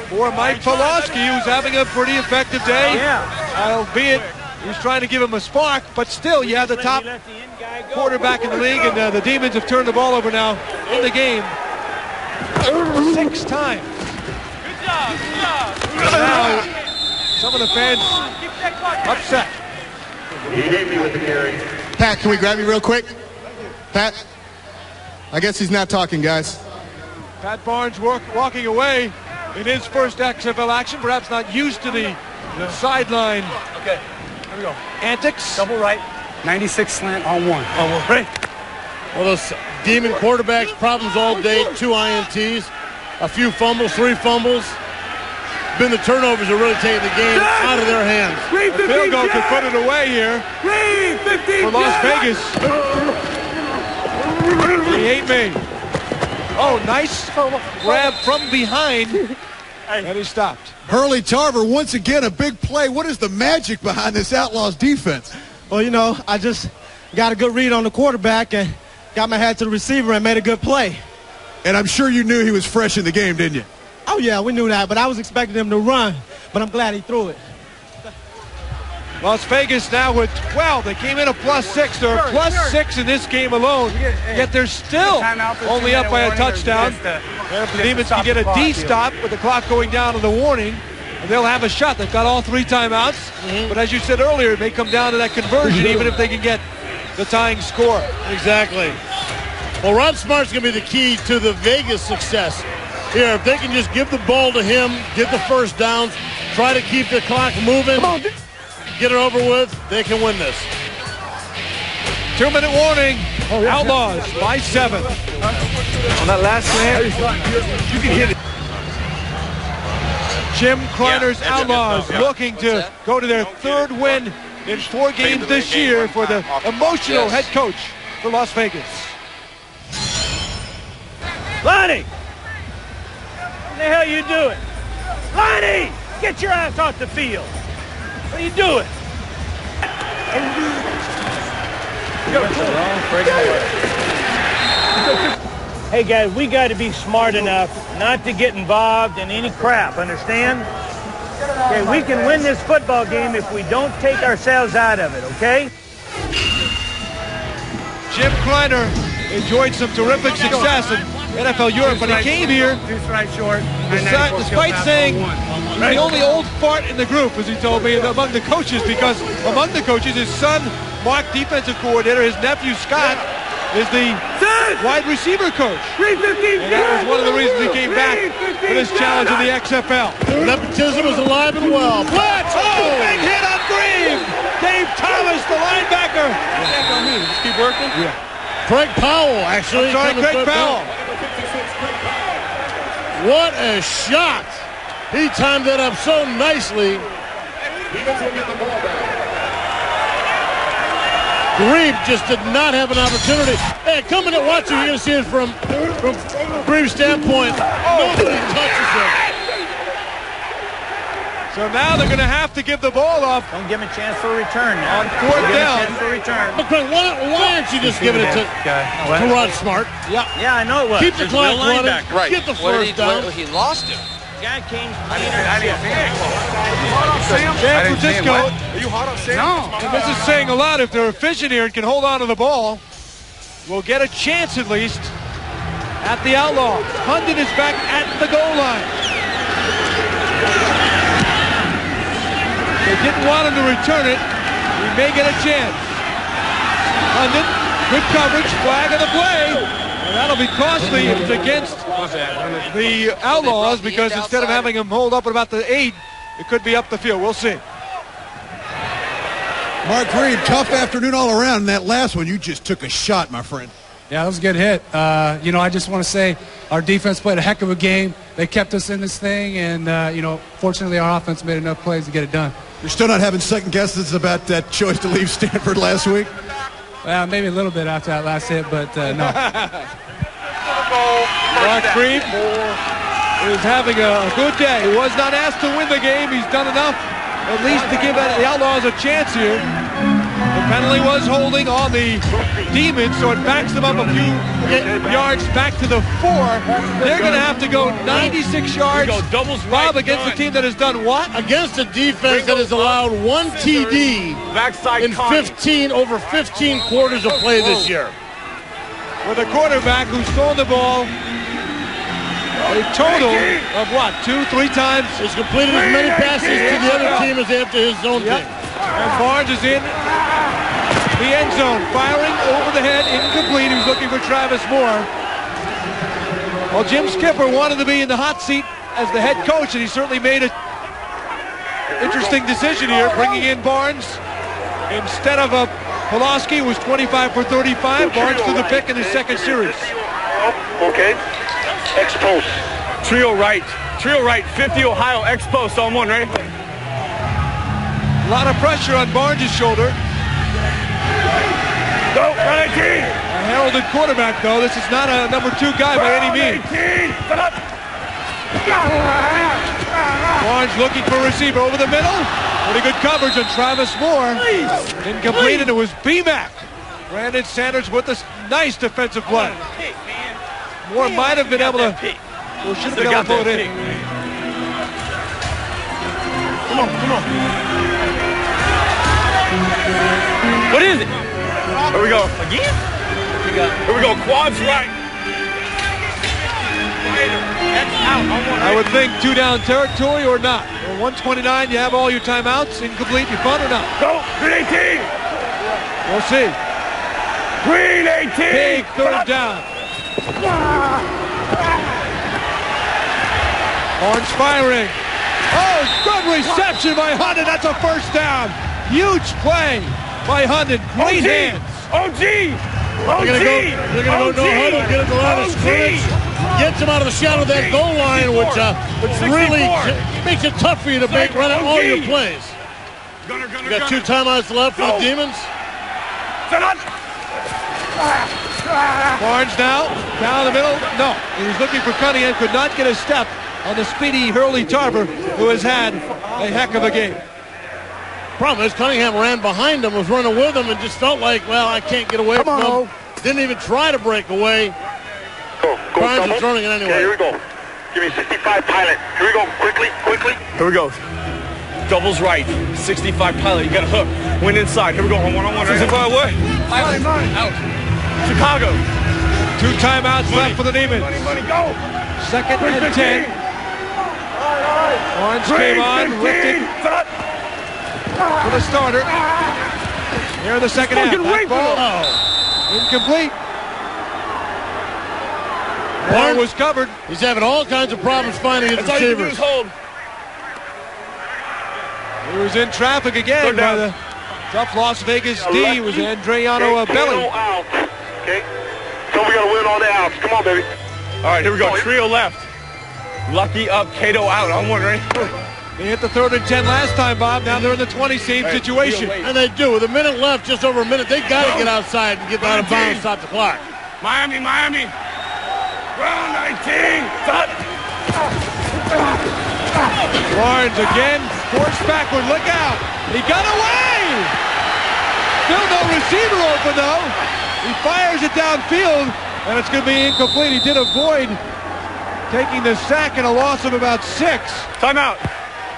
Speaker 1: for Mike Pawlawski, who's having a pretty effective day. Albeit he's trying to give him a spark, but still, you have the top quarterback in the league, and the Demons have turned the ball over now in the game 6 times.
Speaker 19: Good job.
Speaker 1: Now, some of the fans upset.
Speaker 21: He hit me with the carry.
Speaker 3: Pat, can we grab you real quick?
Speaker 6: Pat, I guess he's not talking, guys.
Speaker 1: Pat Barnes walking away in his first XFL action, perhaps not used to the sideline.
Speaker 7: Okay, here we go.
Speaker 1: Antics.
Speaker 7: Double right, 96 slant on one.
Speaker 1: Ready?
Speaker 5: Well, those Demon quarterbacks, problems all day, 2 INTs, a few fumbles, 3 fumbles. Been the turnovers are really taking the game out of their hands.
Speaker 1: The field goal could put it away here for Las Vegas. He ain't me. Oh, nice grab from behind. And he stopped.
Speaker 3: Hurley Tarver, once again, a big play. What is the magic behind this Outlaws defense?
Speaker 17: Well, you know, I just got a good read on the quarterback and got my head to the receiver and made a good play.
Speaker 3: And I'm sure you knew he was fresh in the game, didn't you?
Speaker 17: Oh, yeah, we knew that, but I was expecting him to run, but I'm glad he threw it.
Speaker 1: Las Vegas now with 12. They came in a +6. They're a +6 in this game alone. Yet they're still only up by a touchdown. And if the Demons can get a D stop with the clock going down to the warning, and they'll have a shot. They've got all 3 timeouts. But as you said earlier, it may come down to that conversion, even if they can get the tying score.
Speaker 5: Exactly. Well, Rod Smart's going to be the key to the Vegas success. Here, if they can just give the ball to him, get the first downs, try to keep the clock moving, get it over with, they can win this.
Speaker 1: 2-minute warning. Outlaws by 7. On that last slant, you can hit it. Jim Kreiner's Outlaws looking to go to their 3rd win in 4 games this year for the emotional head coach for Las Vegas.
Speaker 19: Lonnie! What the hell you doing? Lonnie! Get your ass off the field! What are you doing? Hey guys, we got to be smart enough not to get involved in any crap, understand? Okay, we can win this football game if we don't take ourselves out of it, okay?
Speaker 1: Jim Kreiner enjoyed some terrific success in NFL Europe, but he came here despite saying the only old fart in the group, as he told me, among the coaches, because among the coaches, his son, Mark, defensive coordinator, his nephew, Scott, is the wide receiver coach. And that was one of the reasons he came back for this challenge in the XFL.
Speaker 5: Nepotism is alive and well. Blitz!
Speaker 1: Oh, big hit on Grieb! Dave Thomas, the linebacker.
Speaker 5: Just keep working? Yeah. Craig Powell, actually.
Speaker 1: Craig Powell.
Speaker 5: What a shot. He timed that up so nicely. Grieb just did not have an opportunity. Hey, coming at watch you, you're going to see it from Grieb's standpoint. Nobody touches him.
Speaker 1: So now they're going to have to give the ball off.
Speaker 15: Don't give him a chance for a return now.
Speaker 1: On 4th down.
Speaker 5: Why aren't you just giving it to Rod Smart?
Speaker 15: Yeah, I know it was.
Speaker 5: Keep the clock running.
Speaker 15: Right.
Speaker 5: Get the first down.
Speaker 15: He lost him. Guy came clean.
Speaker 1: San Francisco. Are you hot on Sam? No. This is saying a lot. If they're efficient here and can hold on to the ball, we'll get a chance at least at the Outlaws. Hundon is back at the goal line. They didn't want him to return it. We may get a chance. Hundon, good coverage, flag of the play. And that'll be costly if it's against the Outlaws, because instead of having him hold up at about the 8, it could be up the field. We'll see.
Speaker 3: Mark Grieb, tough afternoon all around. In that last one, you just took a shot, my friend.
Speaker 18: Yeah, that was a good hit. You know, I just want to say our defense played a heck of a game. They kept us in this thing, and, you know, fortunately our offense made enough plays to get it done.
Speaker 3: You're still not having second guesses about that choice to leave Stanford last week?
Speaker 18: Well, maybe a little bit after that last hit, but no.
Speaker 1: Mark Grieb is having a good day. He was not asked to win the game. He's done enough, at least, to give the Outlaws a chance here. The penalty was holding on the Demons, so it backs them up a few yards back to the 4. They're going to have to go 96 yards, Bob, against a team that has done what?
Speaker 5: Against a defense that has allowed 1 TD in over 15 quarters of play this year.
Speaker 1: With a quarterback who's thrown the ball a total of what, 2-3 times?
Speaker 5: He's completed as many passes to the other team as they have to his own team.
Speaker 1: And Barnes is in the end zone, firing over the head, incomplete. He was looking for Travis Moore. Well, Jim Skipper wanted to be in the hot seat as the head coach, and he certainly made an interesting decision here, bringing in Barnes. Instead of Pawlawski, was 25 for 35. Barnes threw the pick in his second series.
Speaker 22: Okay. X-post.
Speaker 4: Trio right, 50 Ohio, X-post on one, right?
Speaker 1: A lot of pressure on Barnes' shoulder.
Speaker 22: Go, run 18.
Speaker 1: A heralded quarterback, though. This is not a number 2 guy by any means. Barnes looking for a receiver over the middle. Pretty good coverage on Travis Moore. Incomplete, and it was B-Mac. Brandon Sanders with a nice defensive play. Moore might have been able to, or should have been able to pull it in.
Speaker 19: Come on. What is it?
Speaker 4: Here we go.
Speaker 19: Again?
Speaker 4: Here we go. Quads right.
Speaker 1: I would think 2 down territory or not. Or 129, you have all your timeouts. Incomplete, you fun or not?
Speaker 22: Go, green 18.
Speaker 1: We'll see.
Speaker 22: Green 18.
Speaker 1: Big third down. Barnes firing. Oh, good reception by Hunden. That's a first down. Huge play by Hunden. Great hands.
Speaker 22: OG.
Speaker 5: They're gonna go no huddle, get at the line of scrimmage, gets him out of the shadow of that goal line, which really makes it tough for you to run out all your plays. You got 2 timeouts left for the Demons.
Speaker 1: Barnes now, down the middle. No, he was looking for Cunningham, could not get a step on the speedy Hurley Tarver, who has had a heck of a game.
Speaker 5: Problem is, Cunningham ran behind him, was running with him, and just felt like, well, I can't get away from him. Didn't even try to break away.
Speaker 22: Go,
Speaker 5: Barnes is running it anyway.
Speaker 22: Okay, here we go. Give me 65 pilot. Here we go, quickly.
Speaker 4: Here we go. Doubles right, 65 pilot. You got a hook. Went inside. Here we go. One-on-one. 65 away. Out. Chicago.
Speaker 1: 2 timeouts left for the Demons.
Speaker 22: Money, go.
Speaker 1: Second and 10. Barnes came on, lifted for the starter. Here in the second half. Back ball. Incomplete. Barnes was covered.
Speaker 5: He's having all kinds of problems finding his receivers.
Speaker 1: He was in traffic again by the tough Las Vegas D. Was Andriano Belli.
Speaker 22: Okay. So we got to win all the outs. Come on, baby.
Speaker 4: All right, here we go. Trio left. Lucky up, Cato out. I'm wondering.
Speaker 1: They hit the 3rd and 10 last time, Bob. Now they're in the 20, same situation.
Speaker 5: And they do. With a minute left, just over a minute, they got to get outside and get out of bounds, stop the clock.
Speaker 22: Miami. Round 19.
Speaker 1: Barnes again, forced backward. Look out. He got away. Still no receiver open, though. He fires it downfield, and it's going to be incomplete. He did avoid taking the sack and a loss of about 6.
Speaker 4: Timeout.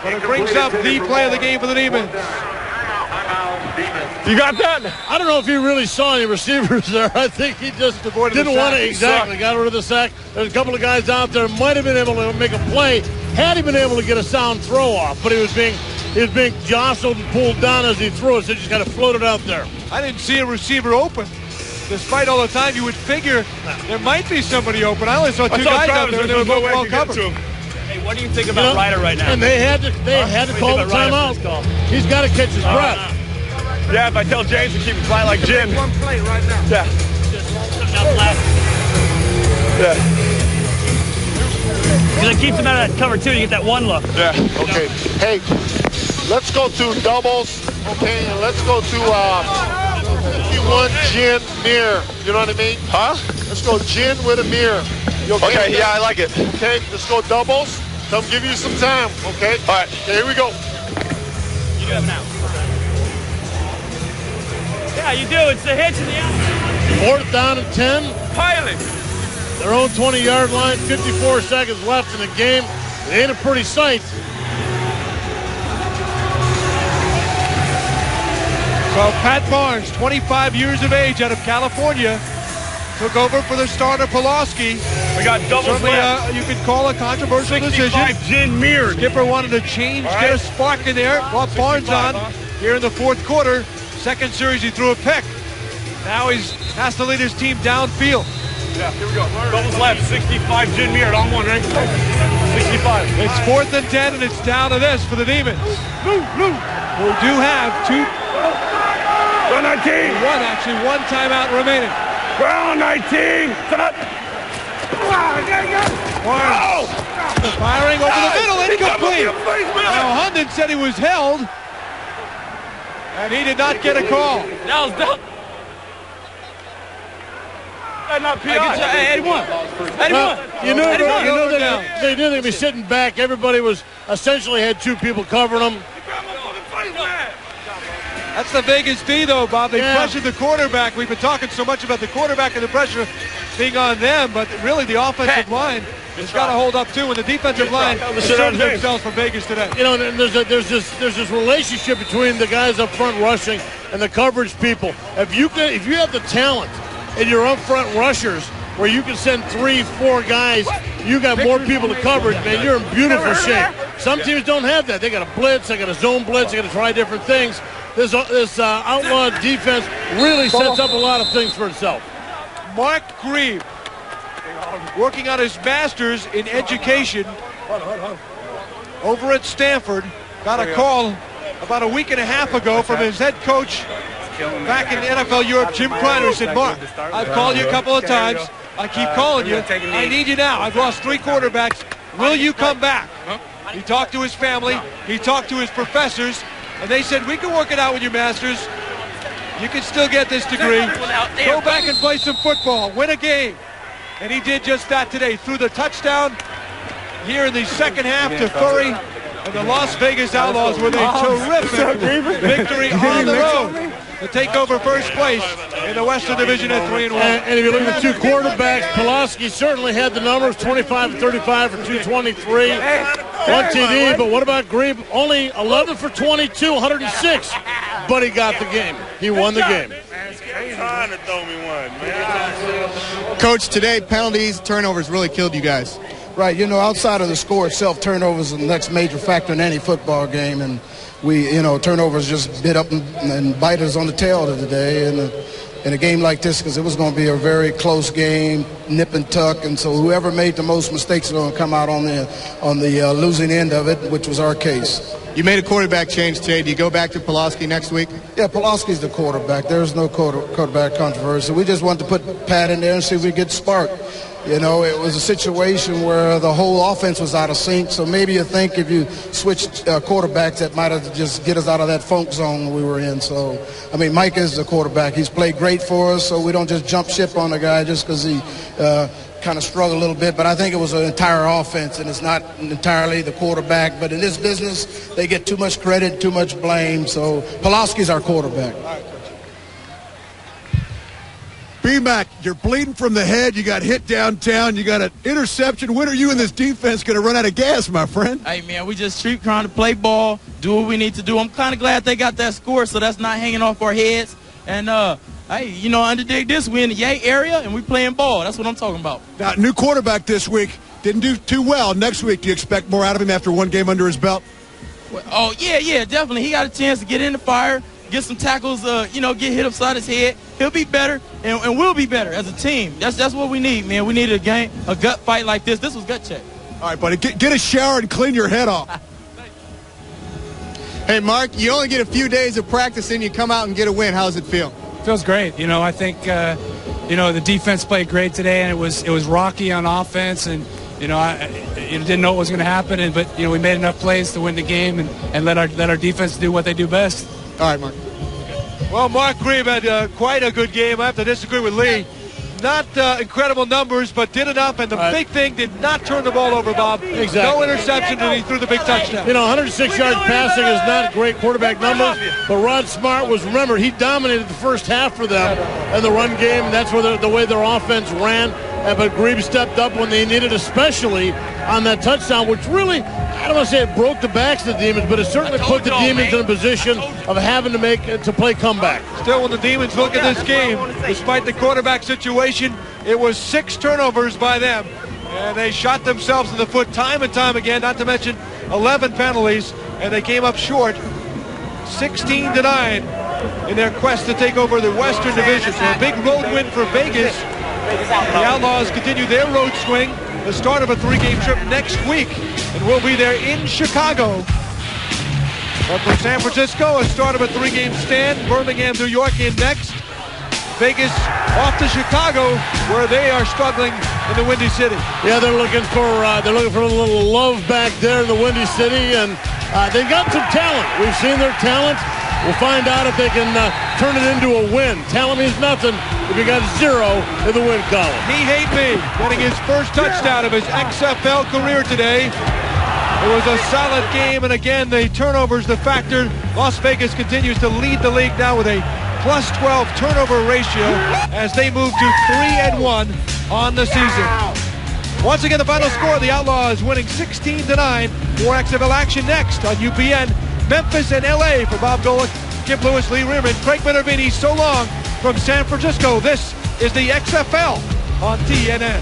Speaker 1: But it brings up the play of the game for the Demons.
Speaker 4: You got that?
Speaker 5: I don't know if he really saw any receivers there. I think he just didn't want to. Exactly. Got rid of the sack. There's a couple of guys out there might have been able to make a play had he been able to get a sound throw off, but he was being jostled and pulled down as he threw it, so he just kind of floated out there.
Speaker 1: I didn't see a receiver open. Despite all the time, you would figure there might be somebody open. I only saw 2 guys out there, and they were both well covered.
Speaker 16: Hey, what do you think about Ryder right now?
Speaker 5: And they had to call the timeout. He's got to catch his breath.
Speaker 4: Yeah, if I tell James to keep it flat like Jim.
Speaker 22: One play right now.
Speaker 4: Yeah.
Speaker 16: Because it keeps him out of that cover, too. You get that one look.
Speaker 4: Yeah.
Speaker 22: Okay. Hey, let's go to doubles, okay? And let's go to 51 gin near. You know what I mean?
Speaker 4: Huh?
Speaker 22: Let's go gin with a mirror.
Speaker 4: Okay, yeah, I like it.
Speaker 22: Okay, let's go doubles. Come give you some time, okay?
Speaker 4: All right.
Speaker 22: Okay, here we go.
Speaker 16: You do have now. Yeah, you do. It's the hitch and the out.
Speaker 5: 4th down and 10.
Speaker 4: Pilot.
Speaker 5: Their own 20-yard line, 54 seconds left in the game. It ain't a pretty sight.
Speaker 1: So Pat Barnes, 25 years of age, out of California, took over for the starter Pawlawski.
Speaker 4: We got doubles left.
Speaker 1: You could call a controversial decision.
Speaker 4: Gin mirrored.
Speaker 1: Skipper wanted to change, get a spark in there. Brought Barnes on here in the 4th quarter. Second series, he threw a pick. Now he has to lead his team downfield.
Speaker 19: Yeah, here we go. Doubles left, 65, Jin Muir, on one, right? 65.
Speaker 1: It's 4th and 10, and it's down to this for the Demons. Who do have two.
Speaker 19: 19.
Speaker 1: One timeout remaining.
Speaker 19: Ground 19.
Speaker 1: Barnes firing over the middle, incomplete. Now Hunden said he was held, and he did not get a call.
Speaker 10: That was dumb.
Speaker 19: Not PI.
Speaker 10: 81.
Speaker 5: You know that they knew they'd be sitting back. Everybody was essentially had two people covering them.
Speaker 1: That's the Vegas D, though, Bob. They pressured the quarterback. We've been talking so much about the quarterback and the pressure being on them, but really the offensive line has got to hold up too, and the defensive line asserted themselves for Vegas today.
Speaker 5: You know, there's this relationship between the guys up front rushing and the coverage people. If you have the talent and your up front rushers where you can send 3-4 guys, you got more people to cover, man, you're in beautiful shape. Some teams don't have that. They got a blitz, they got a zone blitz, they got to try different things. This Outlaw defense really sets up a lot of things for itself.
Speaker 1: Mark Grieb, working on his master's in education over at Stanford, got a call about a week and a half ago from his head coach back in NFL Europe, Jim Kreiner, said, Mark, I've called you a couple of times. I keep calling you. I need you now. I've lost 3 quarterbacks. Will you come back? He talked to his family. He talked to his professors. And they said, we can work it out with your masters. You can still get this degree. Go back and play some football. Win a game. And he did just that today. Threw the touchdown here in the second half to Furrey and the Las Vegas Outlaws with a terrific victory on the road to take over first place in the Western Division at 3-1.
Speaker 5: And if you look at the two quarterbacks, Pawlawski certainly had the numbers, 25-35 for 223, 1 TD. But what about Grieb? Only 11 for 22, 106. But he got the game. He won the game.
Speaker 19: Trying to throw me one, man.
Speaker 6: Coach, today penalties, turnovers really killed you guys.
Speaker 20: Right, you know, outside of the score itself, turnovers are the next major factor in any football game, and turnovers just bit up and bite us on the tail today in a game like this, because it was going to be a very close game, nip and tuck, and so whoever made the most mistakes are going to come out on the losing end of it, which was our case.
Speaker 6: You made a quarterback change today. Do you go back to Pawlawski next week?
Speaker 20: Yeah, Pawlawski's the quarterback. There's no quarterback controversy. We just wanted to put Pat in there and see if we get spark. You know, it was a situation where the whole offense was out of sync, so maybe you think if you switched quarterbacks, that might have just get us out of that funk zone we were in. So, I mean, Mike is the quarterback. He's played great for us, so we don't just jump ship on the guy just because he kind of struggled a little bit. But I think it was an entire offense, and it's not entirely the quarterback. But in this business, they get too much credit, too much blame. So Pawlawski's our quarterback.
Speaker 3: B-Mac, you're bleeding from the head. You got hit downtown. You got an interception. When are you and this defense going to run out of gas, my friend?
Speaker 8: Hey, man, we just trying to play ball, do what we need to do. I'm kind of glad they got that score, so that's not hanging off our heads. And, hey, you know, underdig this, we in the Yay area, and we playing ball. That's what I'm talking about.
Speaker 3: Now, new quarterback this week. Didn't do too well. Next week, do you expect more out of him after one game under his belt?
Speaker 8: Oh, yeah, definitely. He got a chance to get in the fire, get some tackles, get hit upside his head. He'll be better, and we'll be better as a team. That's what we need, man. We need a gut fight like this. This was gut check.
Speaker 3: All right, buddy, get a shower and clean your head off.
Speaker 6: Hey, Mark, you only get a few days of practice and you come out and get a win. How does it feel?
Speaker 18: Feels great. You know, I think, the defense played great today, and it was rocky on offense, and, I didn't know what was going to happen, but we made enough plays to win the game and let our defense do what they do best.
Speaker 6: All right, Mark.
Speaker 1: Well, Mark Grieb had quite a good game. I have to disagree with Lee. Not incredible numbers, but did enough. And the big thing, did not turn the ball over, Bob.
Speaker 5: Exactly.
Speaker 1: No interception, and he threw the big touchdown.
Speaker 5: 106 yards passing is not great quarterback numbers, but Rod Smart remember, he dominated the first half for them in the run game, and that's where the way their offense ran. But Grieb stepped up when they needed, especially on that touchdown, which really, I don't want to say it broke the backs of the Demons, but it certainly put the Demons in a position of having to play comeback.
Speaker 1: Still, when the Demons look at this game, despite the quarterback situation, it was 6 turnovers by them. And they shot themselves in the foot time and time again, not to mention 11 penalties, and they came up short 16-9 in their quest to take over the Western Division. So a big road win for Vegas. The Outlaws continue their road swing. The start of a 3-game trip next week, and we'll be there in Chicago. But for San Francisco, a start of a 3-game stand. Birmingham, New York in next. Vegas off to Chicago, where they are struggling in the Windy City.
Speaker 5: Yeah, they're looking for a little love back there in the Windy City, and they got some talent. We've seen their talent. We'll find out if they can turn it into a win. Talent means nothing if you got 0 in the win column.
Speaker 1: He hate me, getting his first touchdown of his XFL career today. It was a solid game, and again, the turnovers, the factor. Las Vegas continues to lead the league now with a plus 12 turnover ratio as they move to 3-1 on the season. Once again, the final score, the Outlaws winning 16-9. More XFL action next on UPN. Memphis and LA for Bob Golic, Kip Lewis, Lee Rearman, Craig Minervini. So long from San Francisco. This is the XFL on TNN.